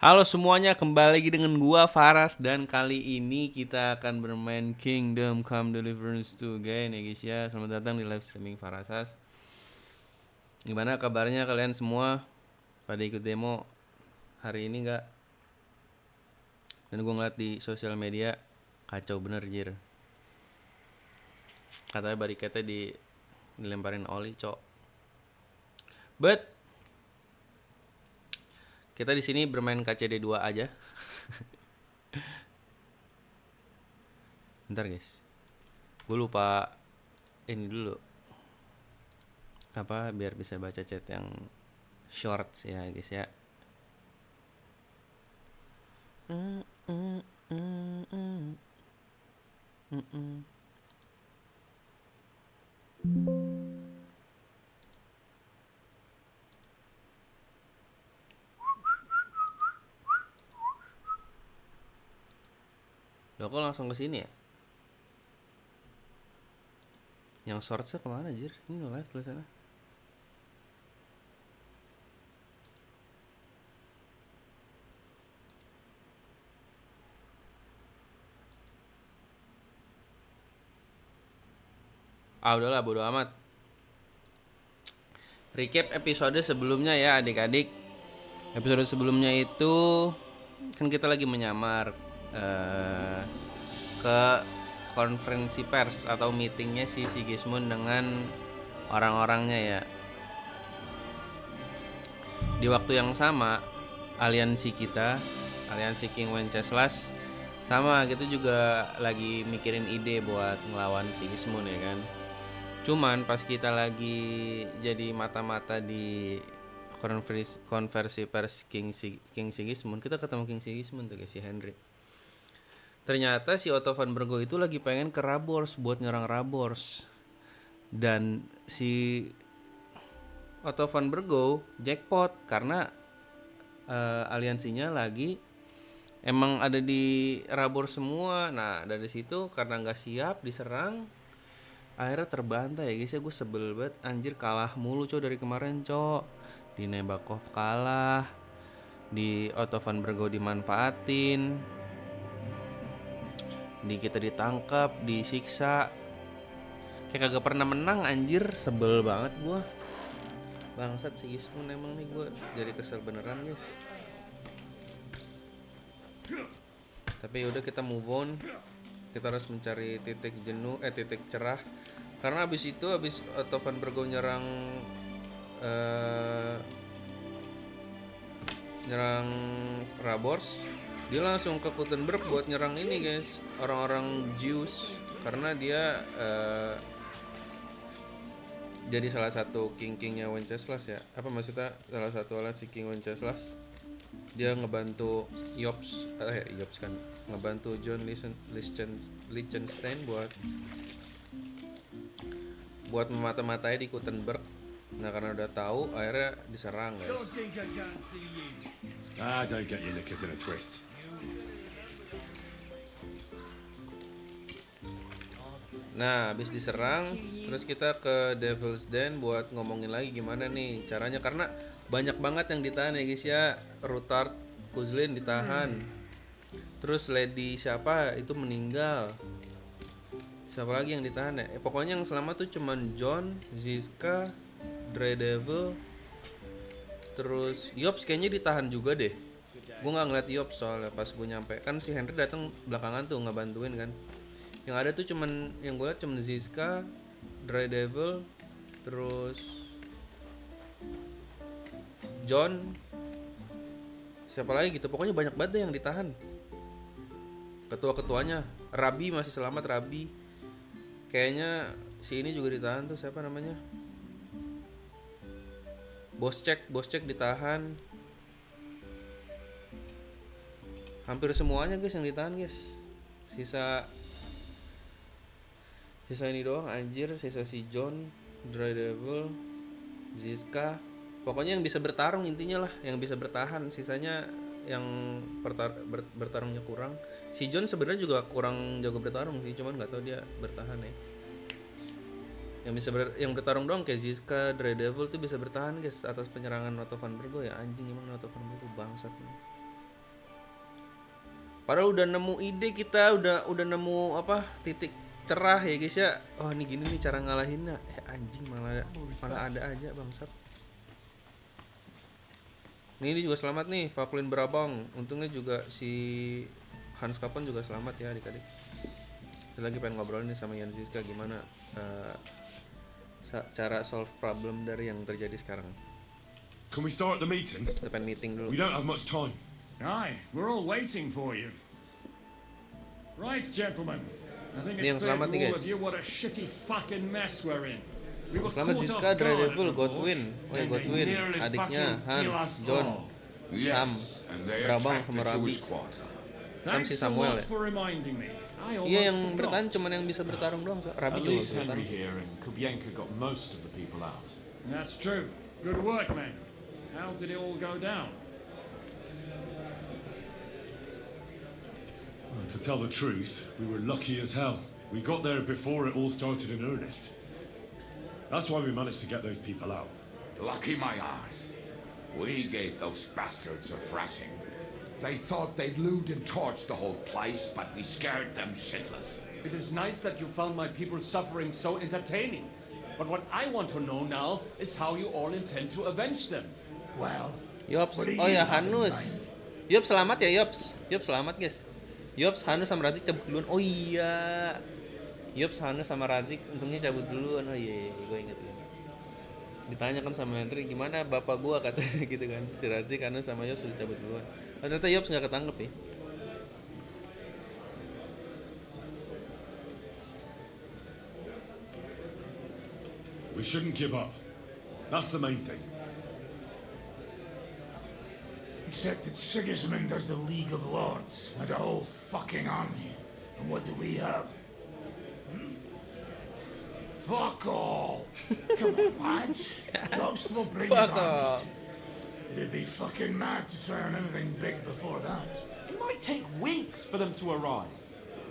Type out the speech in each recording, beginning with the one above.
Halo semuanya, kembali lagi dengan gua Faras dan kali ini kita akan bermain Kingdom Come Deliverance 2 Geil ya guys ya. Selamat datang di live streaming Farasas. Gimana kabarnya kalian semua? Pada ikut demo hari ini nggak? Dan gua ngeliat di sosial media kacau bener jir. Katanya barikatnya dilemparin oli cok. But kita di sini bermain KCD 2 aja. Bentar guys, gue lupa ini dulu apa biar bisa baca chat yang shorts ya guys ya. Loh kok langsung ke sini ya? Yang shortsnya kemana jir? Ini no live tulisannya. Udahlah bodo amat. Recap episode sebelumnya ya adik-adik. Episode sebelumnya itu kan kita lagi menyamar ke konferensi pers atau meetingnya si Sigismund dengan orang-orangnya ya. Di waktu yang sama, aliansi King Wenceslas sama gitu juga lagi mikirin ide buat ngelawan Sigismund ya kan. Cuman pas kita lagi jadi mata-mata di konversi pers King Sigismund, kita ketemu King Sigismund tuh guys, si Henry. Ternyata si Otto van Bergo itu lagi pengen ke Rabors buat nyerang Rabors. Dan si Otto van Bergo jackpot karena aliansinya lagi emang ada di Rabors semua. Nah dari situ karena nggak siap diserang, akhirnya terbantai ya guys ya. Gue sebel banget anjir, kalah mulu cok dari kemarin cok. Di Nebakov kalah, di Otto van Bergo dimanfaatin, di kita ditangkap, disiksa, kayak kagak pernah menang anjir. Sebel banget gua. Bangsat Sigismund emang nih, gua jadi kesel beneran guys. Tapi udah kita move on. Kita harus mencari titik jenuh, titik cerah. Karena abis Otto van Bergo nyerang Rabors, dia langsung ke Gutenberg buat nyerang ini guys, orang-orang Jews, karena dia jadi salah satu kingnya Wenceslas ya. Apa maksudnya salah satu alat si King Wenceslas. Dia ngebantu Yops kan, ngebantu John Liechtenstein buat memata-matai di Gutenberg. Nah karena udah tahu, akhirnya diserang guys. Don't get your knickers in a twist. Nah, habis diserang, terus kita ke Devil's Den buat ngomongin lagi gimana nih caranya, karena banyak banget yang ditahan ya guys ya. Rutard Kuzlin ditahan. Terus Lady siapa itu meninggal. Siapa lagi yang ditahan ya? Pokoknya yang selamat tuh cuman John, Ziska, Daredevil, terus Yops kayaknya ditahan juga deh. Gue nggak ngeliat Yops soalnya pas gue nyampe, kan si Henry datang belakangan tuh nggak bantuin kan. Yang ada tuh cuman yang gue liat cuman Ziska, Daredevil, terus John, siapa lagi gitu. Pokoknya banyak banget deh yang ditahan. Ketua-ketuanya, Rabi masih selamat. Rabi kayaknya si ini juga ditahan tuh, siapa namanya, Bos cek ditahan. Hampir semuanya guys yang ditahan guys. Sisa ini doang anjir, sisa si John, Daredevil, Ziska. Pokoknya yang bisa bertarung intinya lah, yang bisa bertahan. Sisanya yang bertarungnya kurang. Si John sebenarnya juga kurang jago bertarung sih, cuman nggak tahu dia bertahan ya. Yang bertarung doang kayak Ziska, Daredevil tuh bisa bertahan guys atas penyerangan Otto van Bergo ya. Anjing emang Otto van Bergo bangsat nih. Padahal udah nemu ide kita, udah nemu apa titik cerah ya guys ya. Oh ini gini nih cara ngalahinnya. Anjing malah ada aja bangsat. Ini juga selamat nih, Vaklin Brabang. Untungnya juga si Hans Kapon juga selamat ya adik-adik. Saya lagi pengen ngobrol nih sama Yan Zizka gimana cara solve problem dari yang terjadi sekarang. Can we start the meeting? Kita pengen meeting dulu. We don't have much time. Aye, we're all waiting for you. Right, gentlemen. I think Ini yang it's clear selamat to nih, all guys. of you what a shitty fucking mess we're in. We were Selamat caught Zizka, off guard at Daredevil, the Godwin. board. Oh ya Godwin, adiknya Hans, John, Sam, Brabang sama Rabi. Sam si Thanks a Samuel lot ya. for reminding me. I almost Iya yang forgot. bertahan cuman yang bisa bertarung doang. Rabi At juga least bisa Henry bertarung. here and Kubienka got most of the people out. That's true. Good work, man. How did it all go down? To tell the truth, we were lucky as hell. We got there before it all started in earnest. That's why we managed to get those people out. Lucky my arse. We gave those bastards a thrashing. They thought they'd loot and torch the whole place, but we scared them shitless. It is nice that you found my people's suffering so entertaining. But what I want to know now is how you all intend to avenge them. Well, Yops, what do oh you ya have in Hanus. mind? Yops selamat ya Yops. Yops selamat guys. Yops, Hanus sama Razik cabut duluan. Oh iya. Yops, Hanus sama Razik untungnya cabut duluan. Oh iya, gue inget ya. Ditanya kan sama Henry gimana bapak gua katanya gitu kan. Si Razik, Hanus sama Yops sudah cabut duluan. Oh, ternyata Yops nggak ketangkep ya. We shouldn't give up. That's the main thing. Except that Sigismund does the League of Lords with a whole fucking army. And what do we have? Fuck all! Come on, lads. Dogs will bring his Fuck all. armies. They'd be fucking mad to try on anything big before that. It might take weeks for them to arrive.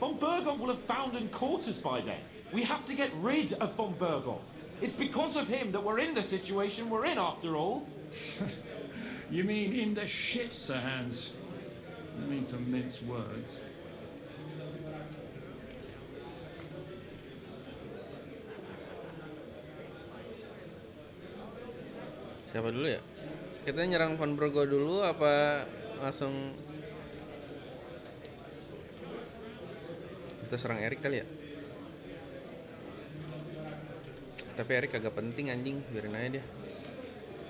Von Berghoff will have found and caught us by then. We have to get rid of Von Berghoff. It's because of him that we're in the situation we're in, after all. You mean in the shit, Sir Hans? I mean to mince words. Siapa dulu ya? Kita nyerang Van Bergo dulu apa langsung kita serang Erik kali ya? Tapi Erik agak penting anjing, biarin aja dia.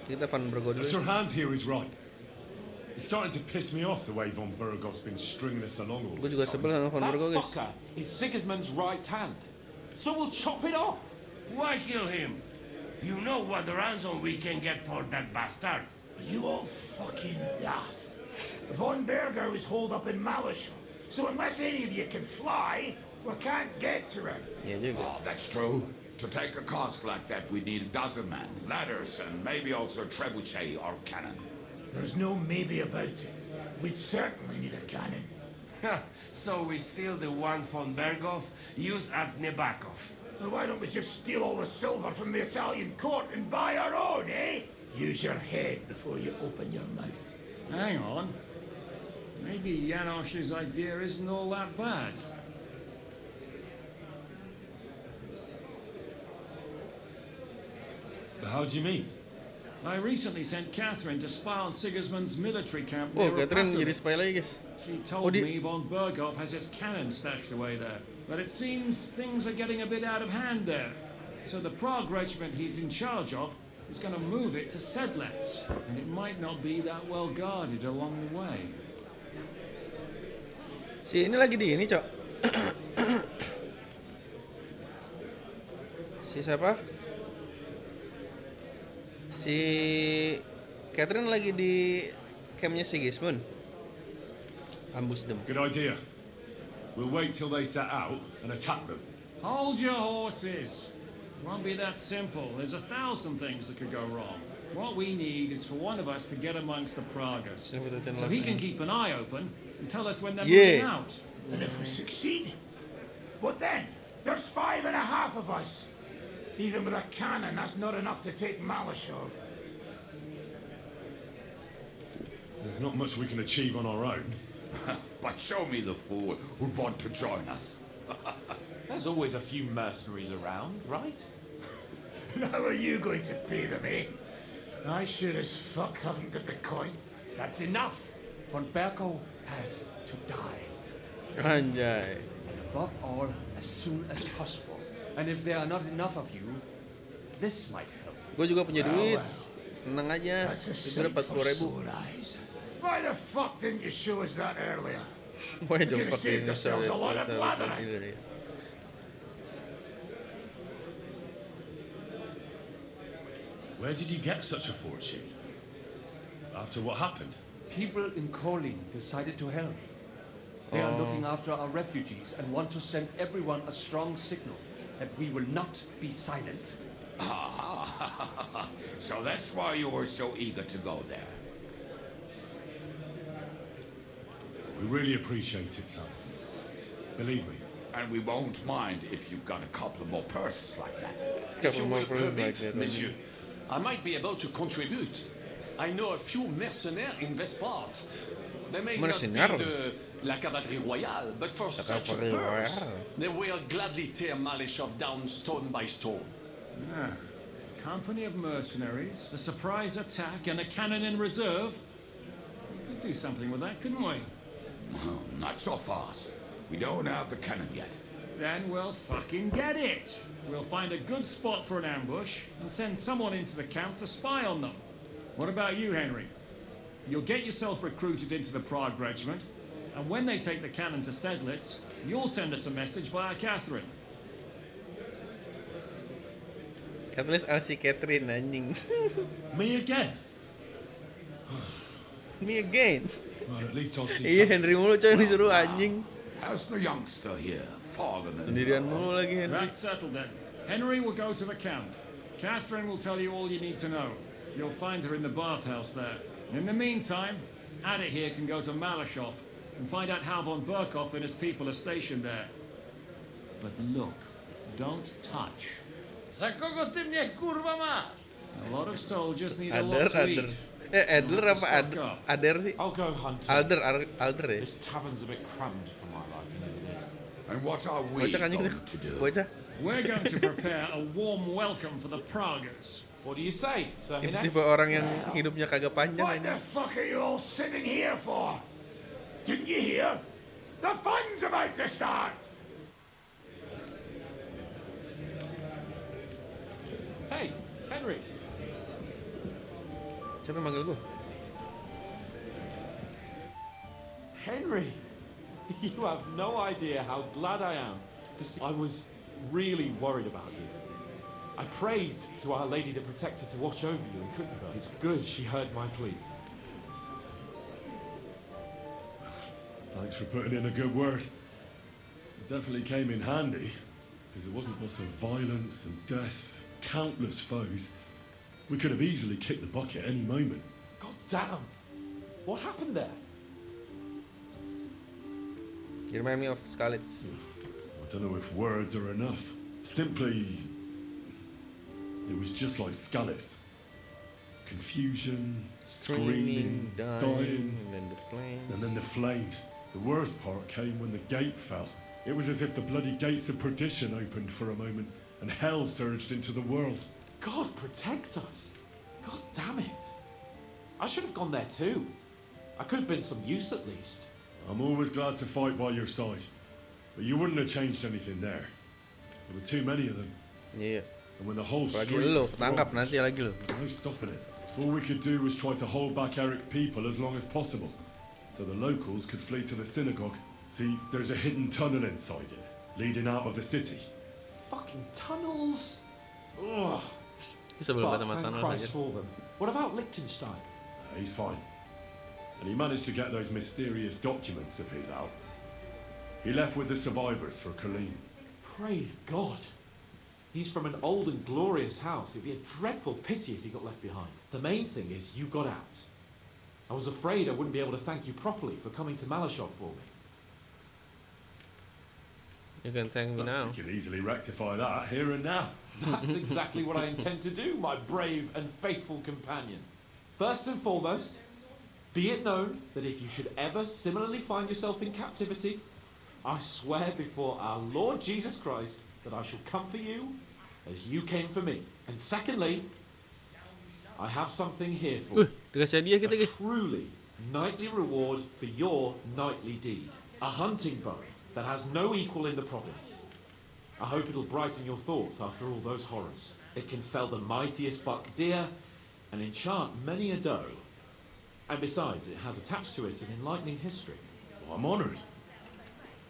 Kita Van Bergo dulu. Sir Hans here is right. It's starting to piss me off the way Von Bergoff's been stringing us along all Gue this juga time. sebel sama Van That Bergo guys. fucker is Sigismund's right hand. So we'll chop it off. Why kill him? You know what ransom we can get for that bastard. Are you all fucking daft? Von Berger is holed up in Malishal. So unless any of you can fly, we can't get to him. Iya juga. Oh, that's true. To take a cost like that, we need a dozen men, ladders, and maybe also trebuchet or cannon. There's no maybe about it. We'd certainly need a cannon. So we steal the one von Berghoff used at Nebakov. Well, why don't we just steal all the silver from the Italian court and buy our own, eh? Use your head before you open your mouth. Hang on. Maybe Janosch's idea isn't all that bad. How do you mean? I recently sent Catherine to spy on Sigismund's military camp Oh, near Catherine jadi Apacer. spy lagi guys. She told di- me Von Berghoff has his cannon stashed away there. But it seems things are getting a bit out of hand there. So the Prague regiment he's in charge of is going to move it to Sedlets. And it might not be that well guarded along the way. Si ini lagi di ini, Cok. Si siapa? Si Catherine lagi di campnya Sigismund. Ambush them. Good idea. We'll wait till they set out and attack them. Hold your horses. It won't be that simple. There's 1,000 things that could go wrong. What we need is for one of us to get amongst the Pragas. So he can keep an eye open and tell us when they're moving Yeah. out. And if we succeed, what then? There's 5.5 of us. Even with a cannon, that's not enough to take Malishal. There's not much we can achieve on our own. But show me the fool who'd want to join us. There's always a few mercenaries around, right? How are you going to pay them, eh? I sure as fuck haven't got the coin. That's enough. Von Bergo has to die. Anjay. And above all, as soon as possible. And if there are not enough of you, this might help. Gue juga punya duit. Tenang aja. That's a Itu sight dapat for 10.000. sore eyes. Why the fuck didn't you show us that earlier? Why the Could've fuck saved didn't you ourselves a lot of blather. it? Where did you get such a fortune? After what happened? People in Kolin decided to help. They are looking after our refugees and want to send everyone a strong signal that we will not be silenced. So that's why you were so eager to go there. We really appreciate it, son. Believe me. And we won't mind if you've got a couple more purses like that. If you will permit, monsieur, I might be able to contribute. I know a few mercenaires in this part. They may not be Mercenaires? la cavalerie royale, but for such a cavalerie purse, royale. they will gladly tear Malishov down stone by stone. Ah, a company of mercenaries, a surprise attack, and a cannon in reserve. We could do something with that, couldn't we? Not so fast. We don't have the cannon yet. Then we'll fucking get it. We'll find a good spot for an ambush and send someone into the camp to spy on them. What about you, Henry? You'll get yourself recruited into the Prague regiment, and when they take the cannon to Sedlitz, you'll send us a message via Catherine. At least si Catherine anjing. Me again? Me again. Well, at least I'll see. Iya Henry mulu coy disuruh anjing. How's the youngster here? Fallen in Sendirian mulu lagi Henry. That's settled then. Henry will go to the camp. Catherine will tell you all you need to know. You'll find her in the bathhouse there. In the meantime, Ada here can go to Malishov and find out how von Burkhoff and his people are stationed there. But look, don't touch. Za kogo ty mnie kurwa masz? A lot of soldiers need a Adler, lot to Adler. eat. Adler apa Stock Adler? up. Adler sih? I'll go hunting. Alder ya? This tavern's a bit crammed for my liking as it is. And what are we Bocah anjing going to do? bocah. We're going to prepare a warm welcome for the Praguers. What do you say, Sir Itu Hinek? tipe orang yang hidupnya kagak panjang What the anjing. fuck are you all sitting here for? Didn't you hear? The fun's about to start! Hey, Henry. Siapa yang manggil gua? Henry, you have no idea how glad I am to see. I was really worried about you. I prayed to Our Lady the Protector to watch over you and couldn't. It's good she heard my plea. Thanks for putting in a good word. It definitely came in handy, because it wasn't lots of violence and death, countless foes. We could have easily kicked the bucket any moment. God damn! What happened there? You remind me of Skalitz. I don't know if words are enough. Simply, it was just like Skalitz. Confusion, screaming, dying, and then the flames. and then the flames. The worst part came when the gate fell. It was as if the bloody gates of perdition opened for a moment and hell surged into the world. God protect us! God damn it! I should have gone there too. I could have been some use at least. I'm always glad to fight by your side, but you wouldn't have changed anything there. There were too many of them, Iya. and when the whole Lagi street lu, was tangkap thronged, nanti lagi lu. there was no stopping it. All we could do was try to hold back Eric's people as long as possible, so the locals could flee to the synagogue. See, there's a hidden tunnel inside it, leading out of the city. Fucking tunnels! Ugh. Sebelum But kata mata thank aja. Christ for them. What about Liechtenstein? He's fine. And he managed to get those mysterious documents of his out. He left with the survivors for Colleen. Praise God. He's from an old and glorious house. It'd be a dreadful pity if he got left behind. The main thing is you got out. I was afraid I wouldn't be able to thank you properly for coming to Malishov for me. You can thank me now. We can easily rectify that here and now. That's exactly what I intend to do, my brave and faithful companion. First and foremost, Be it known that if you should ever similarly find yourself in captivity, I swear before our Lord Jesus Christ that I shall come for you as you came for me. And secondly, I have something here for you. Dikasih hadiah kita, A guys. truly knightly reward for your knightly deed. A hunting bow that has no equal in the province. I hope it'll brighten your thoughts after all those horrors. It can fell the mightiest buck deer and enchant many a doe. And besides, it has attached to it an enlightening history. Well, I'm honoured.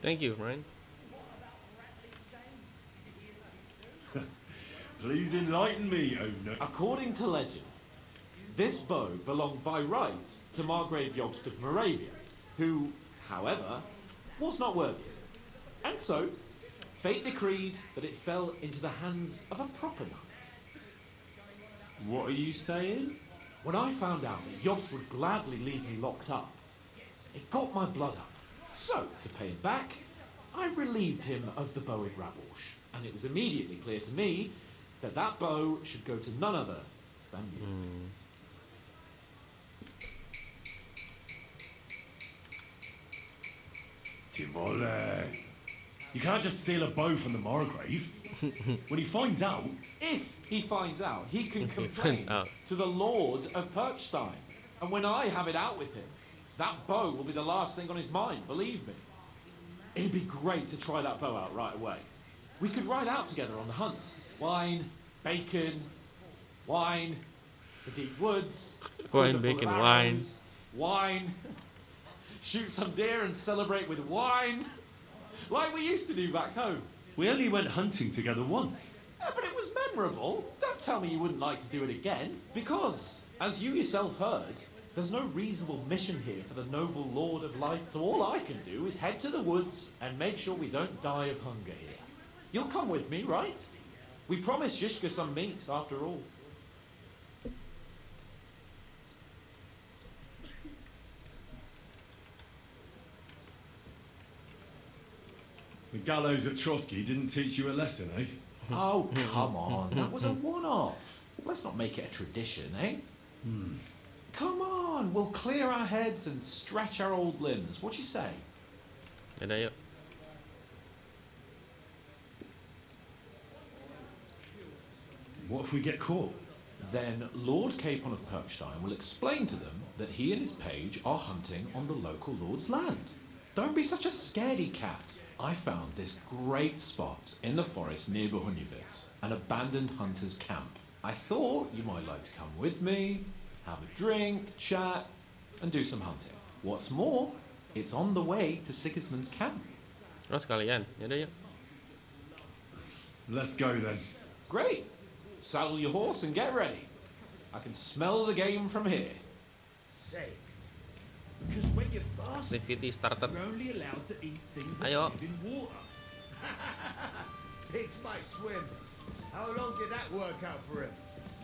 Thank you, Ryan. Please enlighten me, owner. According to legend, this bow belonged by right to Margrave Jobst of Moravia, who, however, was not worthy. And so, fate decreed that it fell into the hands of a proper knight. What are you saying? When I found out that Jobst would gladly leave me locked up, it got my blood up. So, to pay him back, I relieved him of the bow in Rabosh, and it was immediately clear to me that that bow should go to none other than you. Tivole. You can't just steal a bow from the Margrave. When he finds out... If he finds out, he can finds complain out. to the Lord of Perchstein. And when I have it out with him, that bow will be the last thing on his mind, believe me. It'd be great to try that bow out right away. We could ride out together on the hunt. Wine, bacon, wine, the deep woods. Wine, quiver full of bacon, arrows, wine. Shoot some deer and celebrate with wine. Like we used to do back home. We only went hunting together once. Yeah, but it was memorable. Don't tell me you wouldn't like to do it again. Because, as you yourself heard, there's no reasonable mission here for the noble Lord of Light. So all I can do is head to the woods and make sure we don't die of hunger here. You'll come with me, right? We promised Zizka some meat, after all. The gallows at Trotsky didn't teach you a lesson, eh? Oh, come on. That was a one-off. Let's not make it a tradition, eh? Come on. We'll clear our heads and stretch our old limbs. What do you say? Yaudah, yuk. What if we get caught? Then Lord Capon of Perchstein will explain to them that he and his page are hunting on the local lord's land. Don't be such a scaredy cat. I found this great spot in the forest near Bohunjevitz, an abandoned hunter's camp. I thought you might like to come with me, have a drink, chat, and do some hunting. What's more, it's on the way to Sigismund's camp. Oh, sekalian. Yaudah, yuk. Let's go then. Great. Saddle your horse and get ready. I can smell the game from here. Sake. Because when you're fasting, Activity started. you're only allowed to eat things that Ayo. live in water. Pigs might swim. How long did that work out for him?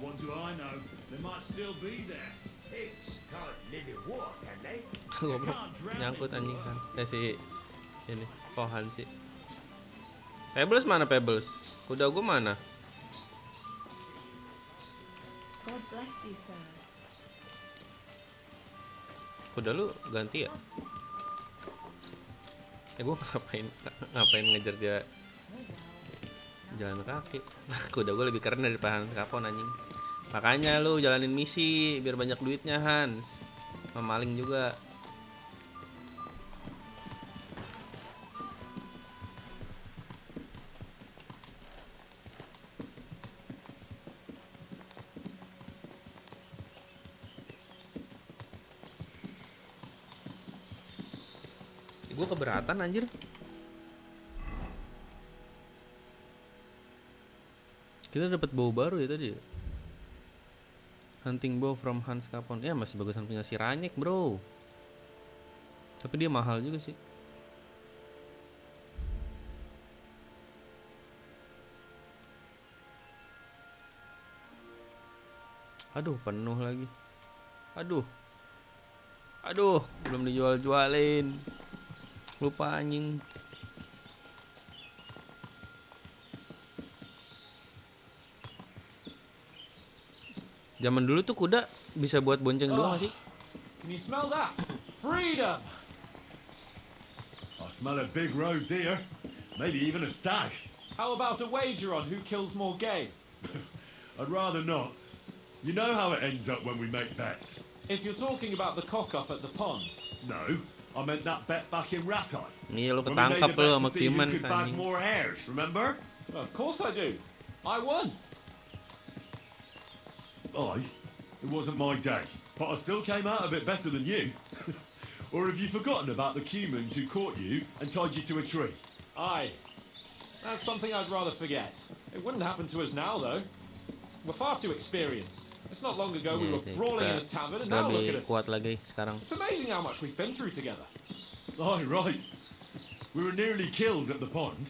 What do I know? They might still be there. Pigs can't live in water, can they? Goblok. Nyangkut anjing kan. Si ini Kohan sih. Pebbles mana Pebbles? Kuda gua mana? God bless you, sir. Kuda lu ganti ya? Gua ngapain ngejar dia jalan kaki. Kuda gua lebih keren daripada Hans Kapon anjing. Makanya lu jalanin misi biar banyak duitnya Hans. Memaling juga. Gue keberatan anjir. Kita dapat bow baru ya tadi. Hunting bow from Hans Kapon. Ya masih bagusan punya si Ranyek, bro. Tapi dia mahal juga sih. Aduh, penuh lagi. Aduh, belum dijual-jualin. Lupa anjing. Zaman dulu tuh kuda bisa buat bonceng doang sih. Can you smell that? Freedom! I smell a big roe deer. Maybe even a stag. How about a wager on who kills more game? I'd rather not. You know how it ends up when we make bets. If you're talking about the cock-up at the pond. No, I meant that bet back in Ratai. Iya lu When we made ketangkap the lu bet sama to see who Cuman could bag anjing. more hairs, remember? Well, of course I do. I won. It wasn't my day, but I still came out of it better than you. Or have you forgotten about the humans who caught you and tied you to a tree? Aye. That's something I'd rather forget. It wouldn't happen to us now, though. We're far too experienced. It's not long ago we Iya were sih, brawling in a kita tavern, and now look at lebih us. kuat lagi sekarang. It's amazing how much we've been through together. Aye, right. We were nearly killed at the pond.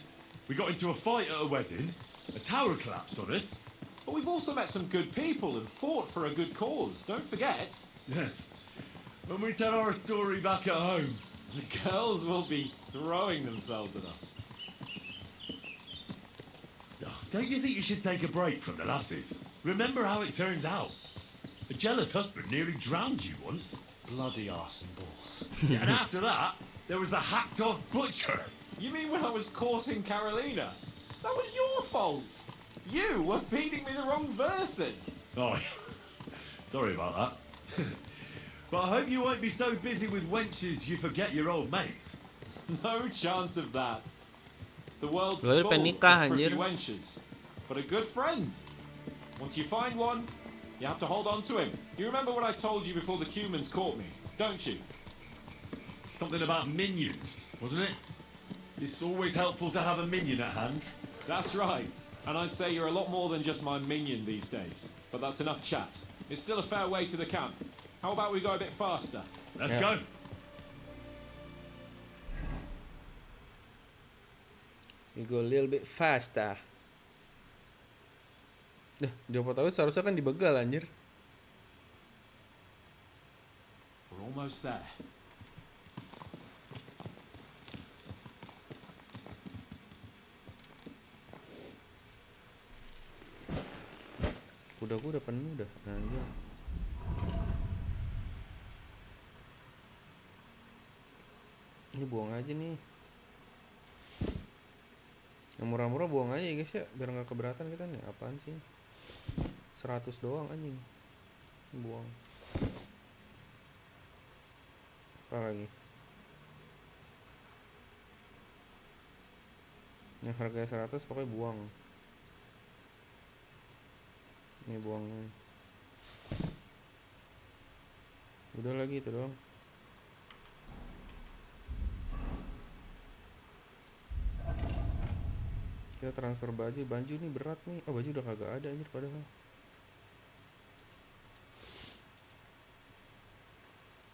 We got into a fight at a wedding. A tower collapsed on us. But we've also met some good people and fought for a good cause. Don't forget. Yeah. When we tell our story back at home. The girls will be throwing themselves at us. Don't you think you should take a break from the lasses? Remember how it turns out. A jealous husband nearly drowned you once. Bloody arse and balls. And after that, there was the hacked-off butcher. You mean when I was courting Carolina? That was your fault. You were feeding me the wrong verses. Oh, sorry about that. But I hope you won't be so busy with wenches you forget your old mates. No chance of that. The world's Lu full pengen nikah, of pretty anjir. wenches. But a good friend. Once you find one, you have to hold on to him. You remember what I told you before the Cumans caught me, don't you? Something about minions, wasn't it? It's always helpful to have a minion at hand. That's right. And I'd say you're a lot more than just my minion these days. But that's enough chat. It's still a fair way to the camp. How about we go a bit faster? Let's Yeah. go. We go a little bit faster. Dia tahu seharusnya kan dibegal anjir. We're almost there. Kuda-kuda penuh dah. Nah, iya. Ini buang aja nih. Yang murah-murah buang aja ya guys ya, biar nggak keberatan kita nih. Apaan sih? 100 doang anjing. Buang. Apa lagi? Yang harganya 100 pokoknya buang. Ini buang. Udah lagi itu doang. Kita transfer baju nih berat nih. Oh, baju udah kagak ada anjir padahal.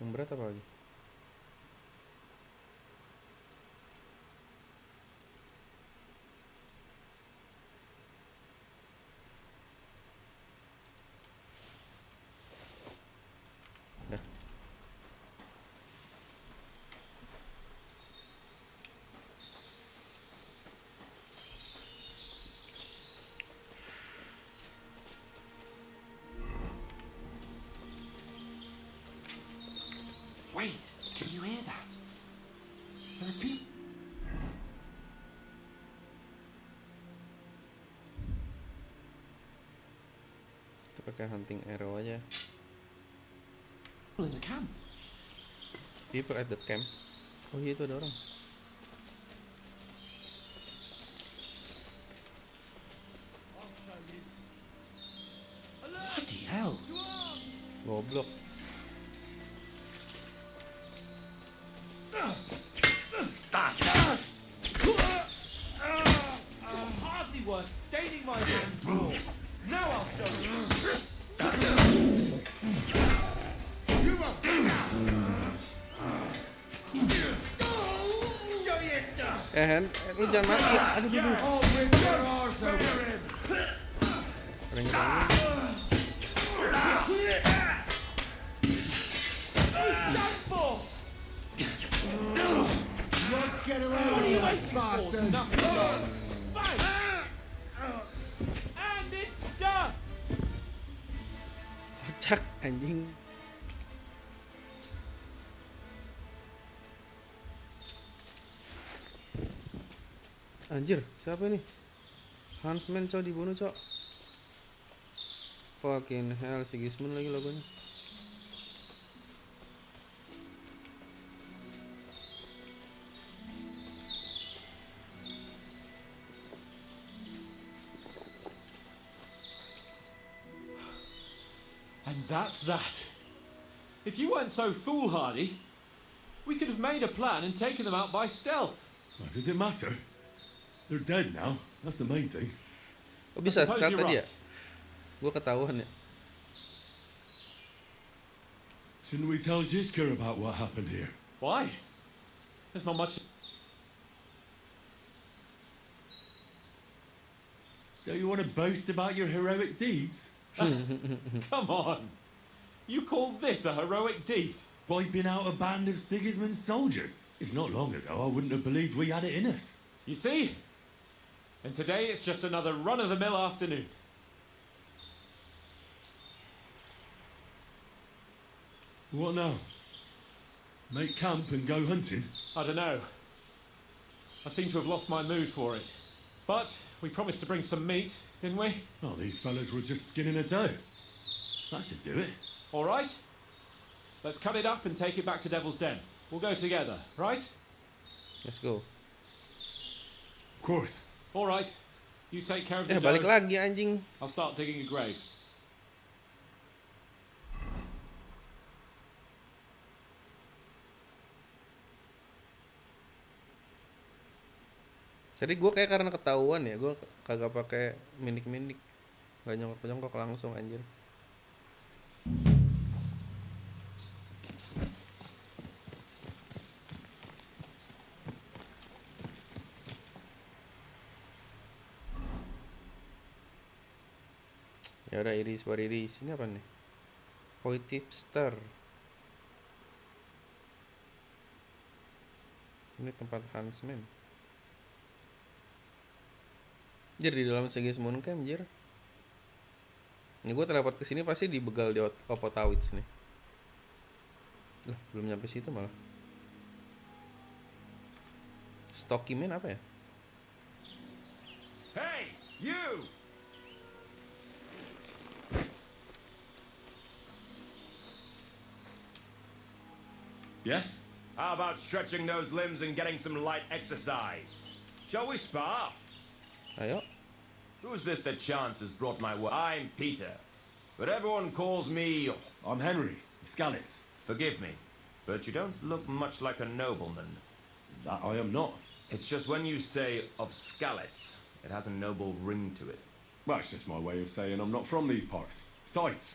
Yang berat apa lagi? Dah. Wait, can you hear that? There are people. Kita pakai hunting arrow aja. In the camp. People at the camp. Oh iya itu ada orang. Bloody hell. Goblok. Hardly worth staining my hands. Now I'll show you. Lu jangan mati. Aduh, Keren banget. Get around here, bastard! Bang! And it's done. Kocak anjing. Anjir, siapa ini? Huntsman cok, dibunuh cok. Fucking hell, Sigismund lagi logonya. And that's that. If you weren't so foolhardy, we could have made a plan and taken them out by stealth. Well, does it matter? They're dead now. That's the main thing. Kok bisa suppose start you're tadi ya? right. Gua ketahuan ya. Shouldn't we tell Ziska about what happened here? Why? There's not much. Don't you want to boast about your heroic deeds? Come on. You call this a heroic deed? Wiping out a band of Sigismund's soldiers. It's not long ago I wouldn't have believed we had it in us. You see? And today it's just another run-of-the-mill afternoon. What now? Make camp and go hunting? I don't know. I seem to have lost my mood for it. But we promised to bring some meat, didn't we? Oh, these fellas were just skinning a doe. That should do it. All right. Let's cut it up and take it back to Devil's Den. We'll go together, right? Let's go. Of course. All right. You take care of the Balik dough. lagi anjing. I'll start digging a grave. Jadi gue kayak karena ketahuan ya, gue kagak pakai minik-minik, nggak nyongkok-nyongkok langsung anjir. Ya udah, iris what iris. Ini apa nih? Koi tipster. Ini tempat Huntsman. Anjir, di dalam Sigismund Camp anjir. Ini gue teleport ke sini pasti dibegal di Opotawits nih. Lah, belum nyampe situ malah. Stocky man apa ya? Hey, you! Yes? How about stretching those limbs and getting some light exercise? Shall we spar? Ayo. Who's this that chance has brought my way? I'm Peter, but everyone calls me... I'm Henry, Scallis. Forgive me, but you don't look much like a nobleman. That I am not. It's just when you say of Skalitz, it has a noble ring to it. Well, it's just my way of saying I'm not from these parts. Besides,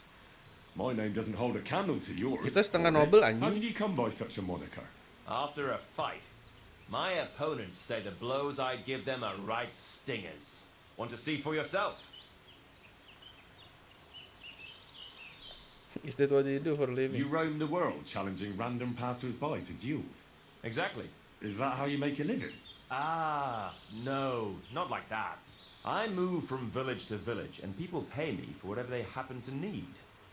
my name doesn't hold a candle to yours. Kita setengah noble How did anjing. you come by such a moniker? After a fight, my opponents say the blows I give them are right stingers. Want to see for yourself? Is that what you do for a living? You roam the world challenging random passers-by to duels. Exactly. Is that how you make a living? Ah, no, not like that. I move from village to village, and people pay me for whatever they happen to need.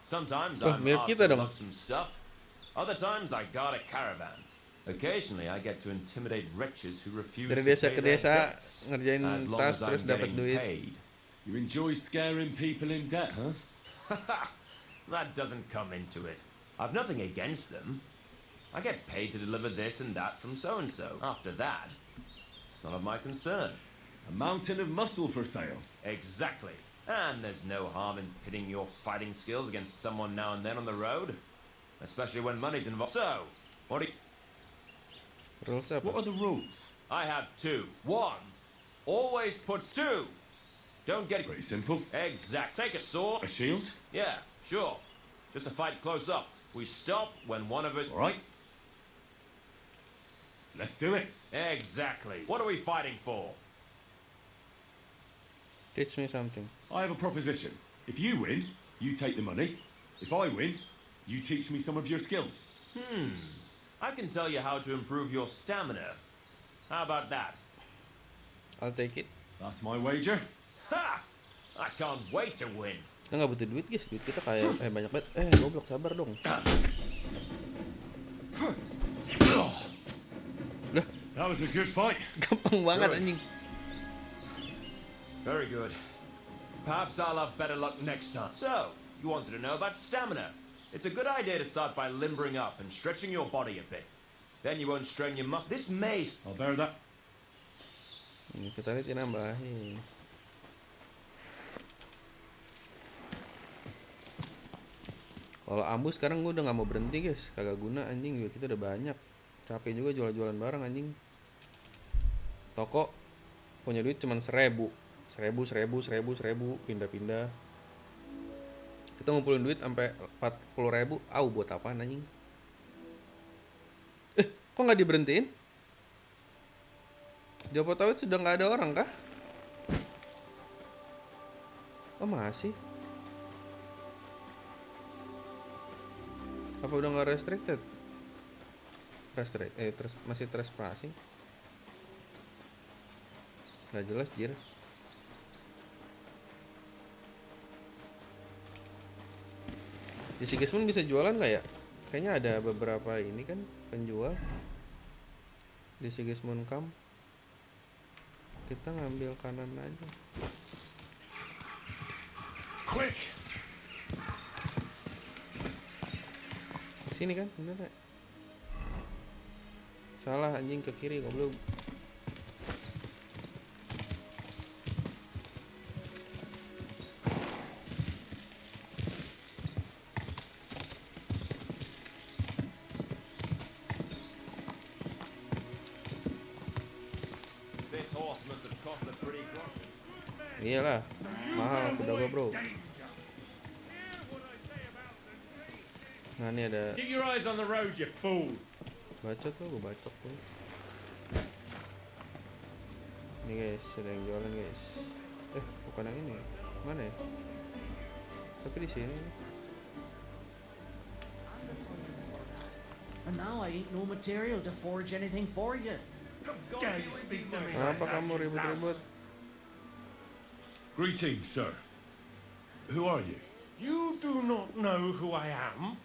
Sometimes Oh, I'm mirip asked kita to dong. lug some stuff. Other times I guard a caravan. Occasionally I get to intimidate wretches who refuse Dari to desa pay ke their desa debts. ngerjain As long tas as I'm terus dapat getting duit. paid. You enjoy scaring people in debt, huh? That doesn't come into it. I've nothing against them. I get paid to deliver this and that from so-and-so. After that, it's none of my concern. A mountain of muscle for sale. Exactly. And there's no harm in pitting your fighting skills against someone now and then on the road. Especially when money's involved. So, what do you... Rules apa? What are the rules? I have two. One, always puts two. Don't get it... Pretty simple. Exact. Take a sword. A shield? Yeah, sure. Just a fight close up. We stop when one of us... All right. Let's do it. Exactly. What are we fighting for? Teach me something. I have a proposition. If you win, you take the money. If I win, you teach me some of your skills. I can tell you how to improve your stamina. How about that? I'll take it. That's my wager. Ha! I can't wait to win. Kita nggak butuh duit guys, duit kita kayak banyak banget. Goblok, sabar dong. Udah, That was a good fight. gampang banget Good. anjing. Very good. Perhaps I'll have better luck next time. So, you wanted to know about stamina. It's a good idea to start by limbering up and stretching your body a bit. Then you won't strain your muscles. This may... I'll bear that. Ini kita lihat nambahin. Kalau ambu sekarang gue udah nggak mau berhenti guys, kagak guna anjing, duit kita udah banyak. Capek juga jualan barang anjing. Toko punya duit cuman 1000, pindah-pindah. Kita ngumpulin duit sampai 40.000, buat apaan anjing? Kok nggak diberhentiin? Jopotawit sudah nggak ada orang kah? Oh masih? Apa udah nggak restricted? Masih trespassing? Nggak jelas jir. Di Sigismund bisa jualan nggak ya? Kayaknya ada beberapa ini kan penjual di Sigismund Camp. Kita ngambil kanan aja. Quick! Sini kan, bener ya? Salah anjing, ke kiri goblok. This horse must have cost a pretty groschen. Iyalah, mahal kuda gua bro. Nah ini ada. Keep your eyes on the road, you fool. Bacot lo, gue bacot tuh. Ini guys, ada yang jualan guys. Bukan yang ini. Mana ya? Tapi di sini. And now I ain't no material to forge anything for you. Dare you speak to me Kenapa like that, kamu you ribut-ribut? Greetings, sir. Who are you? You do not know who I am?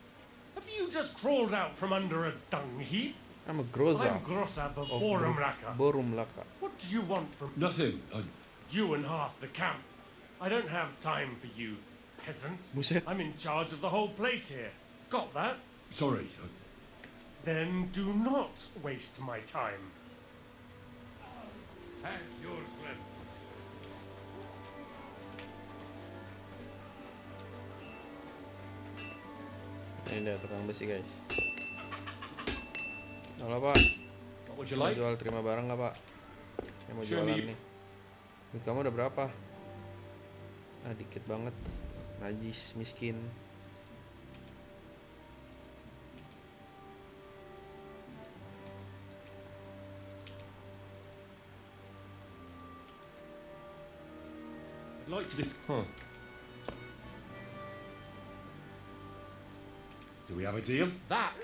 Have you just crawled out from under a dung heap? I'm a Groza I'm Grosav of of Borumlaka. Borumlaka. What do you want from Nothing. you and half the camp? I don't have time for you, peasant. Buset. I'm in charge of the whole place here. Got that? Sorry. Then do not waste my time. Have useless. Ini dia tukang besi guys. Halo pak, What would you mau like? jual terima barang nggak pak? Saya mau Show jualan me. nih. Duit kamu udah berapa? Dikit banget. Najis, miskin. I'd like to just. Do we have a deal? That.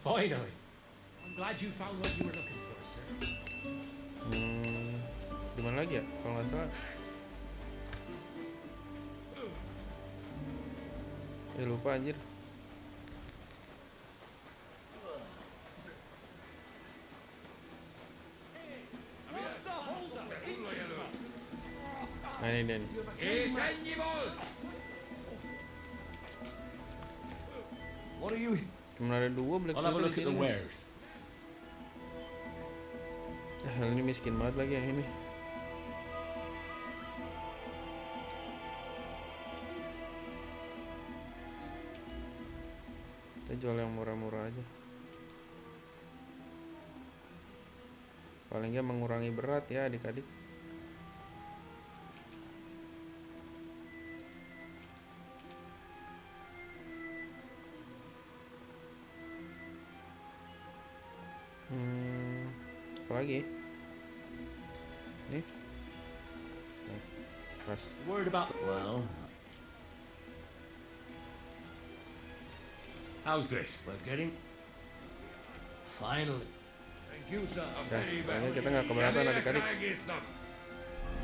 Finally. I'm glad you found what you were looking for, sir. Di mana lagi ya? Kalau nggak salah. Lupa anjir. Nah ini dia nih. What are you? Cuma ada 2 black I'll have a silver look di at the sini. wares. Ini miskin banget lagi yang ini. Kita jual yang murah-murah aja. Paling nggak mengurangi berat ya adik-adik. Apa lagi? Nih. Nah, pas. Worried about. Well, How's this? we're getting... Finally. Thank you, sir. Dah, kayaknya kita nggak keberatan adik-adik.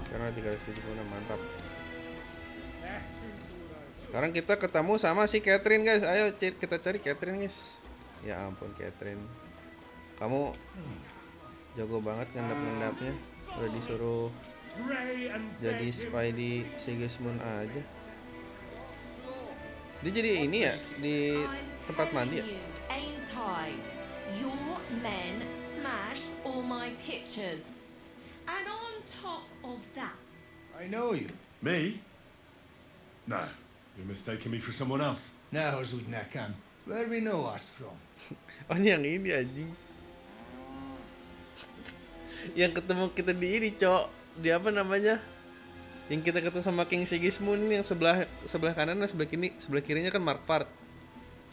Sekarang 376, mantap. Sekarang kita ketemu sama si Catherine guys. Ayo kita cari Catherine guys. Ya ampun Catherine. Kamu jago banget ngendap-ngendapnya. Udah disuruh jadi spy di Sigismund aja. Dia jadi ini ya di tempat mandi ya. Ain't I? Your men smashed all my pictures. And on top of that, I know you. Me? No, you're mistaking me for someone else. Now, Zudnakan, where we know us from? Oh ini yang ini anjing. Yang ketemu kita di ini, Cok. Di apa namanya? Yang kita ketemu sama King Sigismund yang sebelah kanan dan sebelah kirinya kan Markvart.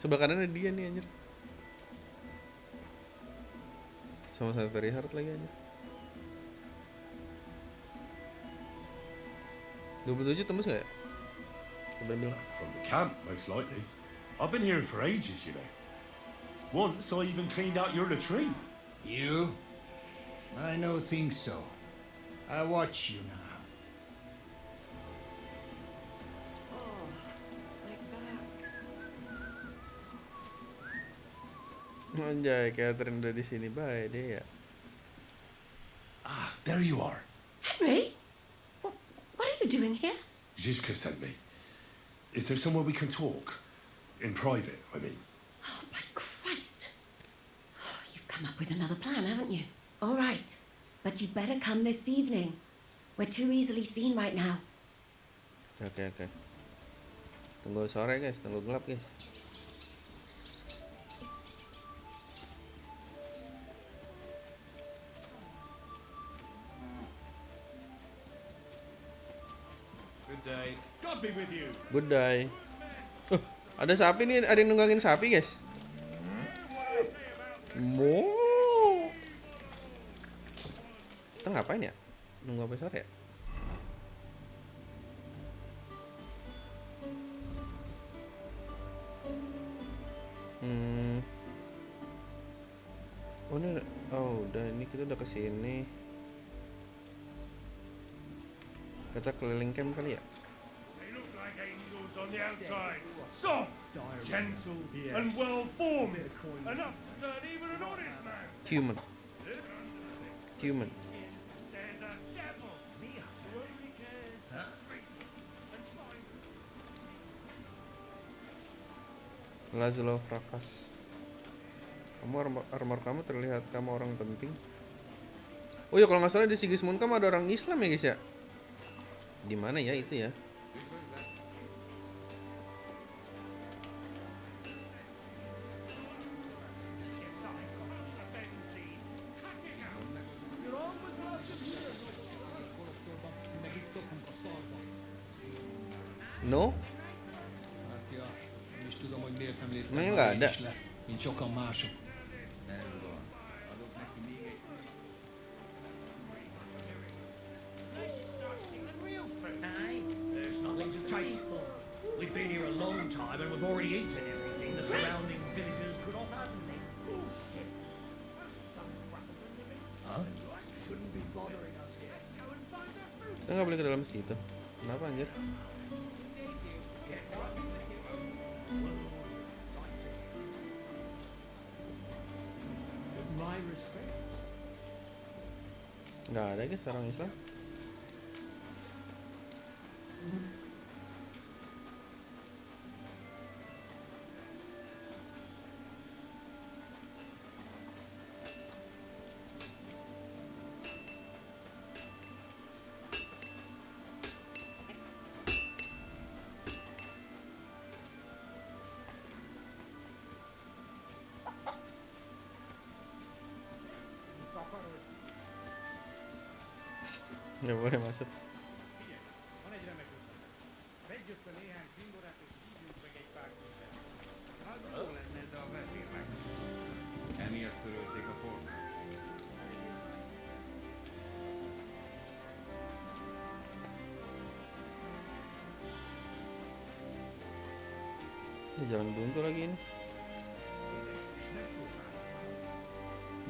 Sebelah kanannya dia nih anjir. Sama-sama very hard lagi anjir. 27 tembus nggak ya? Coba bilang. From the camp, most likely. I've been here for ages, you know. Once I even cleaned out your latrine. You? I no think so. I watch you now. oh, my back. Anjay, Catherine udah di sini baik deh ya. Ah, there you are. Henry? What are you doing here? Zizka sent me. Is there somewhere we can talk? In private, I mean. Oh, my Christ. Oh, you've come up with another plan, haven't you? All right. But you'd better come this evening. We're too easily seen right now. Oke. Tunggu sore guys, tunggu gelap guys. Good day. God be with you. Good day. Ada sapi nih, ada yang nunggangin sapi guys. Kita ngapain ya? Nunggu sampai sore ya? Udah ini kita udah kesini. Kita keliling camp kali ya? They look like angels on the outside. Soft, gentle, and well-formed. Enough to turn even an honest man. Human. There's a devil who only cares for drink and fine. Lazlo Frakas. Kamu armor kamu terlihat kamu orang penting. Oh ya kalau nggak salah di Sigismund kamu ada orang Islam ya guys ya? Di mana ya itu ya? No? Emangnya nggak ada? There's nothing to take. We've been here a long time and we've already eaten everything the surrounding villagers could offer, haven't they? Huh? Shouldn't be bothering us here. Kita nggak boleh ke dalam situ. Kenapa anjir? My respect. Nggak ada guys orang Islam. Nggak boleh masuk. Emiatt törölték a pornót. Ini jalan buntu lagi ini.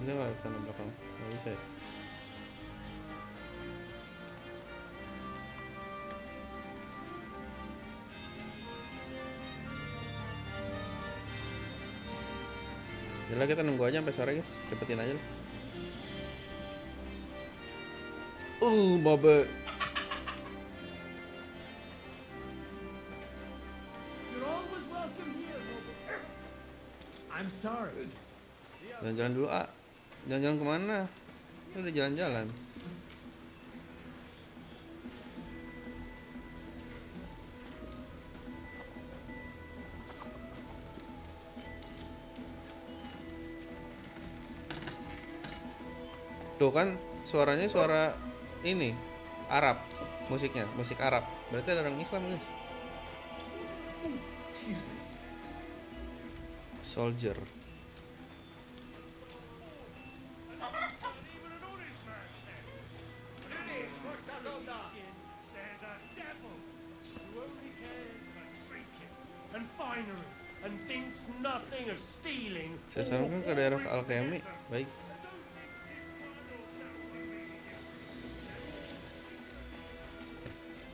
Bisa nggak ke sana belakang? Nggak bisa ya? Yaudah kita nunggu aja sampai sore guys, cepetin aja lah. Babe. You're always welcome here, noble. I'm sorry. Jalan-jalan dulu, ah. Jalan-jalan kemana? Ini udah jalan-jalan. Tuh kan suaranya suara ini Arab, musiknya musik Arab. Berarti ada orang Islam, guys. Soldier. And finery, and thinks nothing of stealing. Saya sarankan ke daerah alchemy. Baik.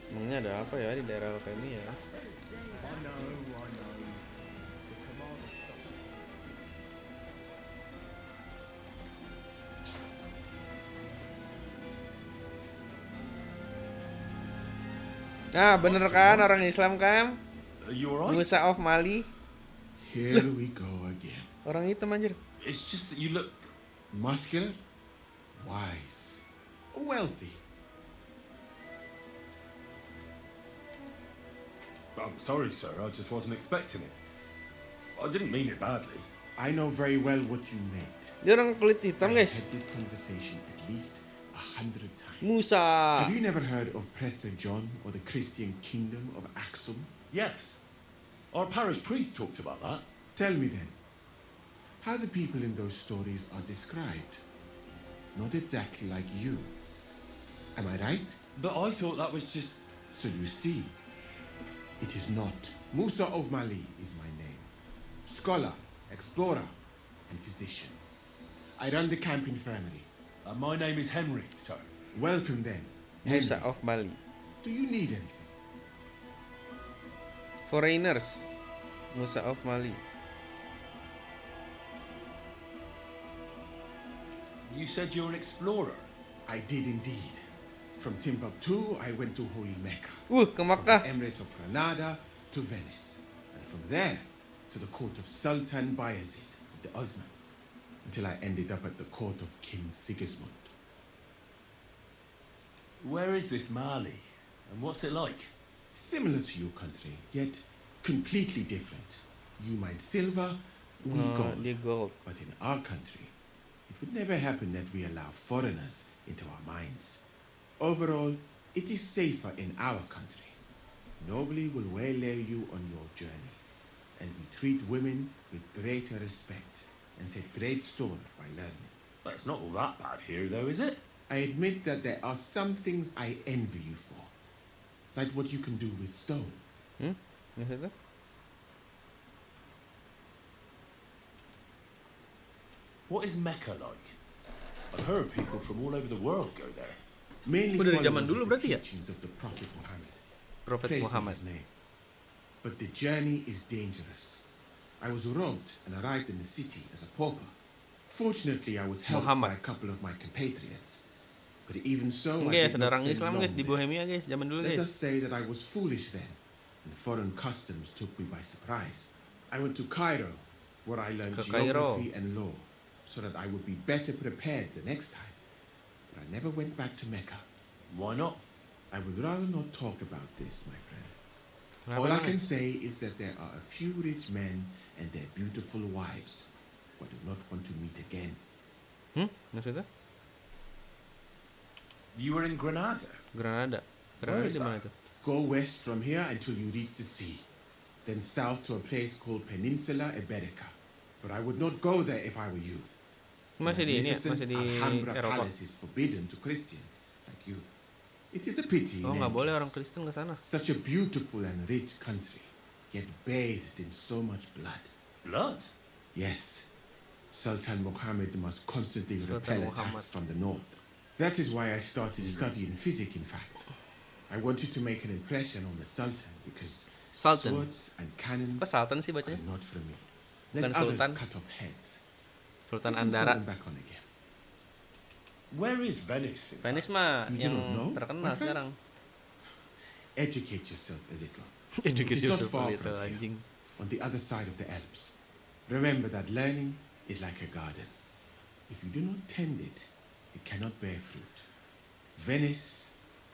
Emangnya ada apa ya di daerah alchemy ya? Ah, bener kan orang Islam kan? You alright? Musa of Mali. Here we go again. Orang hitam anjir. It's just that you look Muscular, wise, wealthy. I'm sorry, sir. I just wasn't expecting it. I didn't mean it badly. I know very well what you meant. Dia orang kulit hitam, I guys. had this conversation at least 100 times. Musa. Have you never heard of Prester John or the Christian kingdom of Axum? Yes. Our parish priest talked about that. Tell me then, how the people in those stories are described. Not exactly like you. Am I right? But I thought that was just... So you see, it is not. Musa of Mali is my name. Scholar, explorer, and physician. I run the camp infirmary. my name is Henry, sir. Welcome then. Musa Henry. of Mali. Do you need anything? Foreigners. Musa of Mali. You said you're an explorer. I did indeed. From Timbuktu, I went to Holy Mecca. Ke From Makkah. the Emirate of Granada to Venice. And from there to the court of Sultan Bayezid of the Osmans. Until I ended up at the court of King Sigismund. Where is this Mali? And what's it like? Similar to your country, yet completely different. You mine silver, we gold. Dia gold. But in our country, it would never happen that we allow foreigners into our mines. Overall, it is safer in our country. Nobody will waylay you on your journey. And we treat women with greater respect and set great store by learning. But it's not all that bad here, though, is it? I admit that there are some things I envy you for. Like what you can do with stone. Maksudnya? What is Mecca like? I've heard people from all over the world go there. Mainly Dari zaman followers dulu of the berarti ya? teachings of the Prophet Muhammad. Prophet Praise be Muhammad. his name. But the journey is dangerous. I was robbed and arrived in the city as a pauper. Fortunately, I was helped Muhammad. by a couple of my compatriots. But even so, Guys, I did ada not orang stay Islam long guys di there. Bohemia guys, zaman dulu Let guys. us say that I was foolish then, and foreign customs took me by surprise. I went to Cairo, where I learned Ke Cairo. geography and law, so that I would be better prepared the next time. But I never went back to Mecca. Why not? I would rather not talk about this, my friend. Kenapa All I namanya? can say is that there are a few rich men and their beautiful wives who I do not want to meet again. Maksudnya? You were in Granada. Granada. Where Granada is di mana that? tuh? Go west from here until you reach the sea, then south to a place called Peninsula Iberica. But I would not go there if I were you. Masih di ini ya? Magnificent Masih di Alhambra Eropa. Palace is forbidden to Christians like you. It is a pity. Oh, in nggak any boleh case. orang Kristen ke sana. Such a beautiful and rich country, yet bathed in so much blood. Blood? Yes, Sultan Muhammad must constantly Sultan repel Muhammad. attacks from the north. That is why I started studying physics, in fact. I wanted to make an impression on the Sultan because Sultan. swords and cannons Kok Sultan sih are bacanya? not for me. Let Bukan others Sultan. cut off heads. Sultan We can sew Andara. them back on again. Where is Venice? Venice mah You yang don't know, terkenal my friend? sekarang. Educate yourself a little. Educate It is not yourself a far little, from here, anjing. on the other side of the Alps. Remember that learning is like a garden. If you do not tend it, it cannot bear fruit. Venice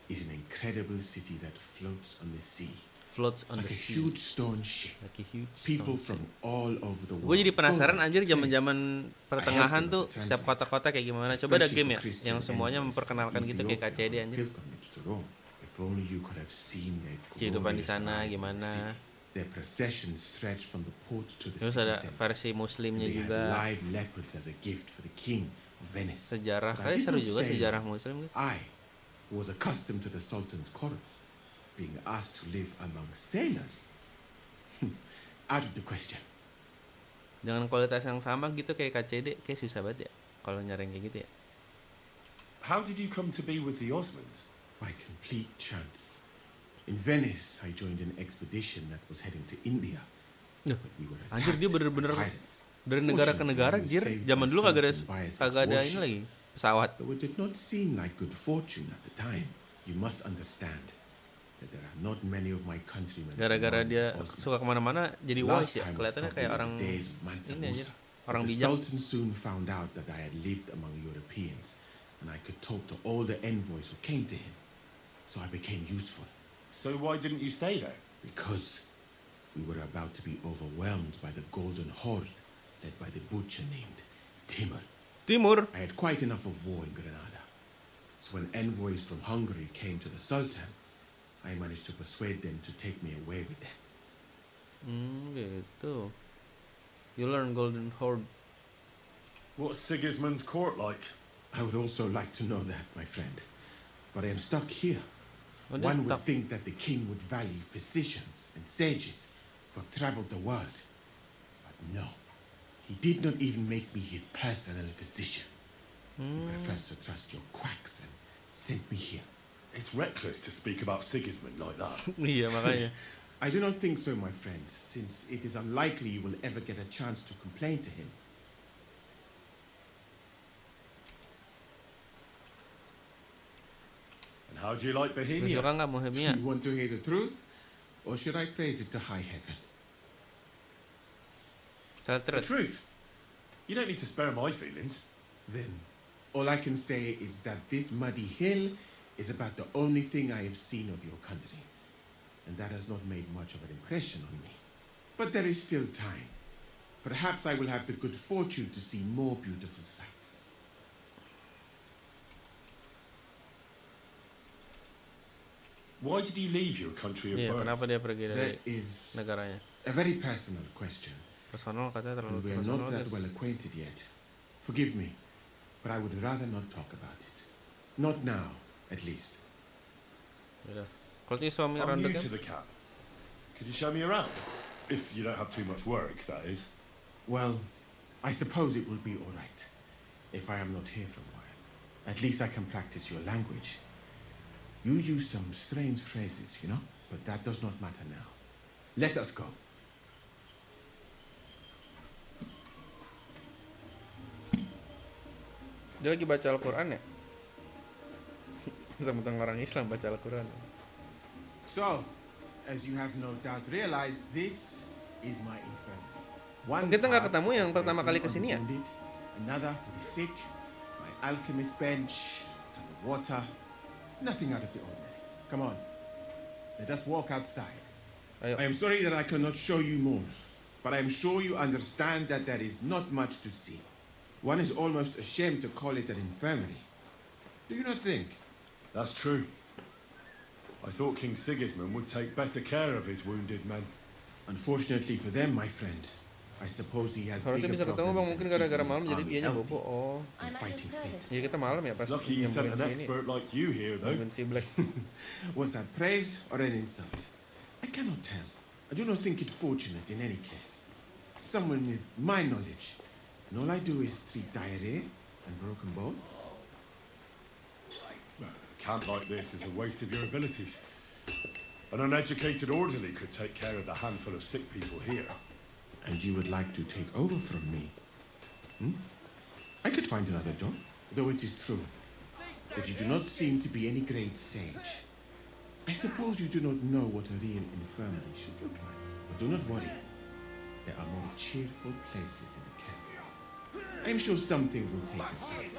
is an incredible city that floats on the sea. Floats on like the a sea. huge stone ship. Like a huge People stone from all over the world. Gue jadi penasaran go there anjir to zaman-zaman pertengahan them tuh to setiap translate. kota-kota kayak gimana. Coba ada Especially game for ya Christian yang semuanya envoys memperkenalkan from gitu kayak Ethiopia KCD on anjir. pilgrimage to Rome. If only you could have seen their Kehidupan di glorious sana life in the gimana. city. Their processions stretched from the port to the Terus city ada center. versi muslimnya They had juga. live leopards as a gift for the king of Venice. Sejarah But I kali did seru not juga stay sejarah long. muslim guys. I, who was accustomed to the Sultan's court, being asked to live among sailors, out of the question. Jangan kualitas yang sama gitu kayak KCD, kayak susah banget ya kalau nyari yang kayak gitu ya. How did you come to be with the Osmonds? By complete chance. In Venice, I joined an expedition that was heading to India. Duh, But we were anjir dia attacked bener-bener by pirates. dari negara ke negara Fortunately, jir. we saved Zaman by dulu kagak ada Sultan Bias' ini warship. lagi pesawat. Though it did not seem like good fortune at the time, you must understand that there are not many of my countrymen. Gara-gara among dia the Osmonds. suka kemana-mana jadi Last wise ya. time was Kelihatannya probably kayak orang the days of Mansa ini aja. Musa. Orang But the bijak. Sultan soon found out that I had lived among Europeans, and I could talk to all the envoys who came to him. So I became useful. So why didn't you stay there? Because we were about to be overwhelmed by the Golden Horde, led by the butcher named Timur. Timur. I had quite enough of war in Granada. So when envoys from Hungary came to the Sultan, I managed to persuade them to take me away with them. Gitu. You learn Golden Horde. What's Sigismund's court like? I would also like to know that, my friend. But I am stuck here. Oh, they're One would stuck. think that the king would value physicians and sages who have traveled the world. But no. He did not even make me his personal physician. He prefers to trust your quacks and sent me here. It's reckless to speak about Sigismund like that. Iya makanya. I do not think so, my friend, since it is unlikely you will ever get a chance to complain to him. And how do you like Lu Bohemia? suka nggak Bohemia? You want to hear the truth? Or should I praise it to high heaven? Tell the The truth. truth. You don't need to spare my feelings. Then, all I can say is that this muddy hill is about the only thing I have seen of your country. And that has not made much of an impression on me. But there is still time. Perhaps I will have the good fortune to see more beautiful sights. Why did you leave your country of Iya, birth? kenapa dia pergi dari That is negaranya? a very personal question. Personal katanya terlalu And we are personal not that guys. well acquainted yet. Forgive me, but I would rather not talk about it. Not now, at least. Yaudah. Kalau itu suami I'm around the new game. to the camp. Could you show me around? If you don't have too much work, that is. Well, I suppose it will be all right if I am not here for a while. At least I can practice your language. You use some strange phrases, you know, but that does not matter now. Let us go. Dia lagi baca Al-Quran ya? Tentang orang Islam baca Al-Quran. So, as you have no doubt realized, this is my infirmary. One Kita nggak part ketemu yang for pertama kali operating kesini ya? on the wounded, another for the sick, my alchemist bench, tub of water, nothing out of the ordinary. Come on, let us walk outside. Ayo. I am sorry that I cannot show you more, but I am sure you understand that there is not much to see. One is almost ashamed to call it an infirmary. Do you not think? That's true. I thought King Sigismund would take better care of his wounded men. Unfortunately for them, my friend, I suppose he has Harusnya bigger bisa ketemu bang, problems mungkin than gara-gara keeping malam his jadi army dianya healthy bobo. Oh, and fighting fit. iya kita malam ya pas Lucky you sent an nyamperin sini. expert like you here, though. Nyamperin si Black. Was that praise or an insult? I cannot tell. I do not think it fortunate in any case. Someone with my knowledge, and all I do is treat diarrhea and broken bones. A camp like this is a waste of your abilities. An uneducated orderly could take care of the handful of sick people here. And you would like to take over from me? I could find another job, though it is true. that you do not seem to be any great sage. I suppose you do not know what a real infirmary should look like. But do not worry. There are more cheerful places in the camp. I'm sure something will take place.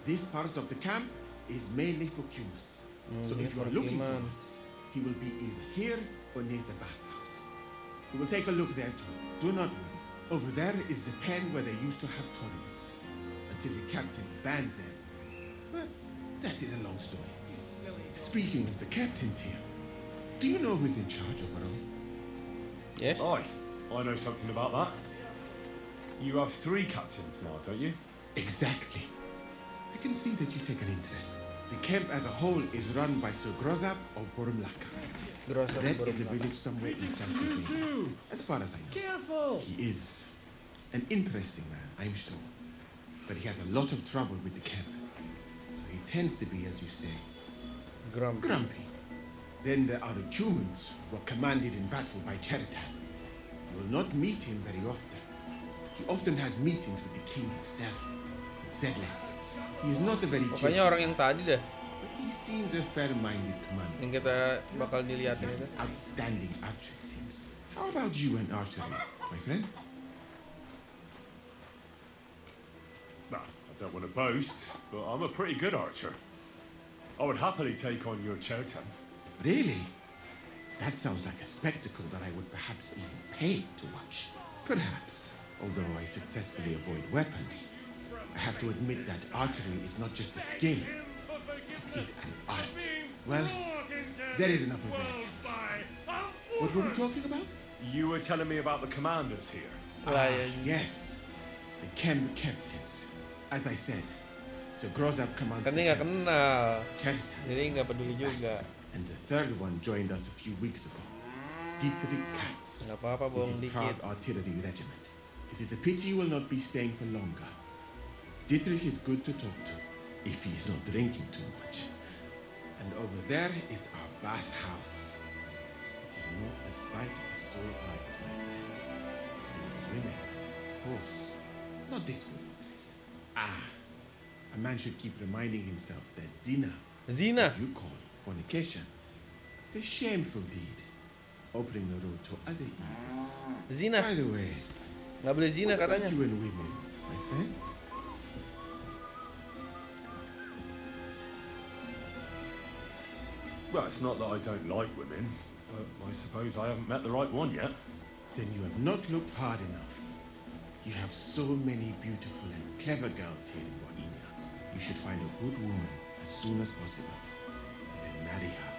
This part of the camp is mainly for humans. So if you are looking for us, he will be either here or near the bathhouse. We will take a look there too. Do not worry. Over there is the pen where they used to have tournaments. Until the captains banned them. But that is a long story. Speaking of the captains here, do you know who's in charge of our own? Yes. I know something about that. You have 3 captains now, don't you? Exactly. I can see that you take an interest. The camp as a whole is run by Sir Grozab of Borumlaka. That is a village somewhere in Transylvania, as far as I know. Careful! He is an interesting man, I'm sure. But he has a lot of trouble with the camp. So he tends to be, as you say, grumpy. Then there are the humans who are commanded in battle by Cheritan. You will not meet him very often. He often has meetings with the king himself. Zedlets. He is not a very Pokoknya orang yang tadi dah. He seems a fair-minded commander. Yang kita bakal dilihatin itu. Outstanding archer, it seems. How about you and archery, my friend? Nah, I don't want to boast, but I'm a pretty good archer. I would happily take on your Chotam. Really? That sounds like a spectacle that I would perhaps even pay to watch. Perhaps. Although I successfully avoid weapons, I have to admit that archery is not just a skill. It is an art. Well, there is enough of that. What were we talking about? You were telling me about the commanders here. Yes. The camp captains. As I said, Sir Grozab commands Kan dia nggak kenal, jadi nggak peduli juga. And the third one joined us a few weeks ago. Dietrich Katz. Nggak apa-apa, bohong It is dikit. proud artillery regiment. It is a pity you will not be staying for longer. Dietrich is good to talk to, if he is not drinking too much. And over there is our bathhouse. It is not the sight of a sore eyes, my friend. And the women, of course. Not this wilderness. A man should keep reminding himself that zina, Zina, what you call fornication, is a shameful deed, opening the road to other evils. Zina. By the way, Nggak boleh zina what about katanya. you and women, my friend? Well, it's not that I don't like women, but I suppose I haven't met the right one yet. Then you have not looked hard enough. You have so many beautiful and clever girls here in Bohemia. You should find a good woman as soon as possible, and then marry her,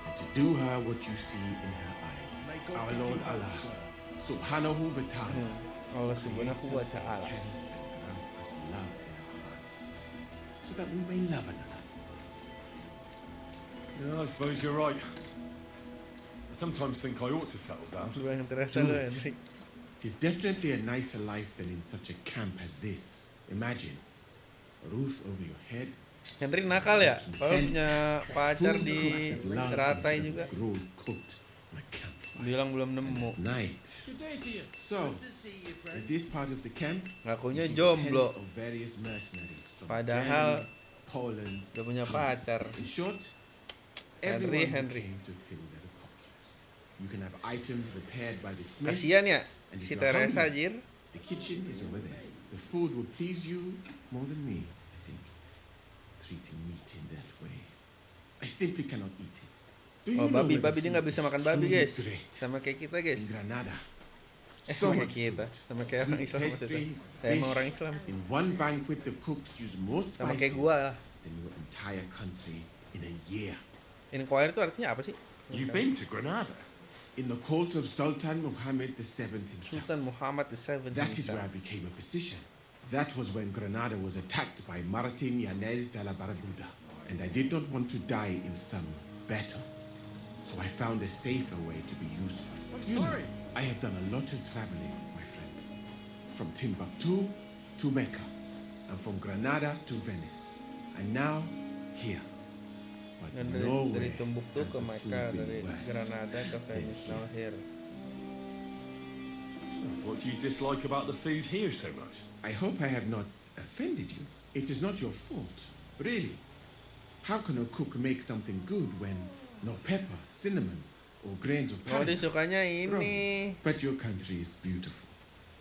and to do her what you see in her eyes. Our Lord Allah, Subhanahu wa Ta'ala, Allah Subhanahu wa Ta'ala, grants us love in our hearts, so that we may love another. Yeah, I suppose you're right. I sometimes think I ought to settle down. Do it. It is definitely a nicer life than in such a camp as this. Imagine a roof over your head. Henry nakal ya, kalau punya pacar di Ratai juga. Bilang belum nemu. Night. So, in this part of the camp, ngakunya you see jomblo. tents of various mercenaries from Padahal Germany, Poland, udah punya pacar. In short, Henry. everyone came to fill their pockets. You can have items repaired by the smith. Kasian ya, and if si you are Teresa hungry, anjir. the kitchen is over there. The food will please you more than me, I think. Treating meat in that way, I simply cannot eat it. Do you Oh, know babi where the dia nggak food bisa is makan babi truly guys, great? sama kayak kita guys. In Granada. Sama kayak kita, sama kayak orang Sweet Islam maksudnya. pastries, Emang fish. orang Islam sih. In one banquet, the cooks use more Sama spices kayak gua. than your entire country in a year. Inquire itu artinya apa sih? You've been to Granada? In the court of Sultan Muhammad VII himself. Sultan Muhammad VII That is where I himself. became a physician. That was when Granada was attacked by Martin Yanez de la Barbuda, and I did not want to die in some battle. So I found a safer way to be useful. You know, I have done a lot of traveling, my friend. From Timbuktu to Mecca, and from Granada to Venice, and now here. But Dan dari nowhere Timbuktu has ke the Mecca, food been dari worse Granada ke than Venice, now here. here. What do you dislike about the food here so much? I hope I have not offended you. It is not your fault, really. How can a cook make something good when no pepper, cinnamon, or grains of Oh, dia paradise? sukanya Wrong. ini. But your country is beautiful.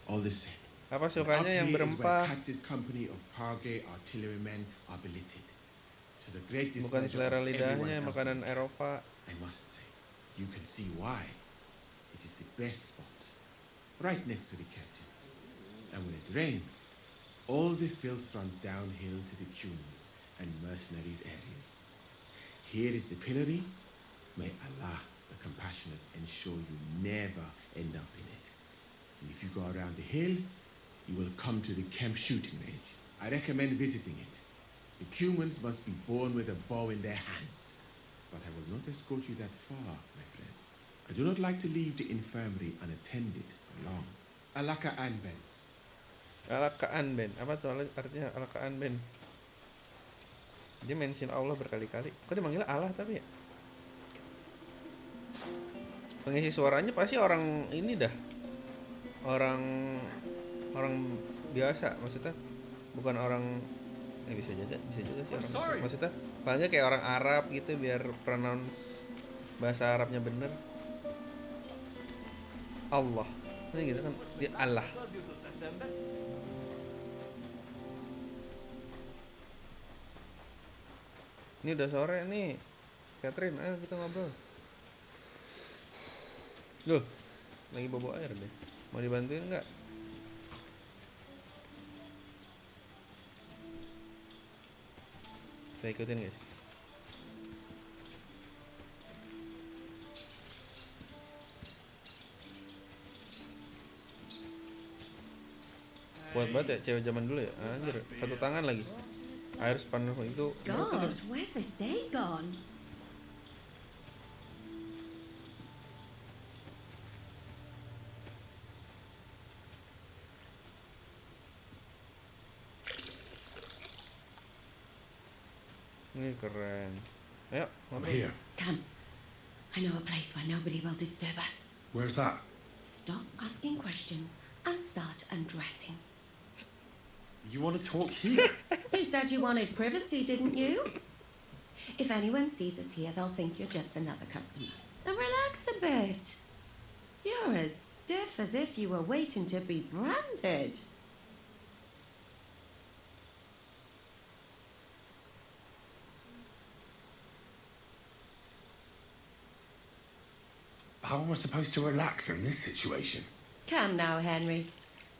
All the same. Apa Up sukanya yang here is where berempah? Katz's company of Pargay artillerymen are belated. To the great Bukan displeasure selera of everyone lidahnya, else makanan in the Eropa. I must say, you can see why. It is the best spot, right next to the captains. And when it rains, all the filth runs downhill to the Cumans and mercenaries areas. Here is the pillory. May Allah, the compassionate, ensure you never end up in it. And if you go around the hill, you will come to the camp shooting range. I recommend visiting it. The Cumans must be born with a bow in their hands. But I will not escort you that far, my friend. I do not like to leave the infirmary unattended for long. Alaka Anben. Alakaan Ben. Apa tuh artinya alakaan Ben? Dia mention Allah berkali-kali. Kok dia manggilnya Allah tapi ya? Pengisi suaranya pasti orang ini dah. Orang biasa maksudnya. Bukan orang bisa juga sih orang. Maksudnya paling nggak kayak orang Arab gitu biar pronounce bahasa Arabnya bener. Allah. Ini gitu kan dia Allah. Ini udah sore nih. Catherine, ayo kita ngobrol. Loh, lagi bobo air deh. Mau dibantuin nggak? Saya ikutin guys. Kuat banget ya cewek zaman dulu ya. Anjir, satu tangan lagi. Air sepanuh itu. God, where's this day gone? Ini keren. Ayo, I'm here. Come. I know a place where nobody will disturb us. Where's that? Stop asking questions and start undressing. You want to talk here? You said you wanted privacy, didn't you? If anyone sees us here, they'll think you're just another customer. Now relax a bit. You're as stiff as if you were waiting to be branded. How am I supposed to relax in this situation? Come now, Henry.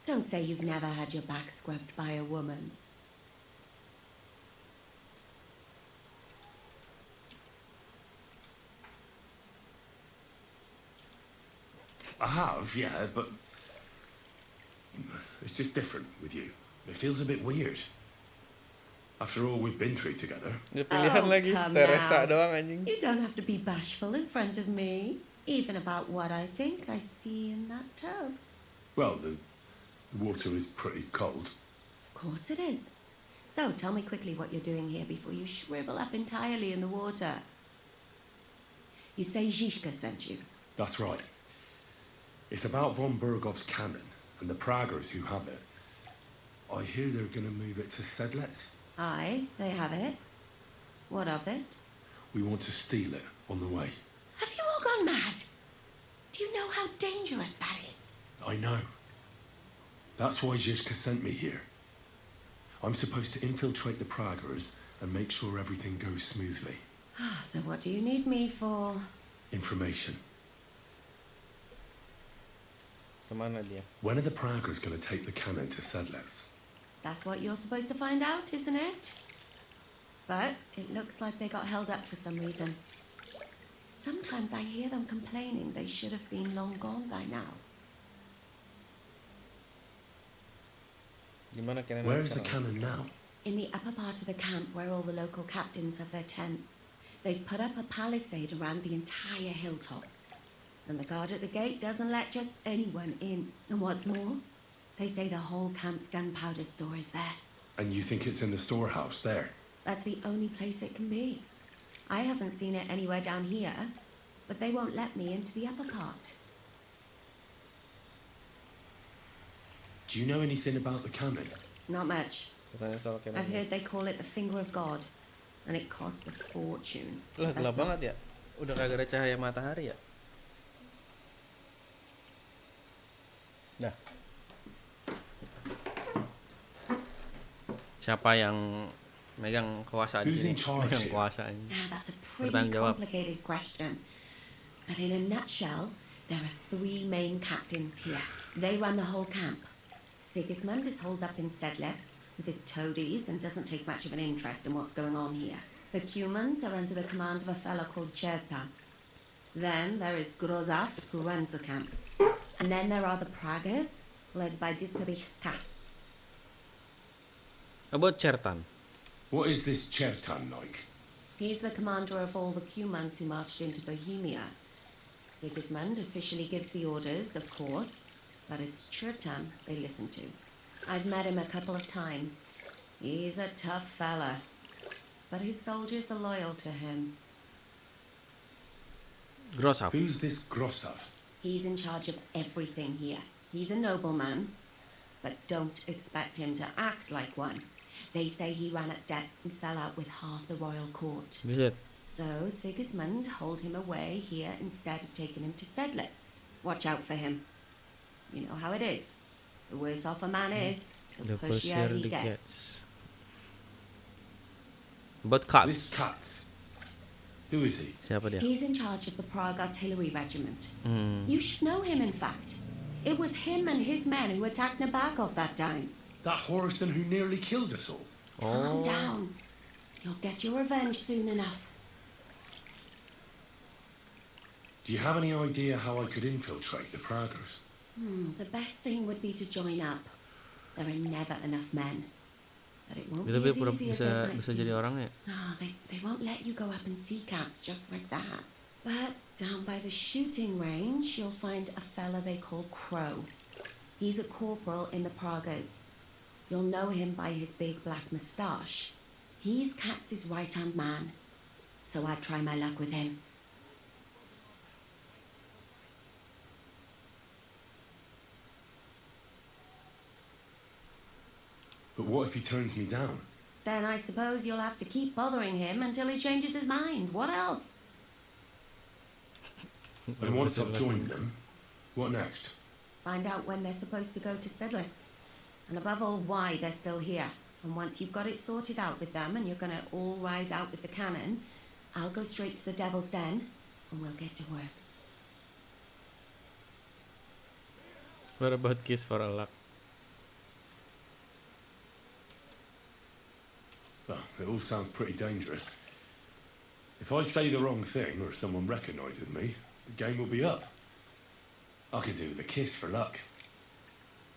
Don't say you've never had your back scrubbed by a woman. I have, yeah, but it's just different with you. It feels a bit weird. After all we've been through together. Dia pilihan lagi, come Teresa now. doang anjing. You don't have to be bashful in front of me, even about what I think I see in that tub. Well, the water is pretty cold. Of course it is. So tell me quickly what you're doing here before you shrivel up entirely in the water. You say Zizka sent you. That's right. It's about von Bergov's cannon and the Praggers who have it. I hear they're going to move it to Sedlec. Aye, they have it. What of it? We want to steal it on the way. Have you all gone mad? Do you know how dangerous that is? I know. That's why Zizka sent me here. I'm supposed to infiltrate the Praggers and make sure everything goes smoothly. So what do you need me for? Information. Kemana dia? When are the Praggers going to take the cannon to Sedlec? That's what you're supposed to find out, isn't it? But it looks like they got held up for some reason. Sometimes I hear them complaining they should have been long gone by now. Gimana cannon Where is the sekarang? cannon now? In the upper part of the camp where all the local captains have their tents, they've put up a palisade around the entire hilltop. And the guard at the gate doesn't let just anyone in. And what's more, they say the whole camp's gunpowder store is there. And you think it's in the storehouse there? That's the only place it can be. I haven't seen it anywhere down here, but they won't let me into the upper part. Do you know anything about the cannon? Not much. Katanya soal cannon. I've heard they call it the finger of God, and it costs a fortune. Lah gelap That's all. banget ya. Udah kagak ada cahaya matahari ya. Dah. Siapa yang megang kuasa di Who's sini? in charge Megang here? kuasa ini. Now, that's a pretty Bertanggung jawab. complicated question. But in a nutshell, there are 3 main captains here. They run the whole camp. Sigismund is holed up in Sedlets with his toadies and doesn't take much of an interest in what's going on here. The Cumans are under the command of a fellow called Cherta. Then there is Grozaf, who runs the camp. And then there are the Pragas, led by Dietrich Katz. About Chertan. What is this Chertan like? He's the commander of all the Cumans who marched into Bohemia. Sigismund officially gives the orders, of course, but it's Chertan they listen to. I've met him a couple of times. He's a tough fella, but his soldiers are loyal to him. Grossav. Who's this Grossav? He's in charge of everything here. He's a nobleman, but don't expect him to act like one. They say he ran at debts and fell out with half the royal court. Buset. So Sigismund holed him away here instead of taking him to Sedlets. Watch out for him. You know how it is. The worse off a man is, the pushier he gets. About Katz. This Katz. Who is he? Siapa dia? He's in charge of the Prague Artillery Regiment. Hmm. You should know him, in fact. It was him and his men who attacked Nabokov that time. That Horison who nearly killed us all. Calm down. You'll get your revenge soon enough. Do you have any idea how I could infiltrate the Praggers? The best thing would be to join up. There are never enough men. But it won't Itu be dia as easy as it bisa might bisa seem. jadi orangnya. Oh, they won't let you go up and see cats just like that. But down by the shooting range, you'll find a fella they call Crow. He's a corporal in the Pragas. You'll know him by his big black moustache. He's Katz's right-hand man. So I'd try my luck with him. But what if he turns me down? Then I suppose you'll have to keep bothering him until he changes his mind. What else? And once I've joined them, what next? Find out when they're supposed to go to Sedlets. And above all, why they're still here. And once you've got it sorted out with them and you're going to all ride out with the cannon, I'll go straight to the Devil's Den and we'll get to work. What about Kiss for a Luck? Well, it all sounds pretty dangerous. If I say the wrong thing or someone recognises me, the game will be up. I could do the kiss for luck.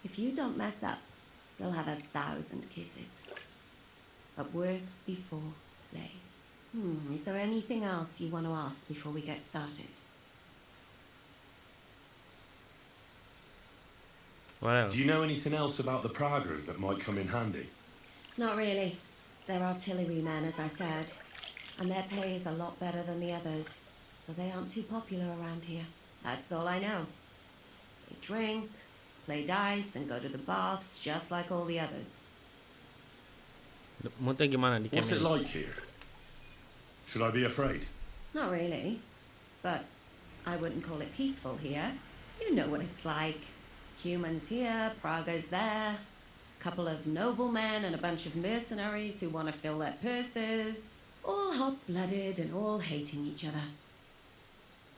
If you don't mess up, you'll have 1,000 kisses. But work before play. Is there anything else you want to ask before we get started? What else? Do you know anything else about the Praggers that might come in handy? Not really. They're artillerymen, as I said. And their pay is a lot better than the others. So they aren't too popular around here. That's all I know. They drink, play dice, and go to the baths just like all the others. Moodnya gimana di camp What's it ini? like here? Should I be afraid? Not really. But I wouldn't call it peaceful here. You know what it's like. Humans here, Praga's there. Couple of noblemen and a bunch of mercenaries who want to fill their purses. All hot-blooded and all hating each other.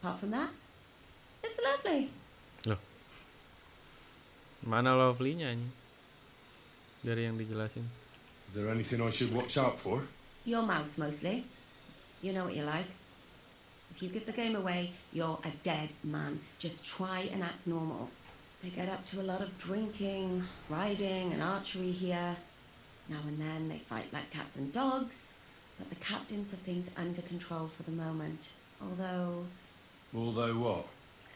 Apart from that, it's lovely. Loh. Mana lovely-nya ini? Dari yang dijelasin. Is there anything I should watch out for? Your mouth, mostly. You know what you're like. If you give the game away, you're a dead man. Just try and act normal. They get up to a lot of drinking, riding, and archery here. Now and then they fight like cats and dogs, but the captains have things under control for the moment. Although Although what?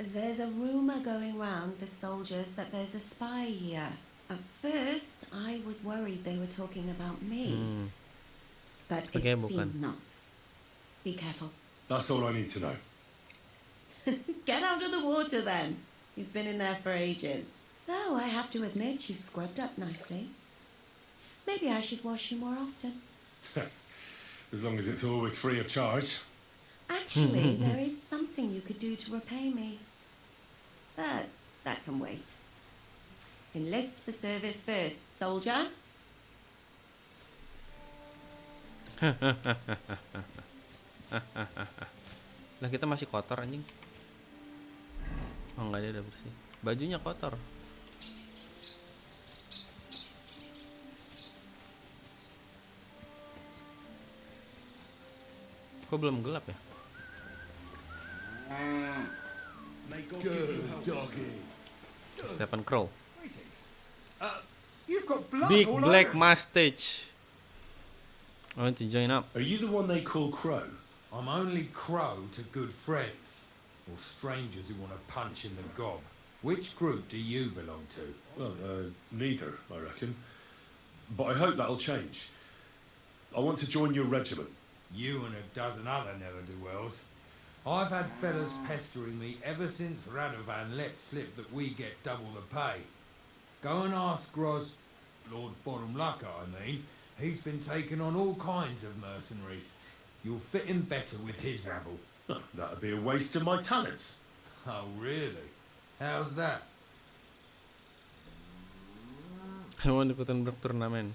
there's a rumor going round the soldiers that there's a spy here. At first, I was worried they were talking about me, but it Sebagai bukan. seems not. Be careful. That's all I need to know. Get out of the water then. You've been in there for ages. Though I have to admit you've scrubbed up nicely. Maybe I should wash you more often. As long as it's always free of charge. Actually, there is something you could do to repay me. But that can wait. Enlist for service first, soldier. Lah kita masih kotor anjing. Oh enggak, dia udah bersih. Bajunya kotor. Kok belum gelap ya? Good doggy. Stephen Crow. You've got blood Big all black over. mustache. I want to join up. Are you the one they call Crow? I'm only Crow to good friends, or strangers who want to punch in the gob. Which group do you belong to? Well, neither, I reckon. But I hope that'll change. I want to join your regiment. You and a dozen other ne'er-do-wells. I've had fellas pestering me ever since Radovan let slip that we get double the pay. Go and ask Lord Bottomlucker, I mean. He's been taking on all kinds of mercenaries. You'll fit in better with his rabble. Oh, that'd be a waste of my talents. Oh, really? How's that? I want ikutan berturnamen.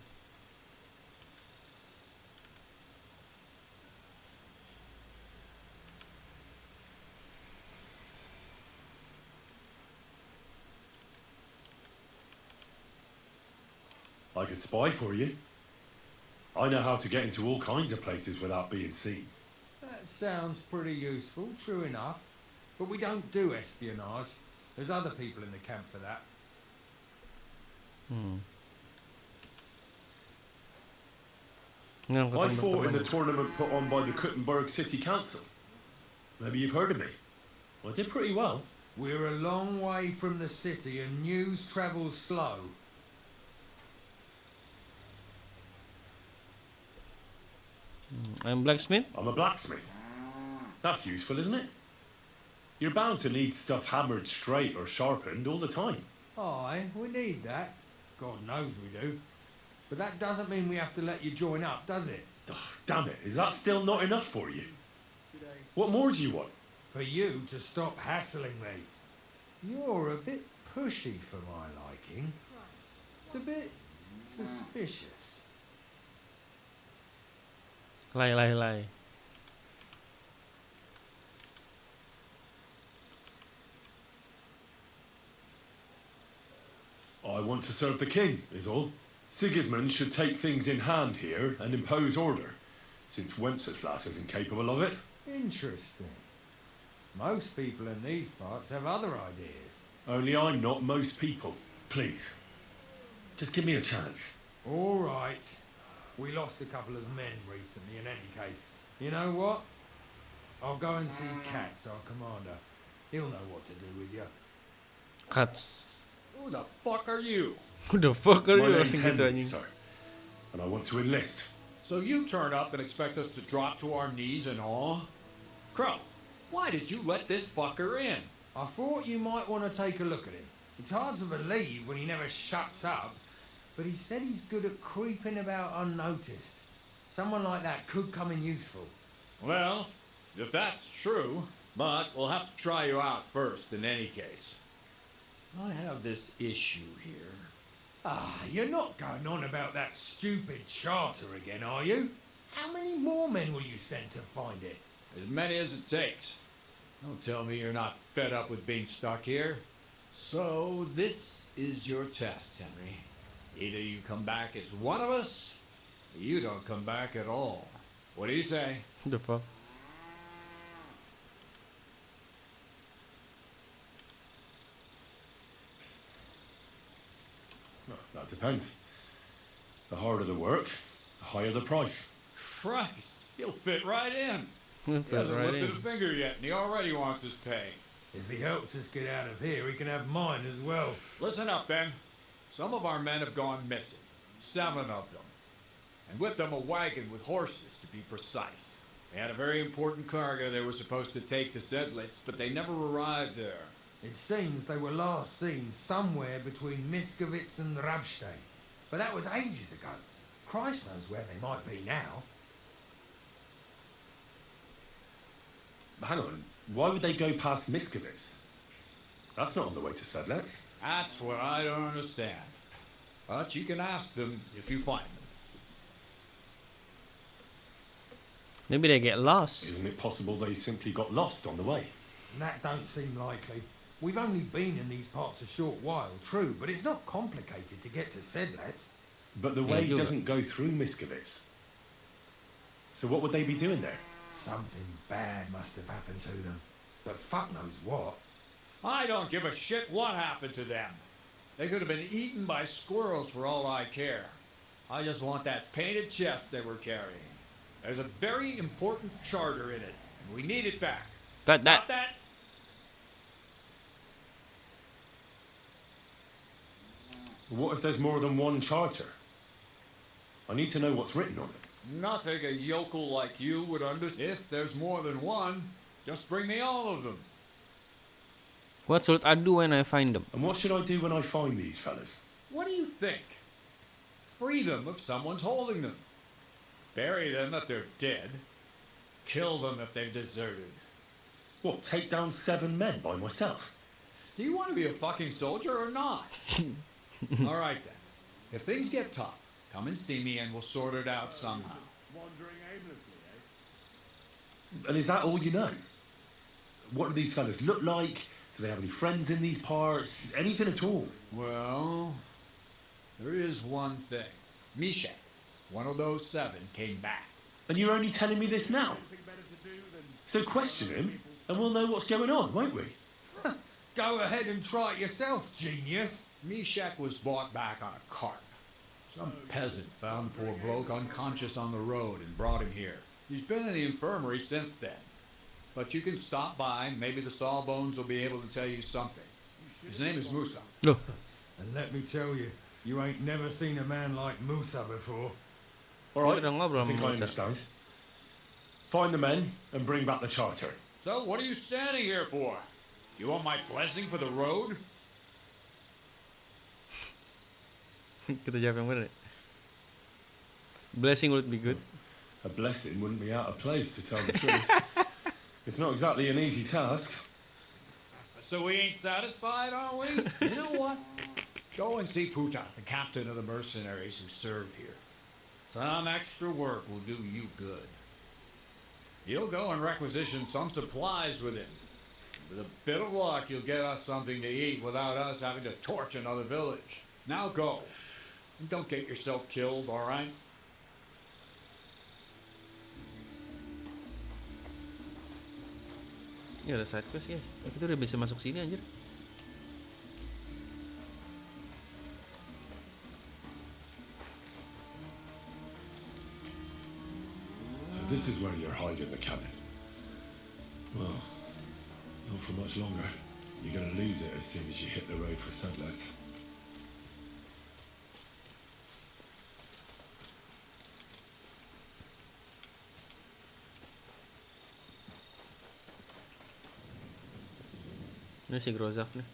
I could spy for you. I know how to get into all kinds of places without being seen. That sounds pretty useful, true enough. But we don't do espionage. There's other people in the camp for that. I fought in the tournament put on by the Kuttenberg City Council. Maybe you've heard of me. I did pretty well. We're a long way from the city and news travels slow. I'm blacksmith. I'm a blacksmith. That's useful, isn't it? You're bound to need stuff hammered straight or sharpened all the time. Aye, we need that. God knows we do. But that doesn't mean we have to let you join up, does it? Oh, damn it, is that still not enough for you? What more do you want? For you to stop hassling me. You're a bit pushy for my liking. It's a bit suspicious. Lie. I want to serve the king, is all. Sigismund should take things in hand here and impose order, since Wenceslas isn't capable of it. Interesting. Most people in these parts have other ideas. Only I'm not most people. Please, just give me a chance. All right. We lost a couple of men recently in any case. You know what? I'll go and see Katz, our commander. He'll know what to do with you. Cuts. Who the fuck are you? Who the fuck are My you? name's Asing gitu Henry, anjing. sir, and I want to enlist. So you turn up and expect us to drop to our knees in awe? Crow, why did you let this fucker in? I thought you might want to take a look at him. It's hard to believe when he never shuts up, but he said he's good at creeping about unnoticed. Someone like that could come in useful. Well, if that's true, but we'll have to try you out first in any case. I have this issue here. Ah, you're not going on about that stupid charter again, are you? How many more men will you send to find it? As many as it takes. Don't tell me you're not fed up with being stuck here. So this is your test, Henry. Either you come back as one of us, or you don't come back at all. What do you say? The fuck? Well, that depends. The harder the work, the higher the price. Christ, he'll fit right in. He hasn't lifted a finger yet, and he already wants his pay. If he helps us get out of here, he can have mine as well. Listen up, then. Some of our men have gone missing. 7 of them. And with them a wagon with horses, to be precise. They had a very important cargo they were supposed to take to Sedlitz, but they never arrived there. It seems they were last seen somewhere between Miskovitz and Rabstein. But that was ages ago. Christ knows where they might be now. Hang on, why would they go past Miskovitz? That's not on the way to Sedlets. That's what I don't understand. But you can ask them if you find them. Maybe they get lost. Isn't it possible they simply got lost on the way? That don't seem likely. We've only been in these parts a short while, true, but it's not complicated to get to Sedlets. But the way doesn't go through Miskovitz. So what would they be doing there? Something bad must have happened to them. But fuck knows what. I don't give a shit what happened to them. They could have been eaten by squirrels for all I care. I just want that painted chest they were carrying. There's a very important charter in it, and we need it back. Got that. Got that? What if there's more than one charter? I need to know what's written on it. Nothing a yokel like you would understand. If there's more than one, just bring me all of them. What should I do when I find them? And what should I do when I find these fellas? What do you think? Free them if someone's holding them. Bury them if they're dead. Kill them if they've deserted. What, take down 7 men by myself? Do you want to be a fucking soldier or not? All right then. If things get tough, come and see me and we'll sort it out somehow. Wandering aimlessly, eh? And is that all you know? What do these fellas look like? Do they have any friends in these parts? Anything at all? Well, there is one thing. Mishek, one of those 7, came back. And you're only telling me this now? Anything better to do than... So question him, and we'll know what's going on, won't we? Go ahead and try it yourself, genius. Mishek was brought back on a cart. Some peasant found the poor bloke unconscious on the road and brought him here. He's been in the infirmary since then. But you can stop by, maybe the Sawbones will be able to tell you something. His name is Musa. No. And let me tell you, you ain't never seen a man like Musa before. All right, ngobrol I think sama I Musa. understand. Find the men and bring back the charter. So what are you standing here for? You want my blessing for the road? Kita jawab yang benar. Blessing would be good. A blessing wouldn't be out of place, to tell the truth. It's not exactly an easy task. So we ain't satisfied, are we? You know what? Go and see Puta, the captain of the mercenaries who serve here. Some extra work will do you good. You'll go and requisition some supplies with him. With a bit of luck, you'll get us something to eat without us having to torch another village. Now go. And don't get yourself killed, all right? Ini ada side quest guys. Kita udah bisa masuk sini anjir. So this is where you're hiding the cannon. Well, not for much longer. You're gonna lose it as soon as you hit the road for Sedlets. Ini si Grozaf nih.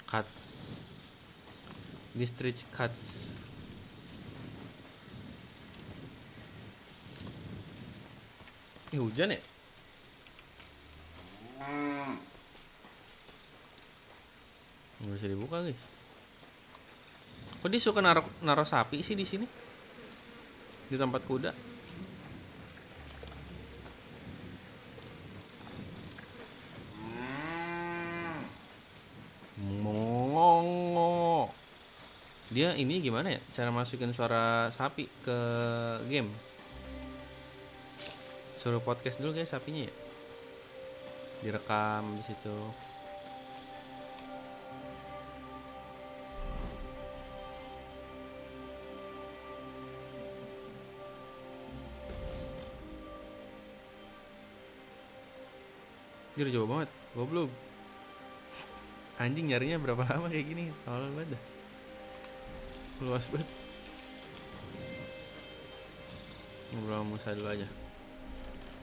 Cuts. District cuts. Ini hujan ya? Nggak bisa dibuka guys. Kok dia suka naruh sapi sih di sini? Di tempat kuda? Dia ini gimana ya? Cara masukin suara sapi ke game? Suruh podcast dulu guys sapinya ya. Direkam di situ. Dia udah jauh banget, goblok. Anjing nyarinya berapa lama kayak gini? Tolol banget dah. Luas banget. Ngobrol sama Musa dulu aja.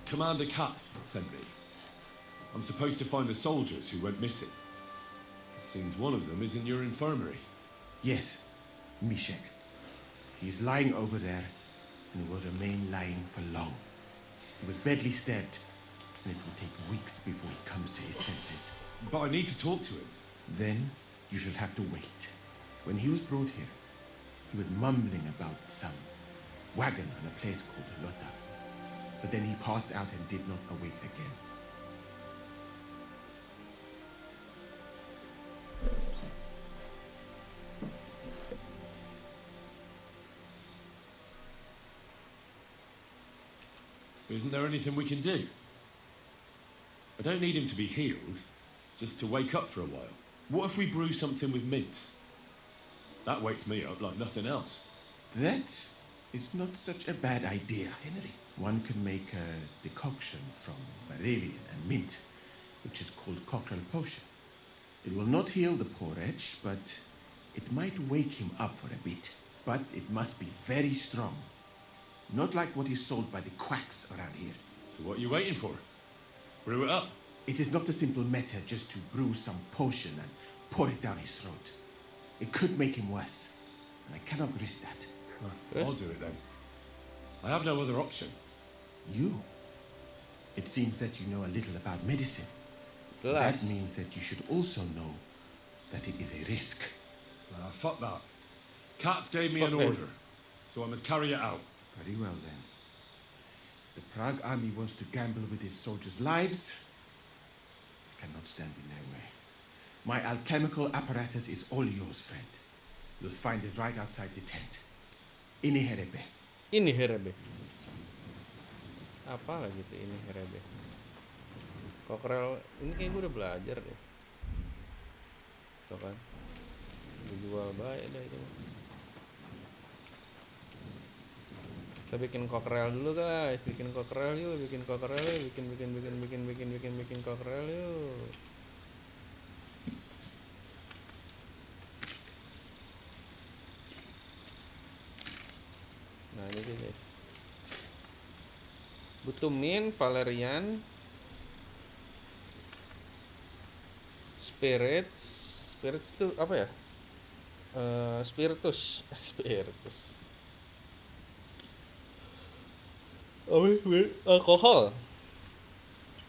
Commander Katz sent me. I'm supposed to find the soldiers who went missing. It seems one of them is in your infirmary. Yes, Mishek. He's lying over there and will remain lying for long. He was badly stabbed, and it will take weeks before he comes to his senses. But I need to talk to him. Then you shall have to wait. When he was brought here, he was mumbling about some wagon on a place called Lota. But then he passed out and did not awake again. Isn't there anything we can do? I don't need him to be healed, just to wake up for a while. What if we brew something with mints? That wakes me up like nothing else. That is not such a bad idea, Henry. One can make a decoction from valerian and mint, which is called cockerel potion. It will not heal the poor wretch, but it might wake him up for a bit. But it must be very strong. Not like what is sold by the quacks around here. So what are you waiting for? Brew it up. It is not a simple matter just to brew some potion and pour it down his throat. It could make him worse, and I cannot risk that. I'll do it then. I have no other option. You? It seems that you know a little about medicine. Jelas. That means that you should also know that it is a risk. Fuck that. Katz gave me Fuck an him. order, so I must carry it out. Very well then. If the Prague army wants to gamble with its soldiers' lives, I cannot stand in their way. My alchemical apparatus is all yours, friend. You'll find it right outside the tent. Ini herebe. Ini herebe. Apa lagi tuh ini herebe? Kokrel ini kayak gue udah belajar deh. Tuh kan. Dijual baik dah itu. Kita bikin kokrel dulu guys, bikin kokrel yuk, bikin kokrel yuk, bikin kokrel yuk. Nah ini sih guys. Butuh mint, valerian, spirits tuh apa ya? Spiritus. Oh,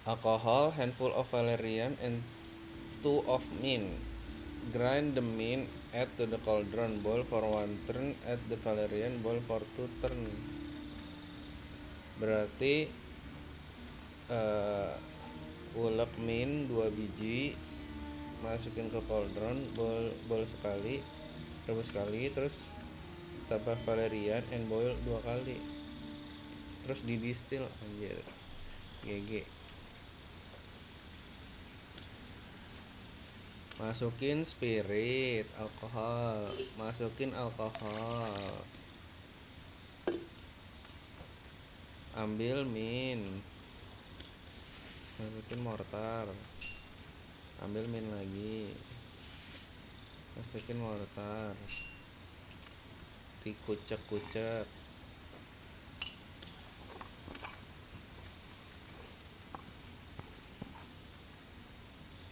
alcohol, handful of valerian and 2 of mint. Grind the mint, add to the cauldron, boil for 1 turn, add the valerian, boil for 2 turn. Berarti ulek mint 2 biji, masukin ke cauldron, boil sekali, rebus sekali, terus tambah valerian and boil 2 kali. Terus didistil, anjir. GG. Masukin spirit, alkohol, masukin alkohol. Ambil mint. Masukin mortar. Ambil mint lagi. Masukin mortar. Dikucek-kucek.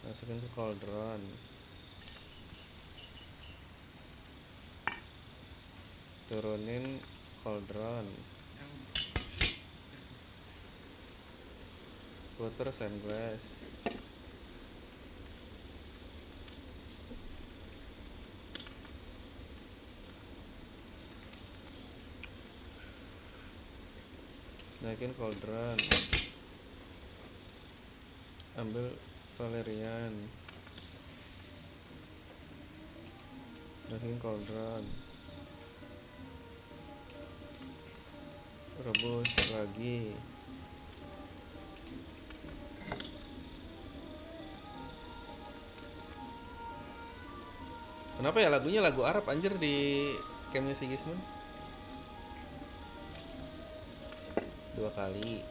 Masukin ke cauldron. Turunin cauldron. Puter sand glass. Naikin cauldron. Ambil valerian. Masukin cauldron. Rebus lagi. Kenapa ya lagunya lagu Arab anjir di campnya Sigismund? 2 kali.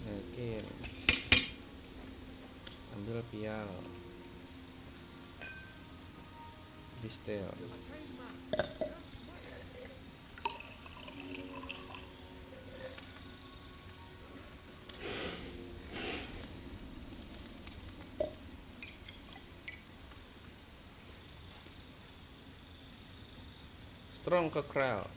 Naikin. Ambil pial. Pistel. Strong cockerel.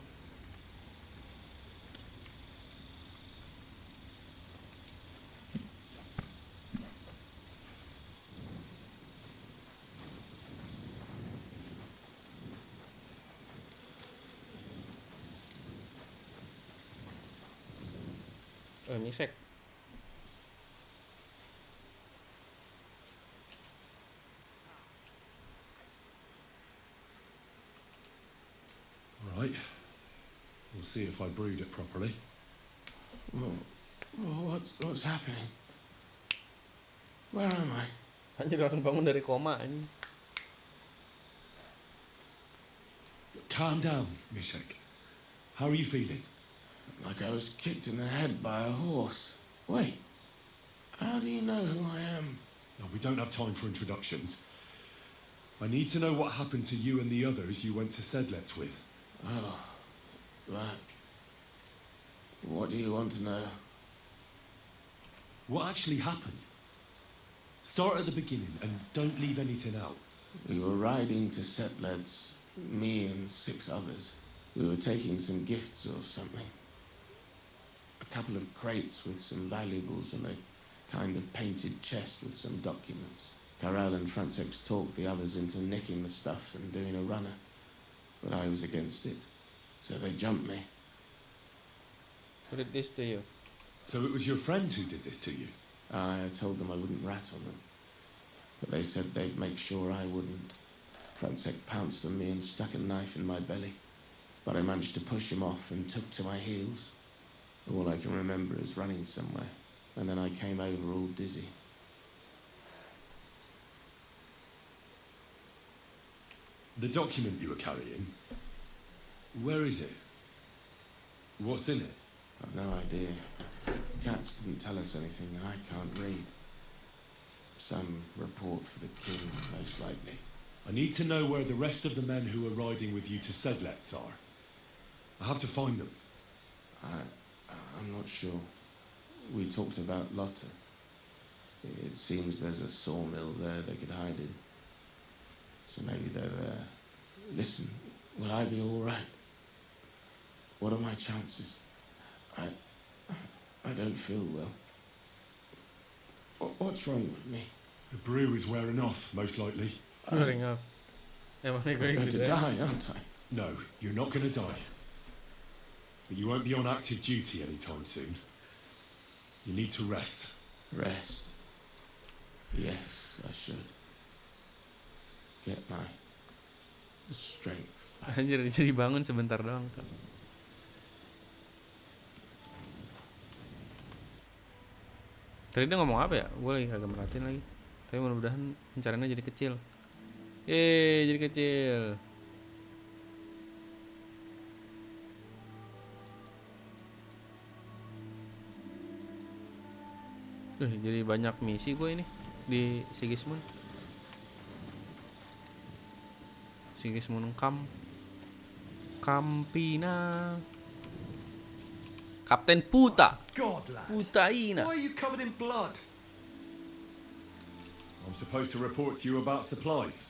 Oh, ini sek. All right. We'll see if I brewed it properly. What's happening? Where am I? Anjir langsung bangun dari koma ini. Calm down, Misek. How are you feeling? Like I was kicked in the head by a horse. Wait, how do you know who I am? No, we don't have time for introductions. I need to know what happened to you and the others you went to Sedlets with. Oh, right. What do you want to know? What actually happened? Start at the beginning and don't leave anything out. We were riding to Sedlets, me and 6 others. We were taking some gifts or something. A couple of crates with some valuables and a kind of painted chest with some documents. Karel and Francex talked the others into nicking the stuff and doing a runner, but I was against it, so they jumped me. Who did this to you? So it was your friends who did this to you? I told them I wouldn't rat on them, but they said they'd make sure I wouldn't. Francex pounced on me and stuck a knife in my belly, but I managed to push him off and took to my heels. All I can remember is running somewhere, and then I came over all dizzy. The document you were carrying, where is it? What's in it? I've no idea. Cats didn't tell us anything, and I can't read. Some report for the king, most likely. I need to know where the rest of the men who are riding with you to Sedlets are. I have to find them. I'm not sure. We talked about Lotte. It seems there's a sawmill there they could hide in. So maybe they're there. Listen, will I be all right? What are my chances? I don't feel well. What's wrong with me? The brew is wearing off, most likely. Wearing off. Am I going to die, aren't I? No, you're not going to die. But you won't be on active duty anytime soon. You need to rest. Rest? Yes, I should. Get my strength. Anjir, jadi bangun sebentar doang tuh. Tadi dia ngomong apa ya? Gue lagi kagak merhatiin lagi. Tapi mudah-mudahan pencariannya jadi kecil. Jadi kecil. Jadi banyak misi gue ini di Sigismund. Sigismund Campina. Kapten Puta. God, lad. Putaina. Why are you covered in blood? I'm supposed to report to you about supplies.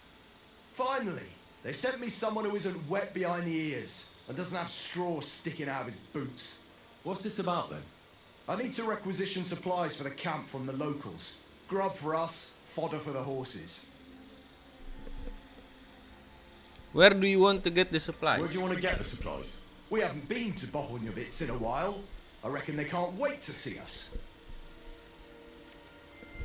Finally, they sent me someone who isn't wet behind the ears and doesn't have straw sticking out of his boots. What's this about then? I need to requisition supplies for the camp from the locals. Grub for us, fodder for the horses. Where do you want to get the supplies? Where do you want to get the supplies? We haven't been to Bohunjovitz in a while. I reckon they can't wait to see us.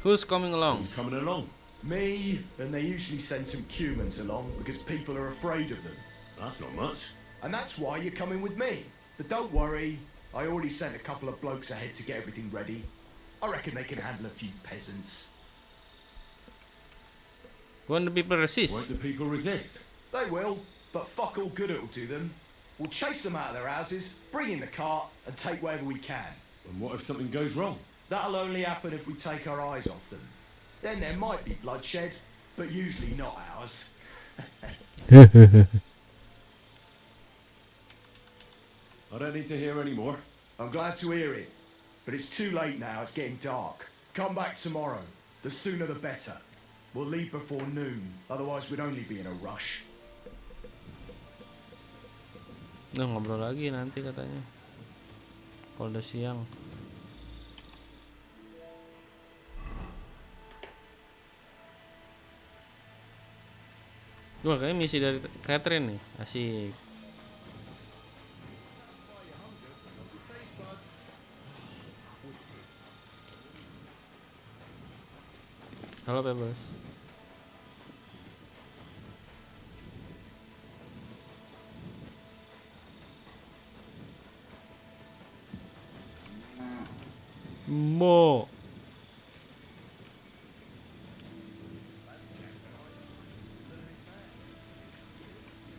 Who's coming along? Who's coming along? Me, and they usually send some humans along because people are afraid of them. That's not much. And that's why you're coming with me. But don't worry, I already sent a couple of blokes ahead to get everything ready. I reckon they can handle a few peasants. Won't the people resist? Won't the people resist? They will, but fuck all good it'll do them. We'll chase them out of their houses, bring in the cart, and take whatever we can. And what if something goes wrong? That'll only happen if we take our eyes off them. Then there might be bloodshed, but usually not ours. I don't need to hear any more. I'm glad to hear it. But it's too late now, it's getting dark. Come back tomorrow. The sooner the better. We'll leave before noon, otherwise we'd only be in a rush. Nah, ngobrol lagi nanti katanya. Kalau udah siang. Wah, kayaknya misi dari Catherine nih. Asik. Halo, Pebbles. Mo.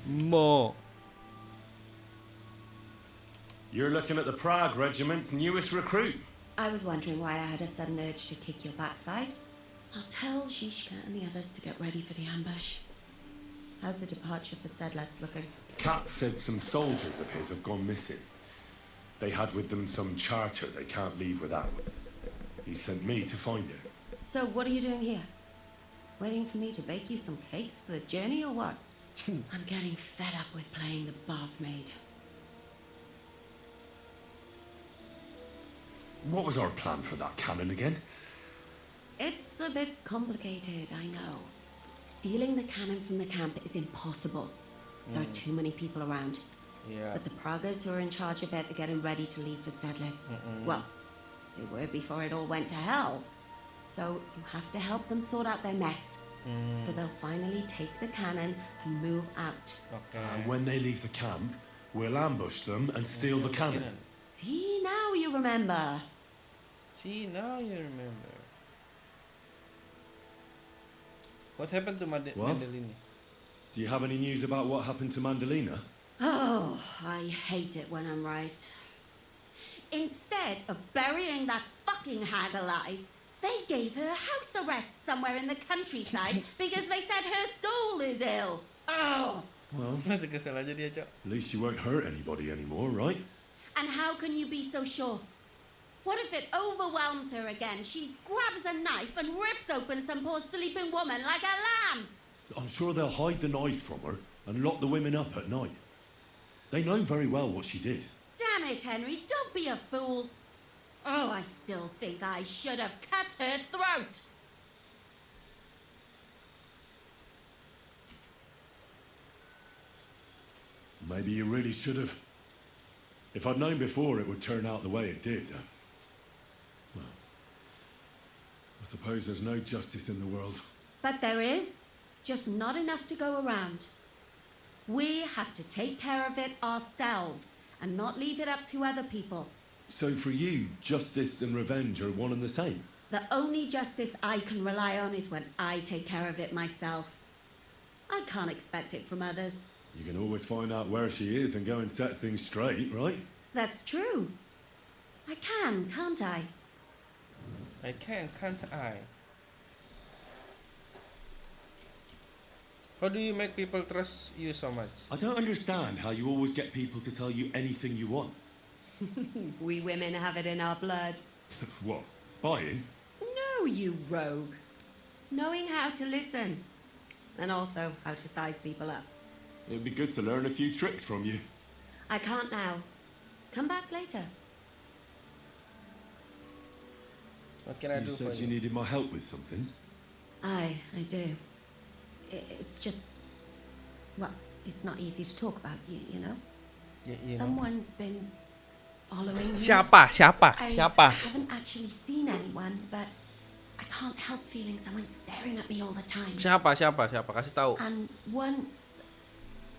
Mo. You're looking at the Prague Regiment's newest recruit. I was wondering why I had a sudden urge to kick your backside. I'll tell Shishka and the others to get ready for the ambush. How's the departure for Sedlets looking? Cap said some soldiers of his have gone missing. They had with them some charter they can't leave without. He sent me to find it. So what are you doing here? Waiting for me to bake you some cakes for the journey or what? I'm getting fed up with playing the bath maid. What was our plan for that cannon again? It's a bit complicated, I know. Stealing the cannon from the camp is impossible. There are too many people around. Yeah. But the Pragas who are in charge of it are getting ready to leave for Sedlets. Well, they were before it all went to hell. So you have to help them sort out their mess. So they'll finally take the cannon and move out. Okay. And when they leave the camp, we'll ambush them and steal the cannon. See, now you remember. See, now you remember. What happened to Mandalini? Do you have any news about what happened to Mandalina? Oh, I hate it when I'm right. Instead of burying that fucking hag alive, they gave her house arrest somewhere in the countryside because they said her soul is ill. Oh! Well, Masih kesel aja dia, Cok. at least you won't hurt anybody anymore, right? And how can you be so sure? What if it overwhelms her again? She grabs a knife and rips open some poor sleeping woman like a lamb. I'm sure they'll hide the knife from her and lock the women up at night. They know very well what she did. Damn it, Henry, don't be a fool. Oh, I still think I should have cut her throat. Maybe you really should have. If I'd known before it would turn out the way it did, well, I suppose there's no justice in the world. But there is, just not enough to go around. We have to take care of it ourselves and not leave it up to other people. So for you, justice and revenge are one and the same? The only justice I can rely on is when I take care of it myself. I can't expect it from others. You can always find out where she is and go and set things straight, right? That's true. I can, can't I? I can, can't I? How do you make people trust you so much? I don't understand how you always get people to tell you anything you want. We women have it in our blood. What, spying? No, you rogue. Knowing how to listen. And also how to size people up. It'd be good to learn a few tricks from you. I can't now. Come back later. What can I do You for said you needed my help with something. I do. It's just... Well, it's not easy to talk about, you know? You know? Someone's been following me. Siapa? I Siapa? haven't actually seen anyone, but I can't help feeling someone staring at me all the time. Siapa? Kasih tahu. And once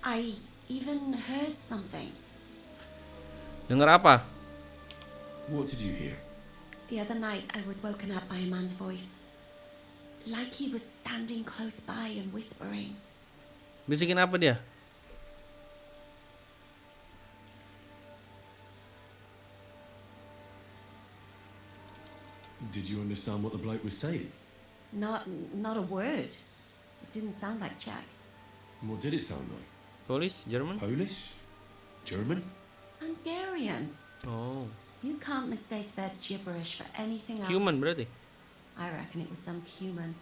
I even heard something. Dengar apa? What did you hear? The other night I was woken up by a man's voice. Like he was standing close by and whispering. Bisikin apa dia? Did you understand what the bloke was saying? Not a word. It didn't sound like Jack. What did it sound like? Polish, German? Polish? German? Hungarian. Oh, You can't mistake their gibberish for anything else. Cuman berarti. I reckon it was some Cuman.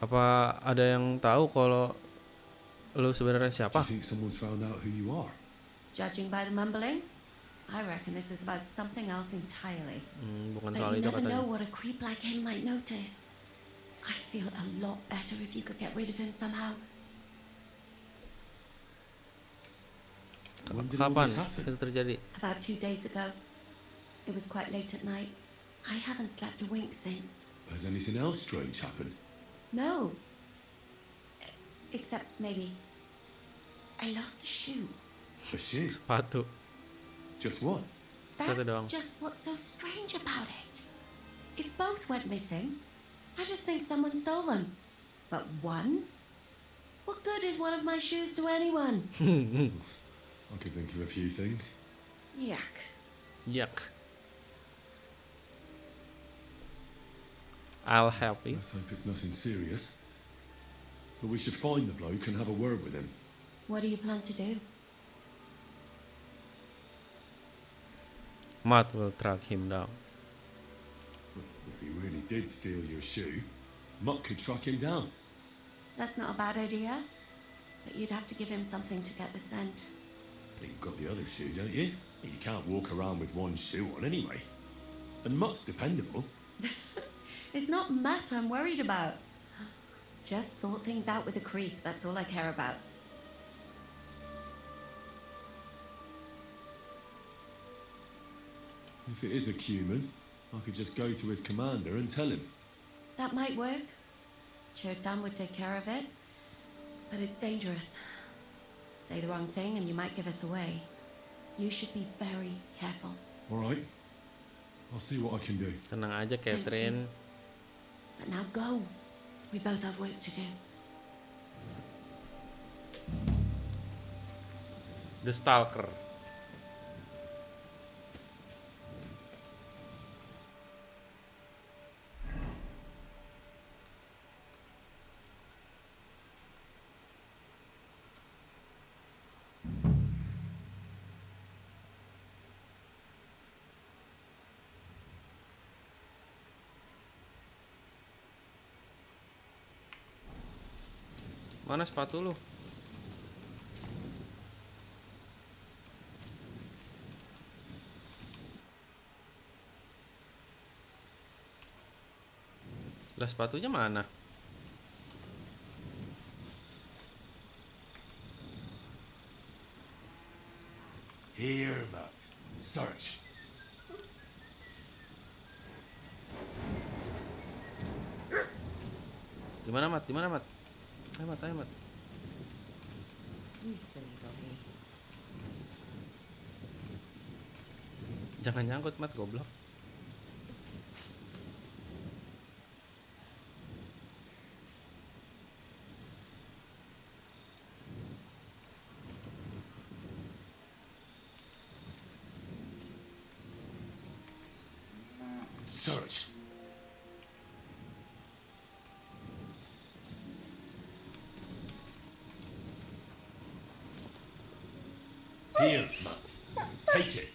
Apa ada yang tahu kalau lu sebenarnya Do siapa? you think someone's found out who you are? Judging by the mumbling, I reckon this is about something else entirely. Bukan But soal you itu never know katanya. what a creep like him might notice. I'd feel a lot better if you could get rid of him somehow. When did all Kapan this happen? itu terjadi? About 2 days ago. It was quite late at night. I haven't slept a wink since. Has anything else strange happened? No. Except maybe I lost a shoe. A shoe? Sepatu. Just one? Satu That's doang. just what's so strange about it. If both went missing, I just think someone stole them. But one? What good is one of my shoes to anyone? I could think of a few things. Yuck. Yuck. I'll help you. Let's hope it's nothing serious. But we should find the bloke and have a word with him. What do you plan to do? Matt will track him down. If he really did steal your shoe, Mutt could track him down. That's not a bad idea. But you'd have to give him something to get the scent. But you've got the other shoe, don't you? You can't walk around with one shoe on anyway. And Mutt's dependable. It's not Matt I'm worried about. Just sort things out with a creep, that's all I care about. If it is a Cuman, I could just go to his commander and tell him. That might work. Sure, Dan would take care of it. But it's dangerous. Say the wrong thing and you might give us away. You should be very careful. All right. I'll see what I can do. Tenang aja, Catherine. But now go. We both have work to do. The Stalker. Mana sepatu lu? Lah sepatunya mana? Here, Matt. Search. Di mana, Mat? Di mana, Mat? Ayo, Mat, ayo, Mat. You silly doggy. Jangan nyangkut, Mat, goblok. Search. Here, Matt. Take it.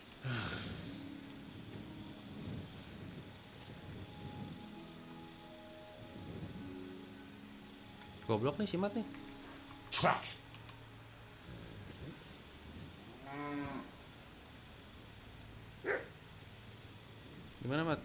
Goblok nih si Mat nih. Track. Gimana, Mat?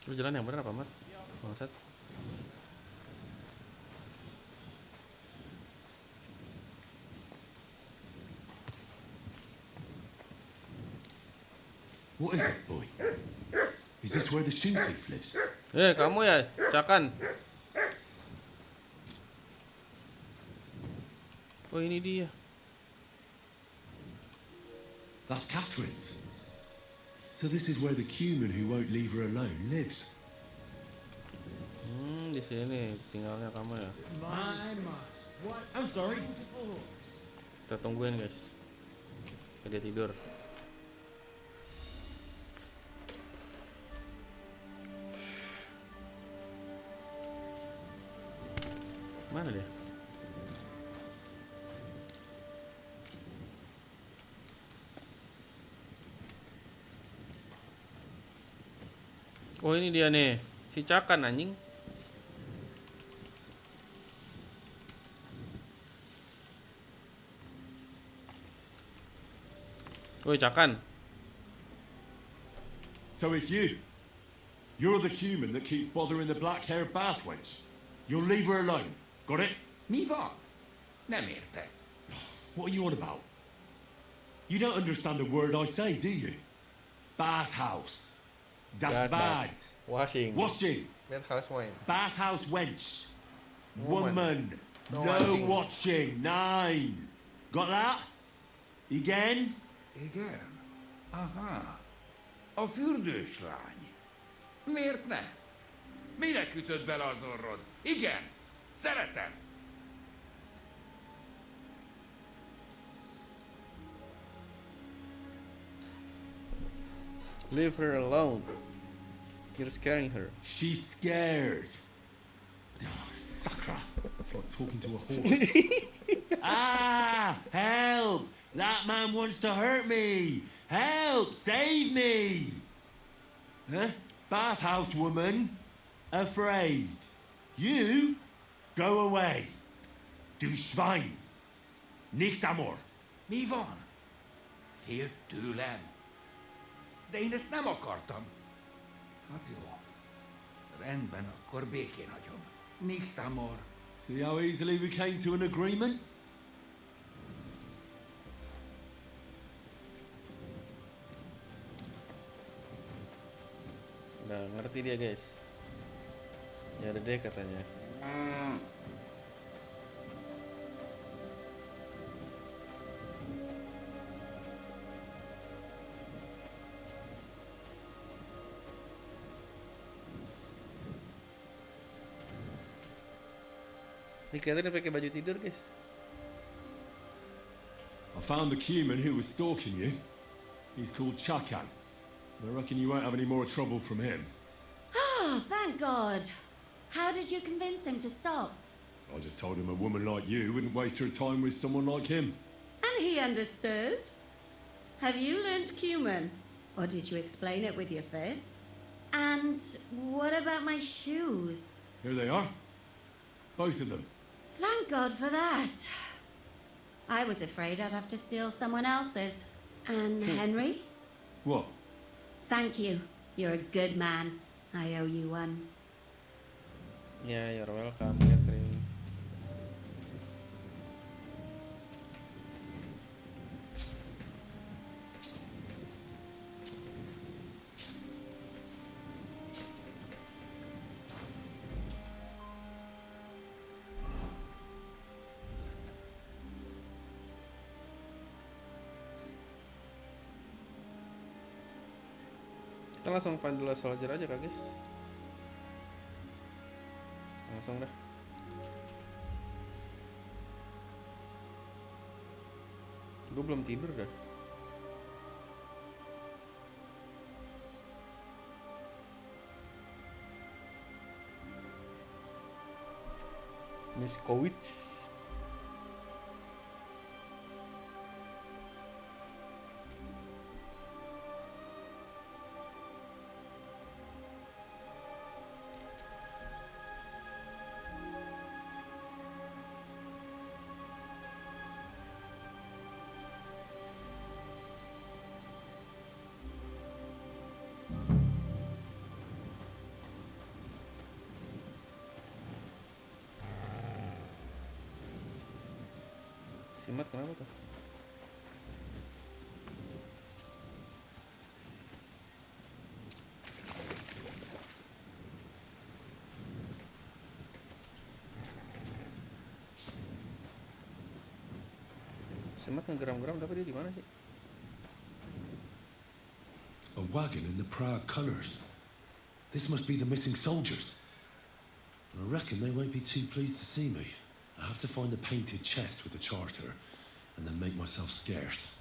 Lu jalan yang bener apa, Mat? Bangsat. What is it, boy? Is this where the shoe thief lives? Kamu ya, Cakan. Oh, ini dia. That's Catherine's. So this is where the cumin who won't leave her alone lives. Di sini tinggalnya kamu ya. What? I'm sorry. Kita tungguin, guys. Dia tidur. Mana dia? Oh, ini dia nih. Si Cakan anjing. Woi, Cakan. So it's you. You're the cumin that keeps bothering the black-haired bath wench. You'll leave her alone. Got it? Mi van. Nem értek. What are you on about? You don't understand a word I say, do you? Bathhouse. That's bad. Washing. Washing. Bathhouse wine. Bathhouse wench. Woman. Woman. No No watching. watching. 9. Got that? Again? Igen. Aha. A fürdőslány. Miért ne? Mire kütött bele az orrod? Igen. Szeretem. Leave her alone. You're scaring her. She's scared. Oh, Sakra. It's like talking to a horse. Ah! Help! That man wants to hurt me! Help! Save me! Huh? Bathhouse woman? Afraid. You? Go away. Du Schwein. Nicht amor. Mi van? Félt tőlem. De én ezt nem akartam. Hát jó. Rendben, akkor békén hagyom. Nicht amor. See how easily we came to an agreement? Nah, ngerti dia, guys. Ya ada deh katanya. Ini kelihatan dia pakai baju tidur, guys. I found the cumin who was stalking you. He's called Chakan. I reckon you won't have any more trouble from him. Oh, thank God. How did you convince him to stop? I just told him a woman like you wouldn't waste her time with someone like him. And he understood. Have you learnt cumin? Or did you explain it with your fists? And what about my shoes? Here they are. Both of them. Thank God for that. I was afraid I'd have to steal someone else's. And Henry? What? Thank you. You're a good man. I owe you one. Ya, you're welcome, Catherine. Kita langsung Vandal Soldier aja, Kak, guys. Langsung dah. Gue belum tidur dah. Miss Kowitz. Simat kenapa tuh? Semat ngegeram-geram tapi dia di mana sih? A wagon in the proud colours. This must be the missing soldiers. I reckon they won't be too pleased to see me. I have to find the painted chest with the charter, and then make myself scarce.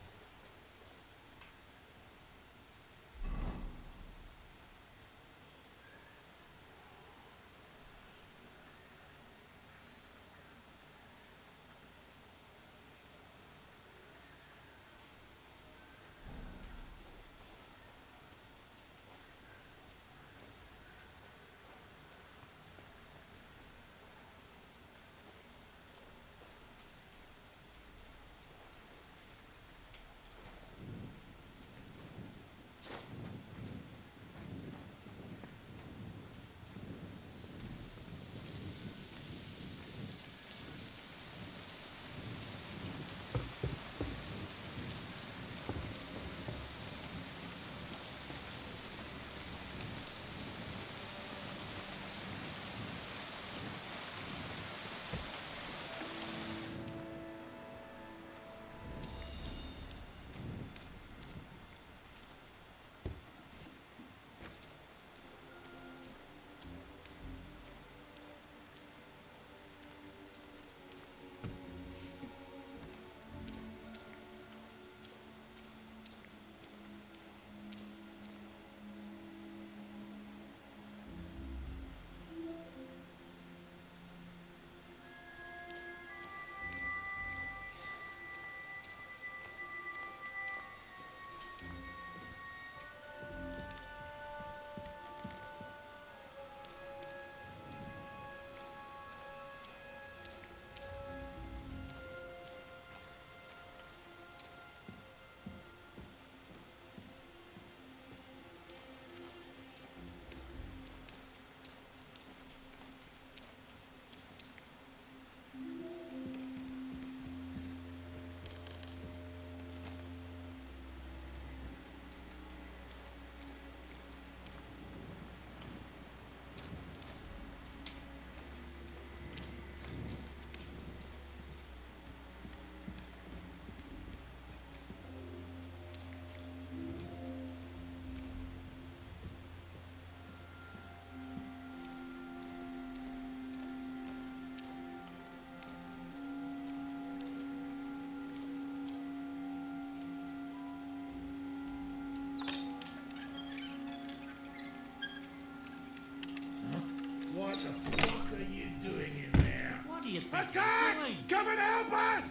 What the fuck are you doing in there? What do you think Attack! you're doing? Come and help us!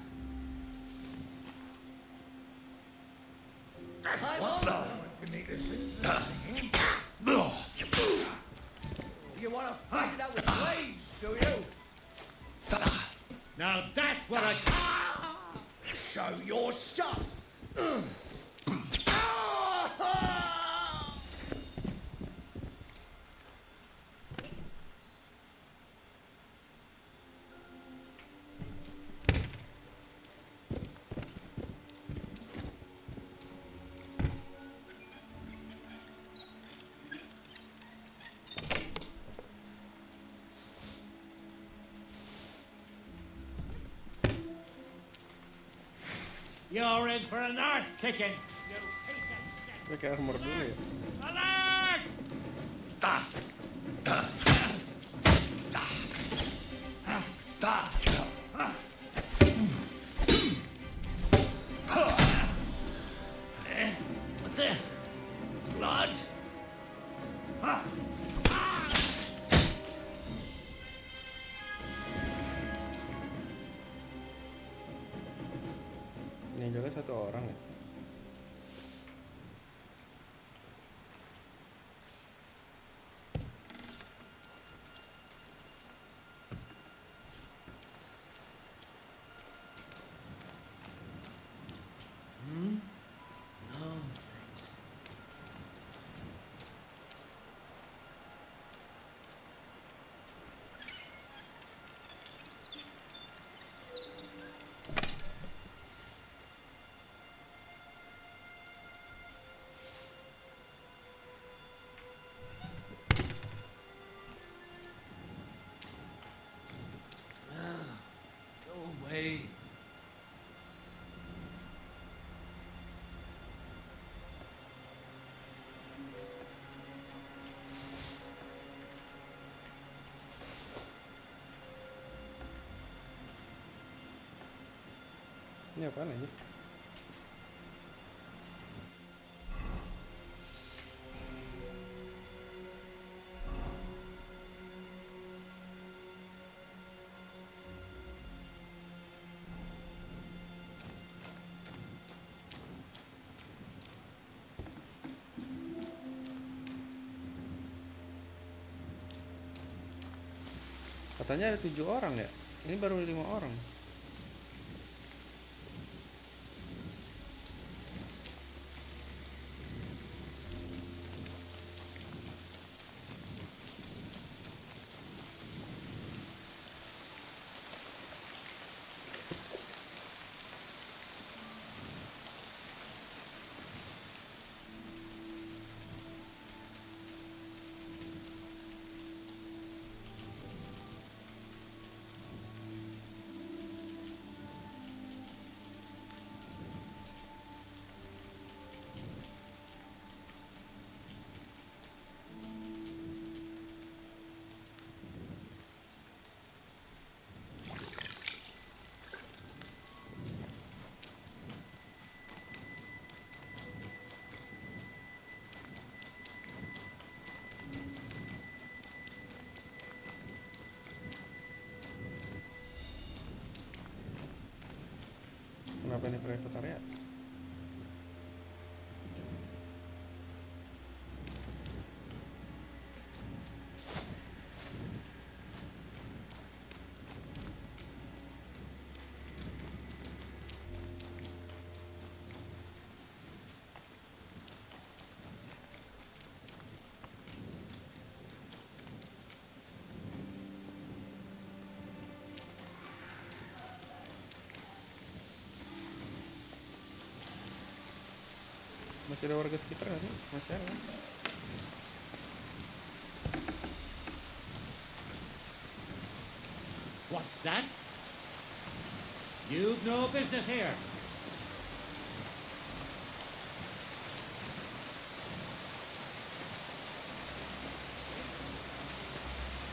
Hello? You want to fight it out with blades, do you? Now that's what I... Show your stuff! You're in for an arse kicking. Pakai armor dulu ya. Alert! What the? Blood? Yang jaga satu orang ya. No, thanks. Ini apaan aja? Katanya ada 7 orang ya? Ini baru 5 orang. Kenapa ini private area? Masih ada warga sekitar nggak sih? Masih ada kan? What's that? You've no business here.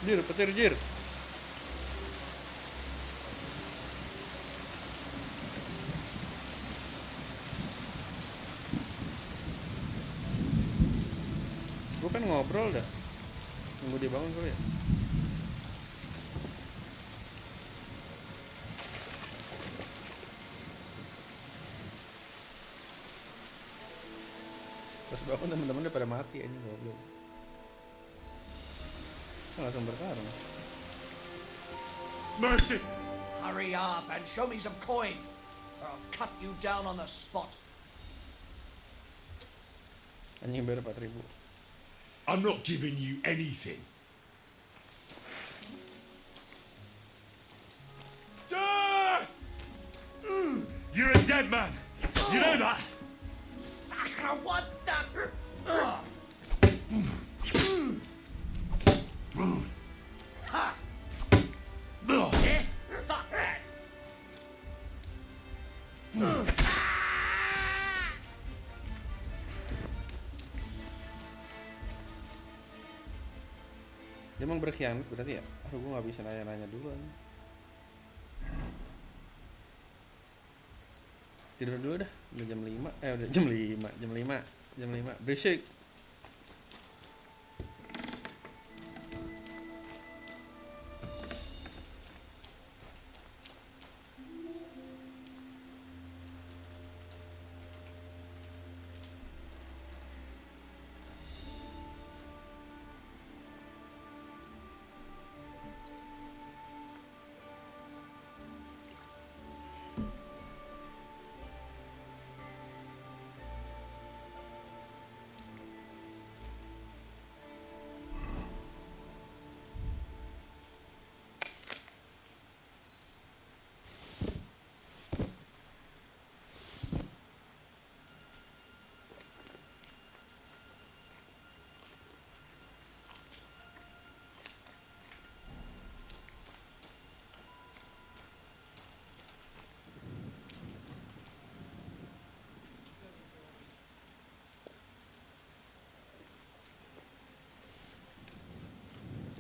Jir, petir jir. Gue kan ngobrol dah. Nunggu dia bangun kali ya. Pas bangun temen-temen udah pada mati aja goblok. Langsung bertarung. Mercy! Hurry up and show me some coin, or I'll cut you down on the spot. Anjing bayar 4.000. I'm not giving you anything. You're a dead man. You know that. Sakra, what the? Ha! Eh? Fuck that! Dia emang berkhianat berarti ya? Aduh gue gak bisa nanya-nanya dulu aja. Tidur dulu dah, udah jam 5. Udah jam 5 berisik.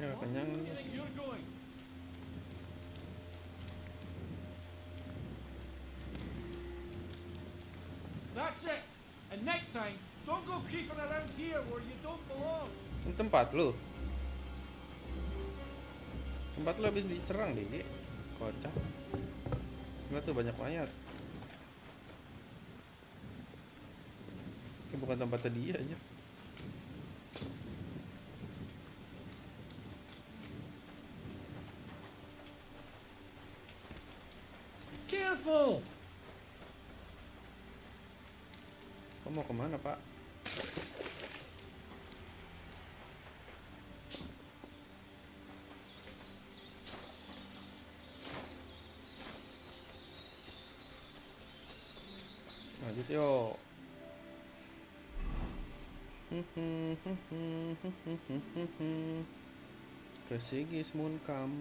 Ya kenyang nih. That's it. And next time, don't go creeping around here where you don't belong. Ini tempat lu. Tempat lu habis diserang deh, Ki. Kocak. Enggak tuh banyak mayat. Ini bukan tempatnya dia aja. Careful! Kamu mau kemana, Pak? Lanjut yuk. Ke Sigismund Camp.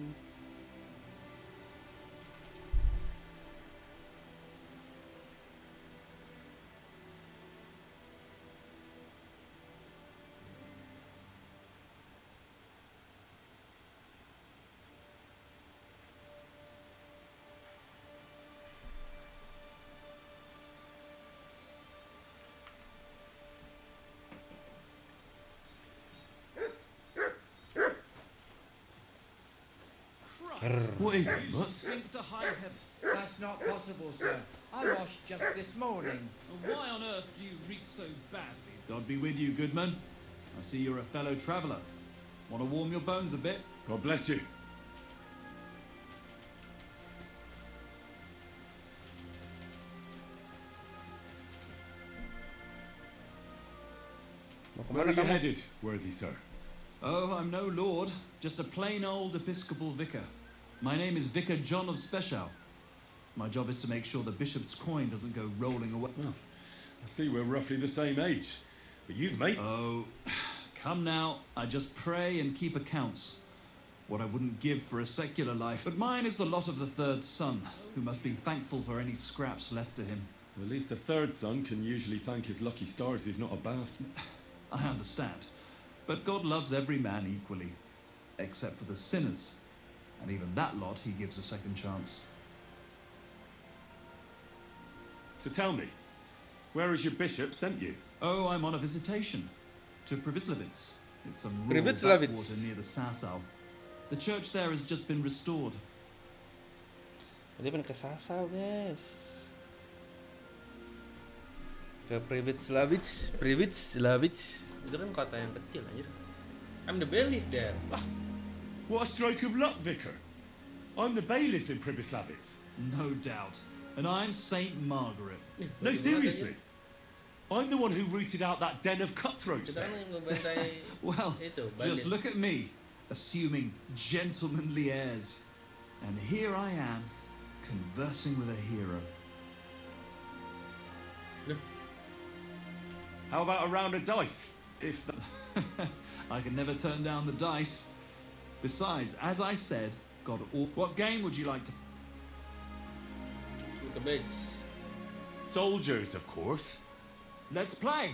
What is it, Mutt? Sink to high heaven. That's not possible, sir. I washed just this morning. Why on earth do you reek so badly? God be with you, good man. I see you're a fellow traveller. Want to warm your bones a bit? God bless you. Where are you headed, worthy sir? Oh, I'm no lord, just a plain old episcopal vicar. My name is Vicar John of Spesial. My job is to make sure the bishop's coin doesn't go rolling away. Well, I see we're roughly the same age. But you, mate... Oh, come now. I just pray and keep accounts. What I wouldn't give for a secular life. But mine is the lot of the third son, who must be thankful for any scraps left to him. Well, at least the third son can usually thank his lucky stars he's not a bastard. I understand. But God loves every man equally, except for the sinners. And even that lot he gives a second chance. So tell me, where has your bishop sent you? Oh, I'm on a visitation to Privislavitz. It's some rural Privislavitz. backwater near the Sasau. The church there has just been restored. Dia pengen ke Sasau, guys. Ke Privislavitz. Itu kan kota yang kecil, anjir. I'm the bailiff there. What a stroke of luck, Vicar. I'm the bailiff in Privislavitz. No doubt. And I'm Saint Margaret. No, seriously. I'm the one who rooted out that den of cutthroats there. Well, just look at me, assuming gentlemanly airs. And here I am, conversing with a hero. How about a round of dice? If I can never turn down the dice. Besides, as I said, God, what game would you like to... With the bigs. Soldiers, of course. Let's play.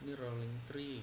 Ini rolling tree.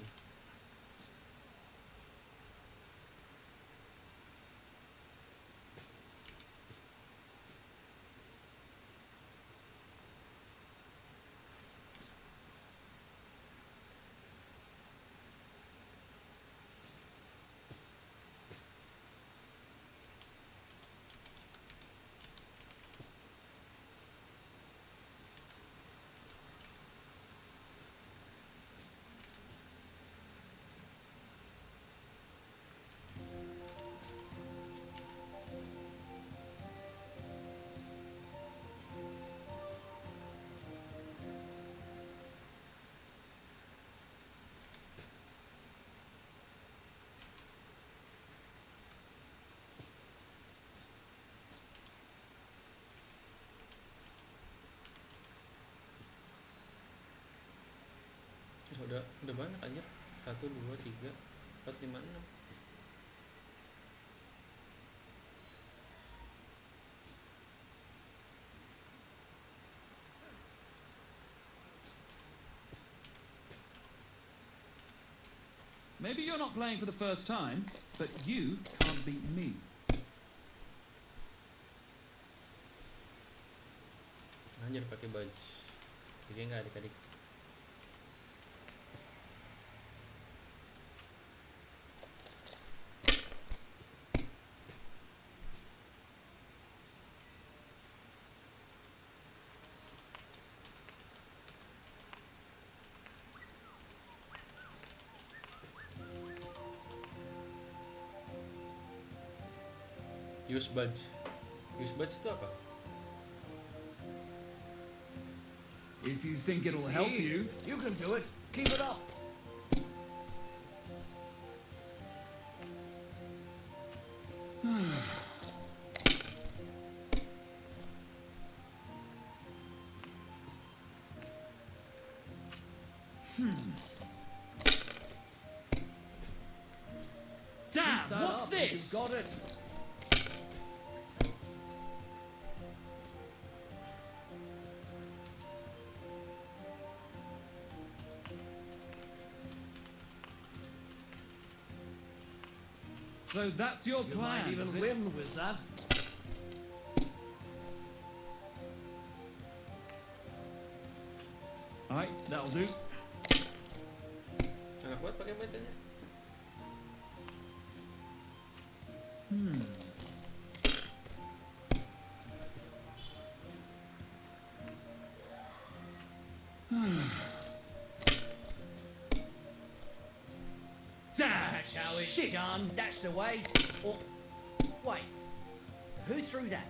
udah banyak aja. 1, 2, 3, 4, 5, 6. Maybe you're not playing for the first time, but you can't beat me. Anjir pakai baju. Jadi enggak adik-adik. Use badge. Use badge itu apa? If you think it'll help you, You can do it. Keep it up. Damn, what's this? You've got it. So that's your You plan, might even is it? win with that. Alright, that'll do. Enak banget pakai bacanya. That's how it's done. That's the way. Or, wait, who threw that?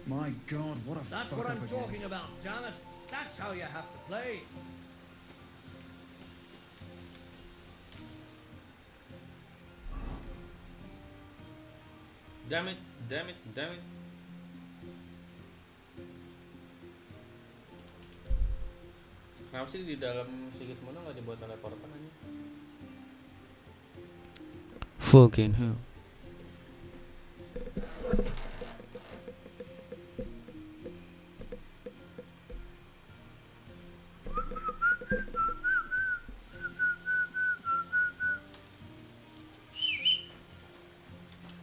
My God, what a That's fuck what up I'm again. talking about, damn it. That's how you have to play. Damn it, damn it, damn it. Kenapa sih di dalam Sigismund nggak dibuat teleportan aja? Fucking hell.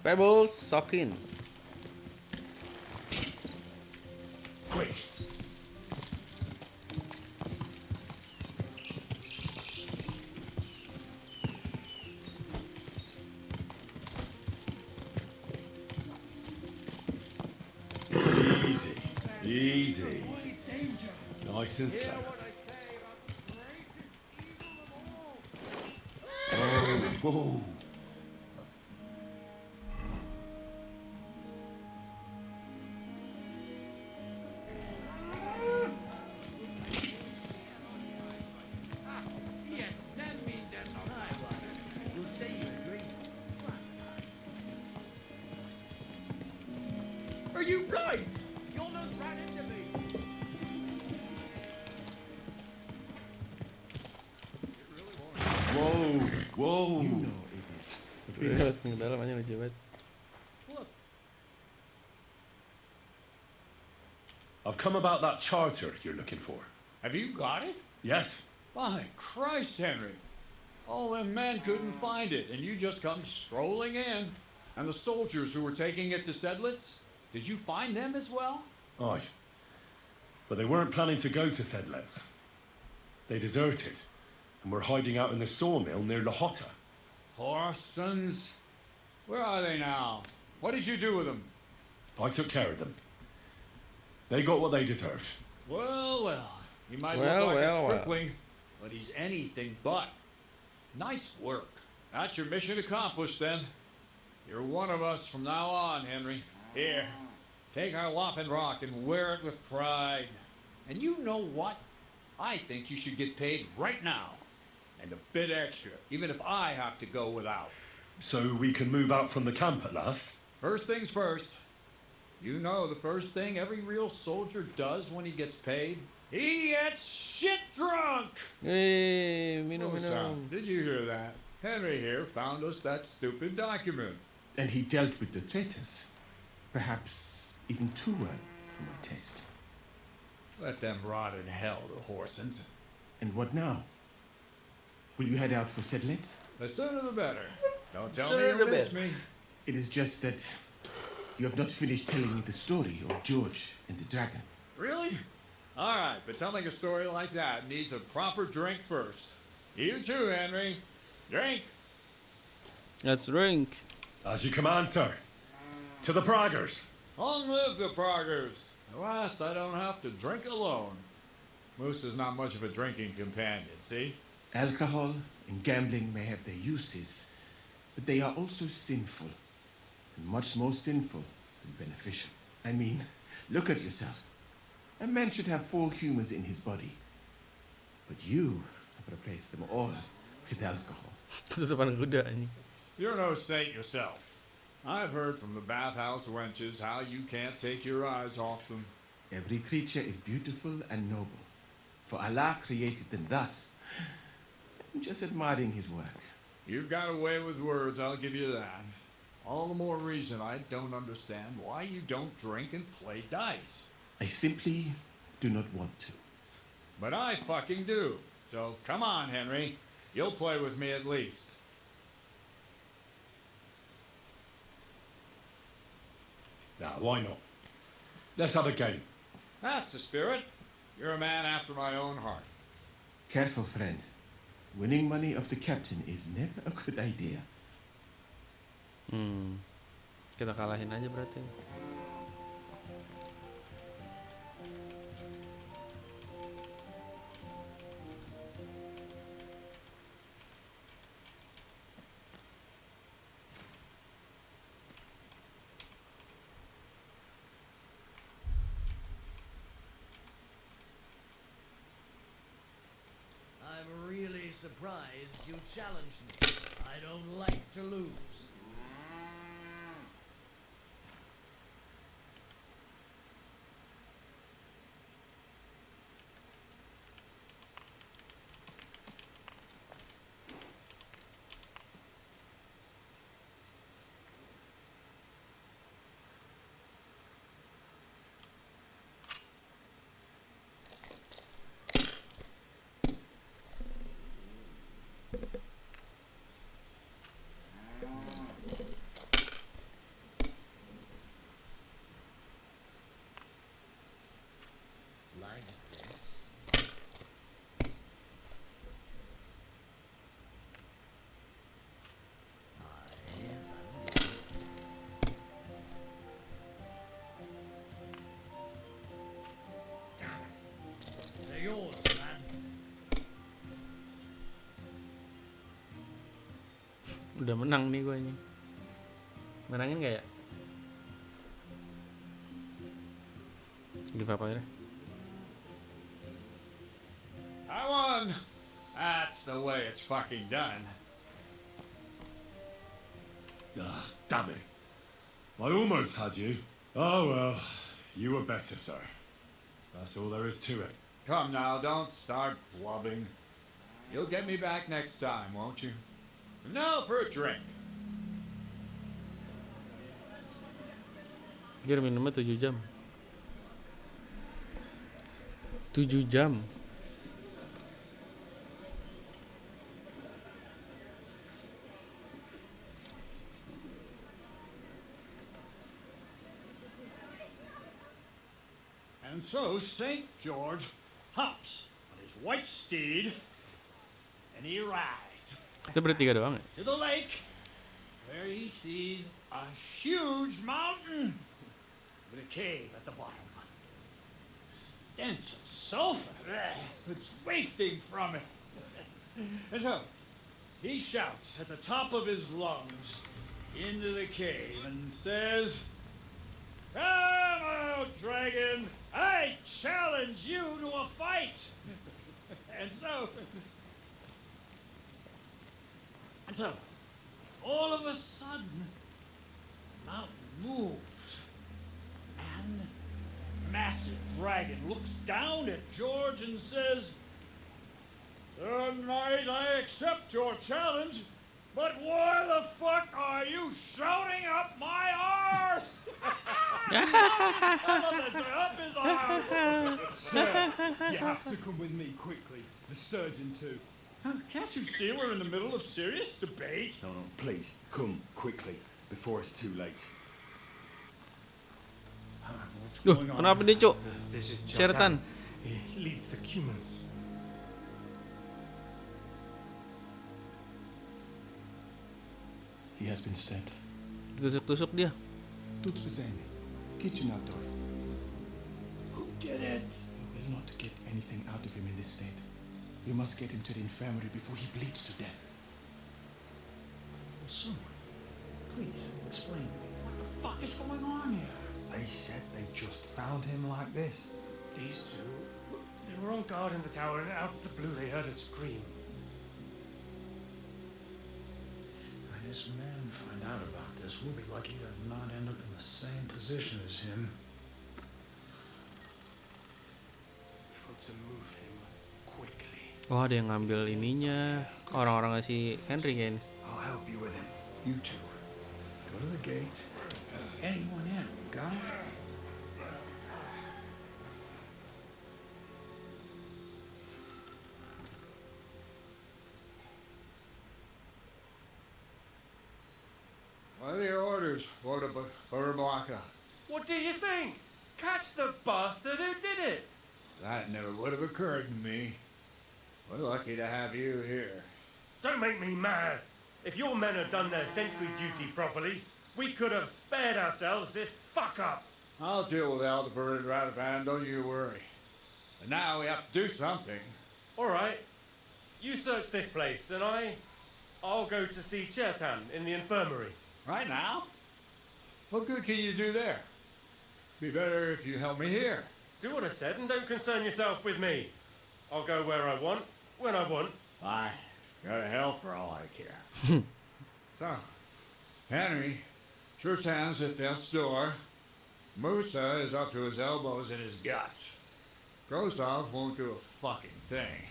Pebbles, sock in. Quick! Easy. Nice and slow. Whoa. You'll see you agree. Are you blind? You almost ran into me. Whoa. You know it is. Lewat ke dalam aja lucu banget. I've come about that charter you're looking for. Have you got it? Yes. By Christ, Henry. All them men couldn't find it, and you just come strolling in. And the soldiers who were taking it to Sedlitz, did you find them as well? Aye. But they weren't planning to go to Sedlitz. They deserted and were hiding out in the sawmill near Lahota. Horsons. Where are they now? What did you do with them? I took care of them. They got what they deserved. Well, well. He might Well, look like well, a well. stripling, but he's anything but. Nice work. That's your mission accomplished, then. You're one of us from now on, Henry. Here, take our Loffen Rock and wear it with pride. And you know what? I think you should get paid right now. And a bit extra, even if I have to go without. So we can move out from the camp at last? First things first. You know the first thing every real soldier does when he gets paid? He gets shit drunk! Hey, minum, minum. Sam, did you hear that? Henry here found us that stupid document. And he dealt with the traitors. Perhaps even too well for my taste. Let them rot in hell, the Horsens. And what now? Will you head out for Sedlitz? The sooner the better. Don't tell Sooner me the you miss better. me. It is just that you have not finished telling me the story of George and the dragon. Really? All right, but telling a story like that needs a proper drink first. You too, Henry. Drink. Let's drink. As you command, sir. To the Praggers. Long live the Praggers. At last, I don't have to drink alone. Moose is not much of a drinking companion, see? Alcohol and gambling may have their uses, but they are also sinful, and much more sinful than beneficial. I mean, look at yourself. A man should have 4 humors in his body, but you have replaced them all with alcohol. Tutupan kuda ini. You're no saint yourself. I've heard from the bathhouse wenches how you can't take your eyes off them. Every creature is beautiful and noble, for Allah created them thus. I'm just admiring his work. You've got a way with words, I'll give you that. All the more reason I don't understand why you don't drink and play dice. I simply do not want to. But I fucking do. So come on, Henry. You'll play with me at least. Now, why not? Let's have a game. That's the spirit. You're a man after my own heart. Careful, friend. Winning money of the captain is never a good idea. Kita kalahin aja berarti. I'm really surprised you challenged me. I don't like to lose. Like this. Damn it. They're yours, lad. Udah menang nih gue ini. Menangin gak ya? Give up aja deh. I won! That's the way it's fucking done. Ah, damn it. I almost had you. Oh well, you were better, sir. That's all there is to it. Come now, don't start blubbing. You'll get me back next time, won't you? Now for a drink. Dia minumnya 7 jam. 7 jam. And so St. George hops on his white steed and he rides Kita bertiga doang ya? to the lake where he sees a huge mountain with a cave at the bottom. Stench of sulfur. It's wafting from it. And so he shouts at the top of his lungs into the cave and says, "Come out, dragon! I challenge you to a fight!" And so, all of a sudden, the mountain moves, and massive dragon looks down at George and says, "Tonight I accept your challenge, but why the fuck are you shouting up my arse?" I love that, sir. Up his arse. Sir, you have to come with me quickly. The surgeon too. Can't you see we're in the middle of serious debate? No, please, come quickly, before it's too late. Duh, kenapa dia, Cuk? This is Ceratan. He leads the humans. He has been stabbed. Tusuk-tusuk dia. Doet we zijn. Kitchen outdoors. Who did it? We will not get anything out of him in this state. We must get him to the infirmary before he bleeds to death. Someone, please explain to me. What the fuck is going on here? They said they just found him like this. These two, they were on guard in the tower, and out of the blue they heard a scream. When his men find out about this, we'll be lucky to not end up in the same position as him. We've got to move him quickly. Oh, ada yang ngambil ininya. Orang-orang si Henry kan. I'll help you with him. You two, go to the gate. Anyone in, got it? What are your orders, Urblaka? What do you think? Catch the bastard who did it! That never would have occurred to me. We're lucky to have you here. Don't make me mad. If your men had done their sentry duty properly, we could have spared ourselves this fuck up. I'll deal with Aldebaran and Radovan, don't you worry. But now we have to do something. All right. You search this place, and I'll go to see Chertan in the infirmary. Right now? What good can you do there? Be better if you help me here. Do what I said, and don't concern yourself with me. I'll go where I want, when I want. Fine. Go to hell for all I care. So, Henry, Chertan's at death's door. Musa is up to his elbows in his guts. Grosov won't do a fucking thing.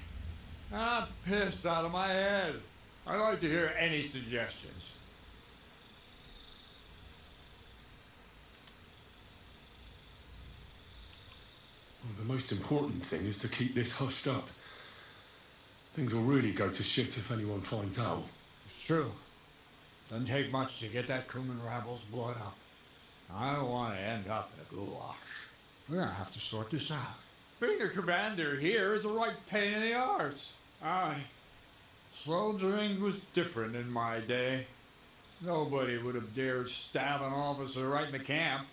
I'm pissed out of my head. I'd like to hear any suggestions. Well, the most important thing is to keep this hushed up. Things will really go to shit if anyone finds out. It's true. Doesn't take much to get that Kuman rabble's blood up. I don't want to end up in a goulash. We're gonna have to sort this out. Being a commander here is a right pain in the arse. Soldiering was different in my day. Nobody would have dared stab an officer right in the camp.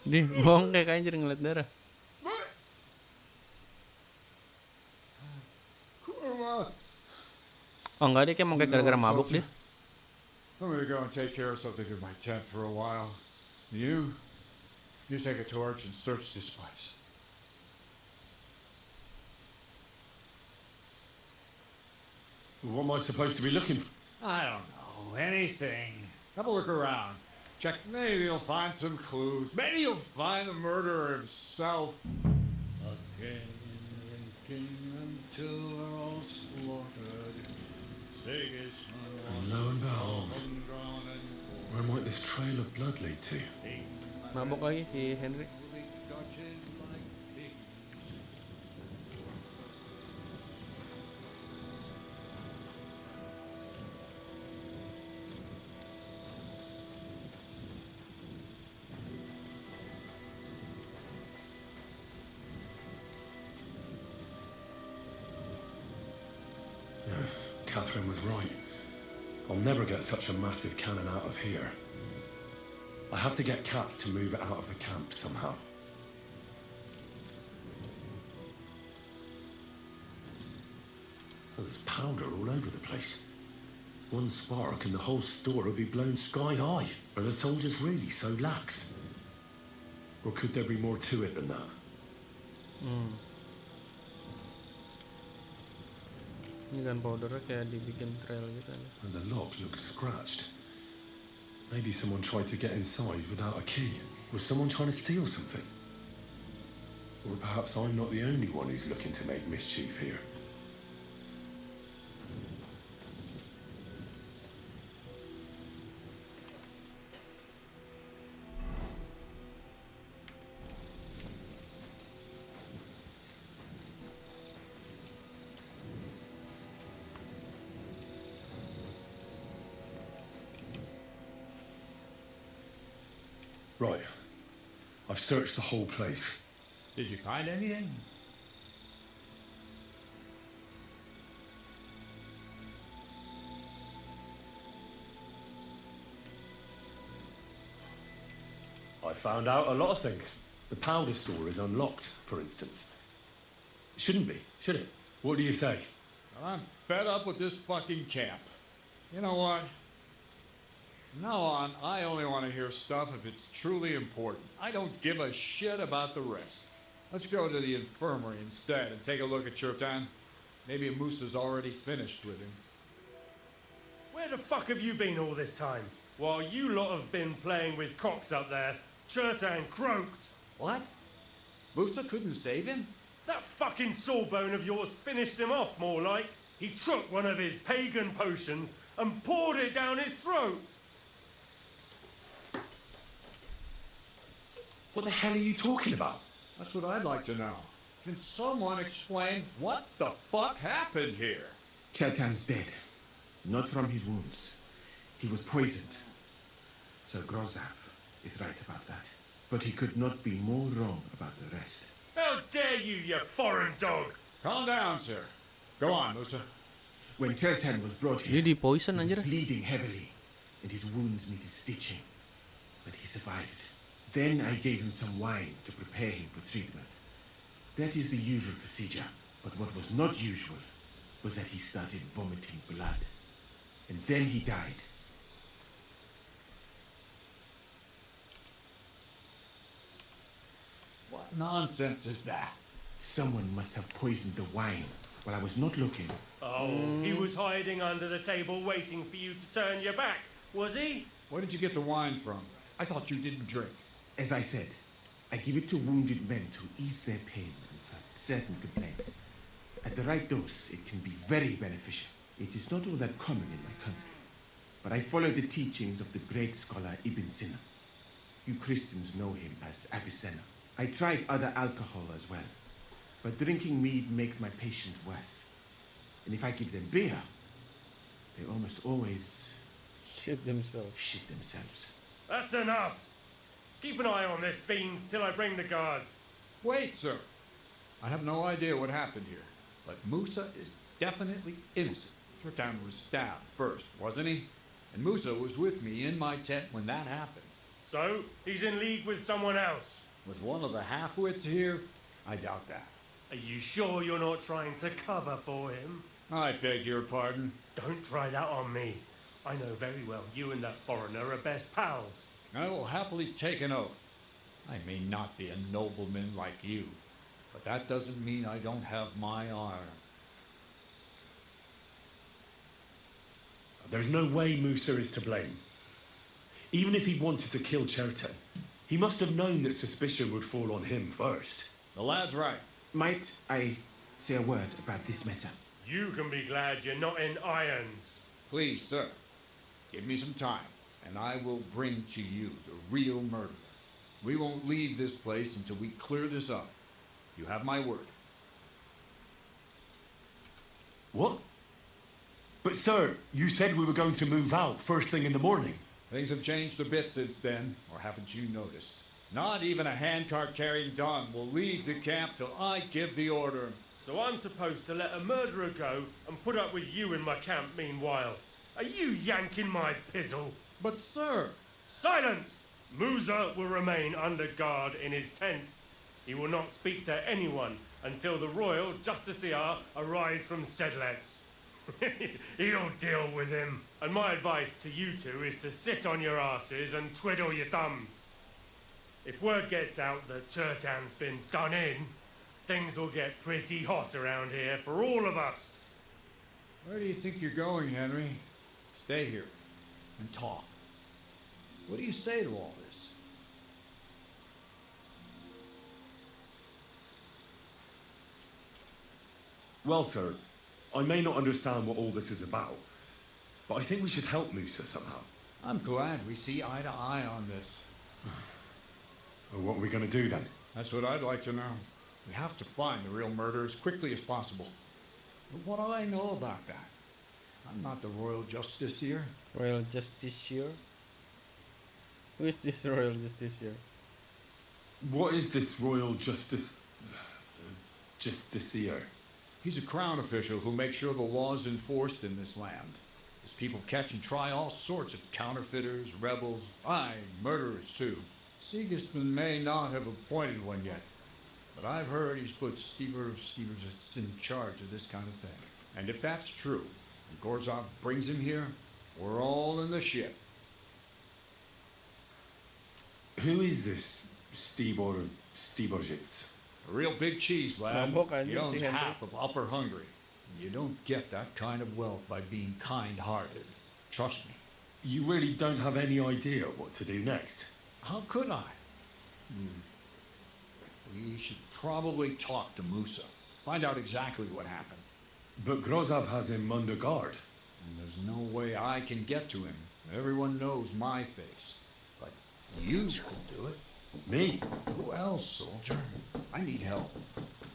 Di, bohong kayak anjir ngeliat darah. Oh enggak, dia kayak mau kayak gara-gara mabuk dia. I'm gonna go and take care of something in my tent for a while. You take a torch and search this place. What am I supposed to be looking for? I don't know, anything. Have a look around. Check, maybe you'll find some clues. Maybe you'll find the murderer himself. Again, until we're all slaughtered. Sigismund. And lo and behold, where might this trail of blood lead to? Mabuk lagi si Henry. Catherine was right. I'll never get such a massive cannon out of here. I have to get Katz to move it out of the camp somehow. There's powder all over the place. One spark and the whole store would be blown sky high. Are the soldiers really so lax? Or could there be more to it than that? Ini gunpowder kayak dibikin trail gitu kan. And the lock looks scratched. Maybe someone tried to get inside without a key. Was someone trying to steal something? Or perhaps I'm not the only one who's looking to make mischief here. Right. I've searched the whole place. Did you find anything? I found out a lot of things. The powder store is unlocked, for instance. It shouldn't be, should it? What do you say? I'm fed up with this fucking camp. You know what? From now on, I only want to hear stuff if it's truly important. I don't give a shit about the rest. Let's go to the infirmary instead and take a look at Chertan. Maybe Musa's already finished with him. Where the fuck have you been all this time? While you lot have been playing with cocks up there, Chertan croaked. What? Musa couldn't save him? That fucking sawbone of yours finished him off, more like. He took one of his pagan potions and poured it down his throat. What the hell are you talking about? That's what I'd like to know. Can someone explain what the fuck happened here? Chertan's dead. Not from his wounds. He was poisoned. Sir Grozaf is right about that. But he could not be more wrong about the rest. How dare you, you foreign dog! Calm down, sir. Go on, Musa. When Chertan was brought here, Dia di poison he was anjir. bleeding heavily, and his wounds needed stitching. But he survived. Then I gave him some wine to prepare him for treatment. That is the usual procedure. But what was not usual was that he started vomiting blood. And then he died. What nonsense is that? Someone must have poisoned the wine while I was not looking. Oh, he was hiding under the table waiting for you to turn your back, was he? Where did you get the wine from? I thought you didn't drink. As I said, I give it to wounded men to ease their pain and for certain complaints. At the right dose, it can be very beneficial. It is not all that common in my country. But I follow the teachings of the great scholar Ibn Sina. You Christians know him as Avicenna. I tried other alcohol as well. But drinking mead makes my patients worse. And if I give them beer, they almost always shit themselves. That's enough. Keep an eye on this fiend till I bring the guards. Wait, sir. I have no idea what happened here, but Musa is definitely innocent. Chertan was stabbed first, wasn't he? And Musa was with me in my tent when that happened. So, he's in league with someone else? With one of the half-wits here? I doubt that. Are you sure you're not trying to cover for him? I beg your pardon. Don't try that on me. I know very well you and that foreigner are best pals. I will happily take an oath. I may not be a nobleman like you, but that doesn't mean I don't have my honor. There's no way Musa is to blame. Even if he wanted to kill Chertan, he must have known that suspicion would fall on him first. The lad's right. Might I say a word about this matter? You can be glad you're not in irons. Please, sir, give me some time, and I will bring to you the real murderer. We won't leave this place until we clear this up. You have my word. What? But sir, you said we were going to move out first thing in the morning. Things have changed a bit since then, or haven't you noticed? Not even a handcart carrying Don will leave the camp till I give the order. So I'm supposed to let a murderer go and put up with you in my camp meanwhile. Are you yanking my pizzle? But sir... Silence! Musa will remain under guard in his tent. He will not speak to anyone until the royal justiciar arrives from Sedlets. He'll deal with him. And my advice to you two is to sit on your asses and twiddle your thumbs. If word gets out that Chertan's been done in, things will get pretty hot around here for all of us. Where do you think you're going, Henry? Stay here and talk. What do you say to all this? Well, sir, I may not understand what all this is about, but I think we should help Musa somehow. I'm glad we see eye to eye on this. Well, what are we going to do then? That's what I'd like to know. We have to find the real murderer as quickly as possible. But what do I know about that? I'm not the royal justiciar. Royal Justiciar? Who is this Royal Justiciar? What is this royal justiciar? He's a crown official who makes sure the law is enforced in this land. His people catch and try all sorts of counterfeiters, rebels, murderers too. Sigismund may not have appointed one yet, but I've heard he's put Stevers in charge of this kind of thing. And if that's true, and Gorzov brings him here, we're all in the ship. Who is this Stibor of Stiborzits? A real big cheese, lad. Mabok He aja owns si Henry. half of Upper Hungary. You don't get that kind of wealth by being kind-hearted. Trust me. You really don't have any idea what to do next? How could I? We should probably talk to Musa. Find out exactly what happened. But Grozov has him under guard. And there's no way I can get to him. Everyone knows my face. But you can do it. Me? Who else, soldier? I need help.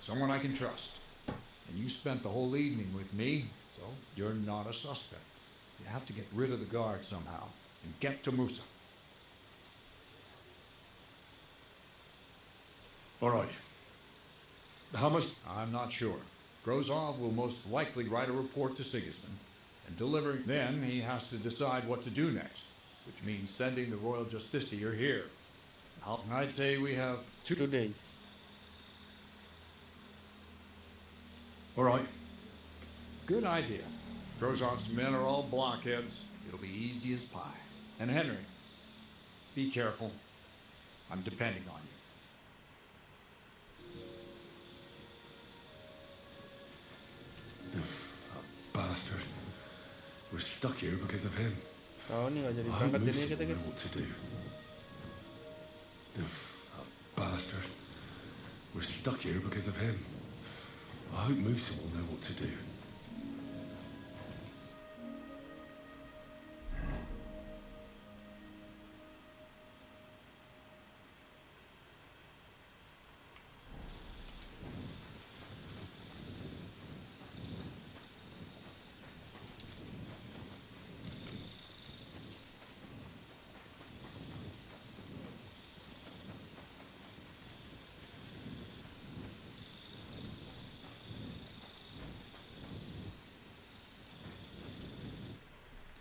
Someone I can trust. And you spent the whole evening with me, so you're not a suspect. You have to get rid of the guard somehow and get to Musa. All right. How much? I'm not sure. Grozov will most likely write a report to Sigismund and deliver. Then he has to decide what to do next, which means sending the royal justiciar here. I'd say we have 2 days. All right. Good idea. Grozov's men are all blockheads. It'll be easy as pie. And Henry, be careful. I'm depending on you. That bastard. We're stuck here because of him. Oh, ini nggak jadi I hope berangkat Musa ini kita will know guys. what to do. That bastard. We're stuck here because of him. I hope Musa will know what to do.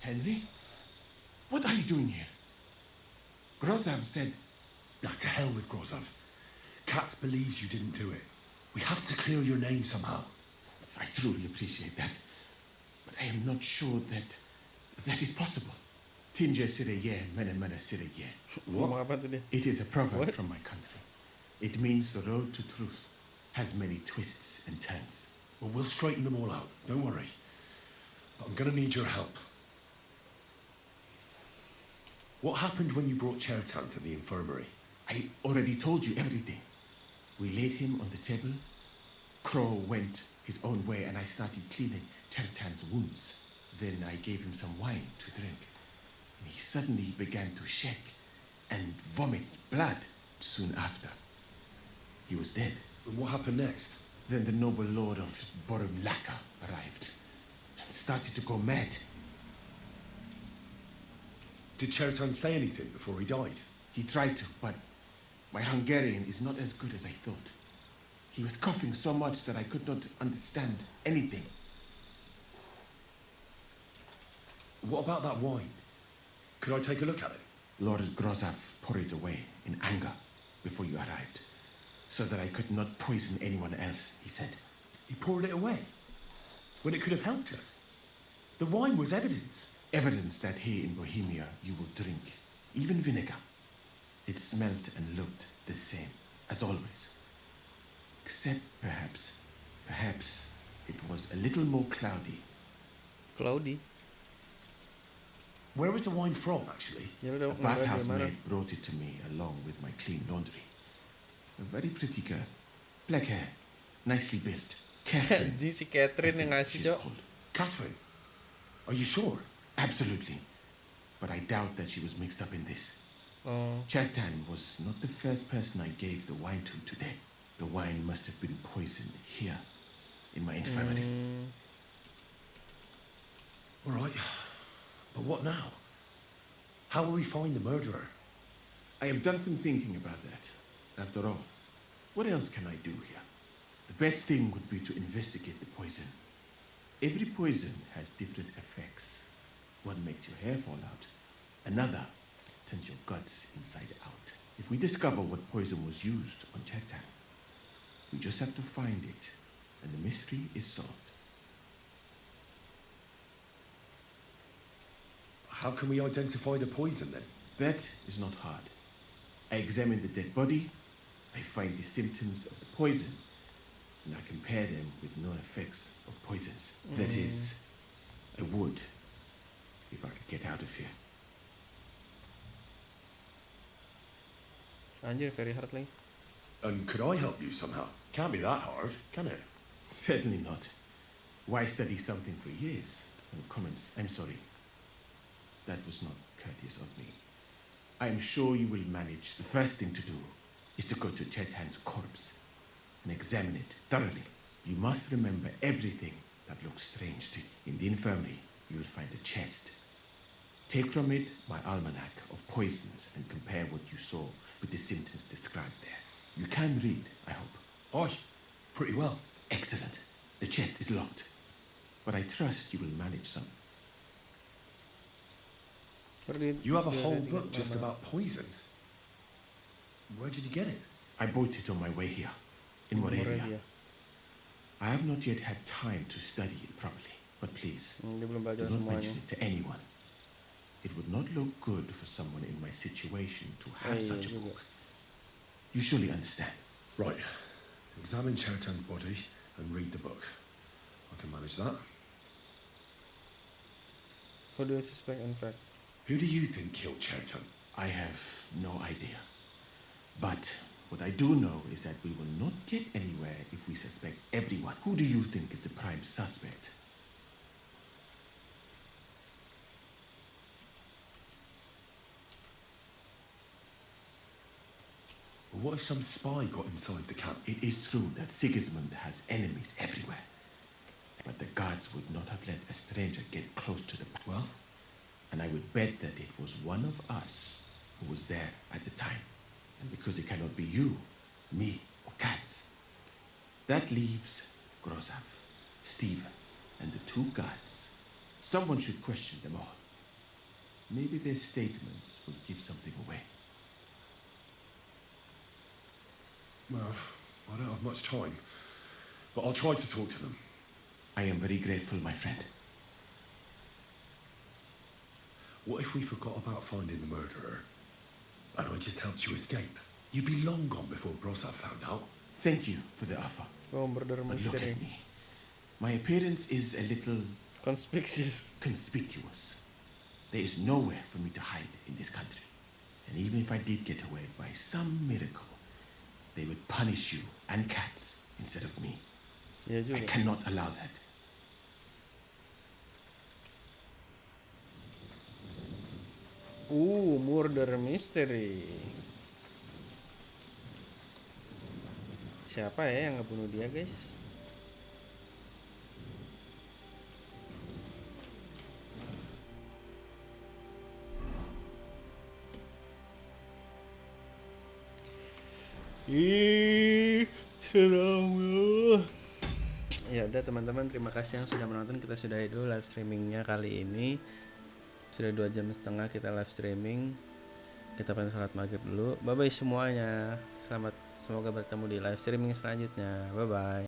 Henry? What are you doing here? Grozov said... Now, to hell with Grozov. Katz believes you didn't do it. We have to clear your name somehow. I truly appreciate that. But I am not sure that that is possible. Tinja sireye, mene mene sireye. Ngomong apa tuh dia? It is a proverb What? from my country. It means the road to truth has many twists and turns. Well, we'll straighten them all out. Don't worry. But I'm gonna need your help. What happened when you brought Chertan to the infirmary? I already told you everything. We laid him on the table. Crow went his own way and I started cleaning Chertan's wounds. Then I gave him some wine to drink. And he suddenly began to shake and vomit blood soon after. He was dead. And what happened next? Then the noble lord of Borumlaka arrived and started to go mad. Did Chertan say anything before he died? He tried to, but my Hungarian is not as good as I thought. He was coughing so much that I could not understand anything. What about that wine? Could I take a look at it? Lord Grozov poured it away in anger before you arrived. so that I could not poison anyone else, he said. He poured it away when it could have helped us. The wine was evidence. Evidence that here in Bohemia you will drink, even vinegar. It smelt and looked the same as always. Except perhaps it was a little more cloudy. Cloudy? Where was the wine from, actually? A bathhouse maid brought it to me along with my clean laundry. A very pretty girl. Black hair, nicely built. Catherine. Di si Catherine yang ngasih, Cok. Catherine? Are you sure? Absolutely. But I doubt that she was mixed up in this. Oh. Chertan was not the first person I gave the wine to today. The wine must have been poisoned here, in my infirmary. All right. But what now? How will we find the murderer? I have done some thinking about that. After all, what else can I do here? The best thing would be to investigate the poison. Every poison has different effects. One makes your hair fall out. Another turns your guts inside out. If we discover what poison was used on Chertan, we just have to find it, and the mystery is solved. How can we identify the poison, then? That is not hard. I examine the dead body, I find the symptoms of the poison, and I compare them with known effects of poisons. That is, I would, if I could get out of here. Anjir, very hard lagi. And could I help you somehow? Can't be that hard, can it? Certainly not. Why study something for years? And comments, I'm sorry. That was not courteous of me. I am sure you will manage. The first thing to do is to go to Chertan's corpse and examine it thoroughly. You must remember everything that looks strange to you. In the infirmary, you will find a chest. Take from it my almanac of poisons and compare what you saw with the symptoms described there. You can read, I hope. Aye, pretty well. Excellent. The chest is locked, but I trust you will manage some. You have a whole book just about poisons. Where did you get it? I bought it on my way here, in Moravia. I have not yet had time to study it properly, but please, do not mention it to anyone. It would not look good for someone in my situation to have such a book. You surely understand. Right. Examine Chertan's body and read the book. I can manage that. Who do you suspect, in fact? Who do you think killed Chertan? I have no idea. But what I do know is that we will not get anywhere if we suspect everyone. Who do you think is the prime suspect? What if some spy got inside the camp? It is true that Sigismund has enemies everywhere. But the guards would not have let a stranger get close to the... Well? And I would bet that it was one of us who was there at the time. And because it cannot be you, me, or Katz, that leaves Grozav, Stephen, and the two guards. Someone should question them all. Maybe their statements will give something away. Well, I don't have much time, but I'll try to talk to them. I am very grateful, my friend. What if we forgot about finding the murderer, and I just helped you escape? You'd be long gone before Brosat found out. Thank you for the offer. Oh, murder but look mystery. at me. My appearance is a little... Conspicuous. Conspicuous. There is nowhere for me to hide in this country. And even if I did get away by some miracle, they would punish you and Katz instead of me. I cannot allow that. Murder mystery. Siapa ya yang ngebunuh dia, guys? Ya udah teman-teman, terima kasih yang sudah menonton. Kita sudahi dulu live streamingnya kali ini. Sudah 2,5 jam kita live streaming. Kita pengen salat maghrib dulu. Bye bye semuanya. Selamat Semoga bertemu di live streaming selanjutnya. Bye bye.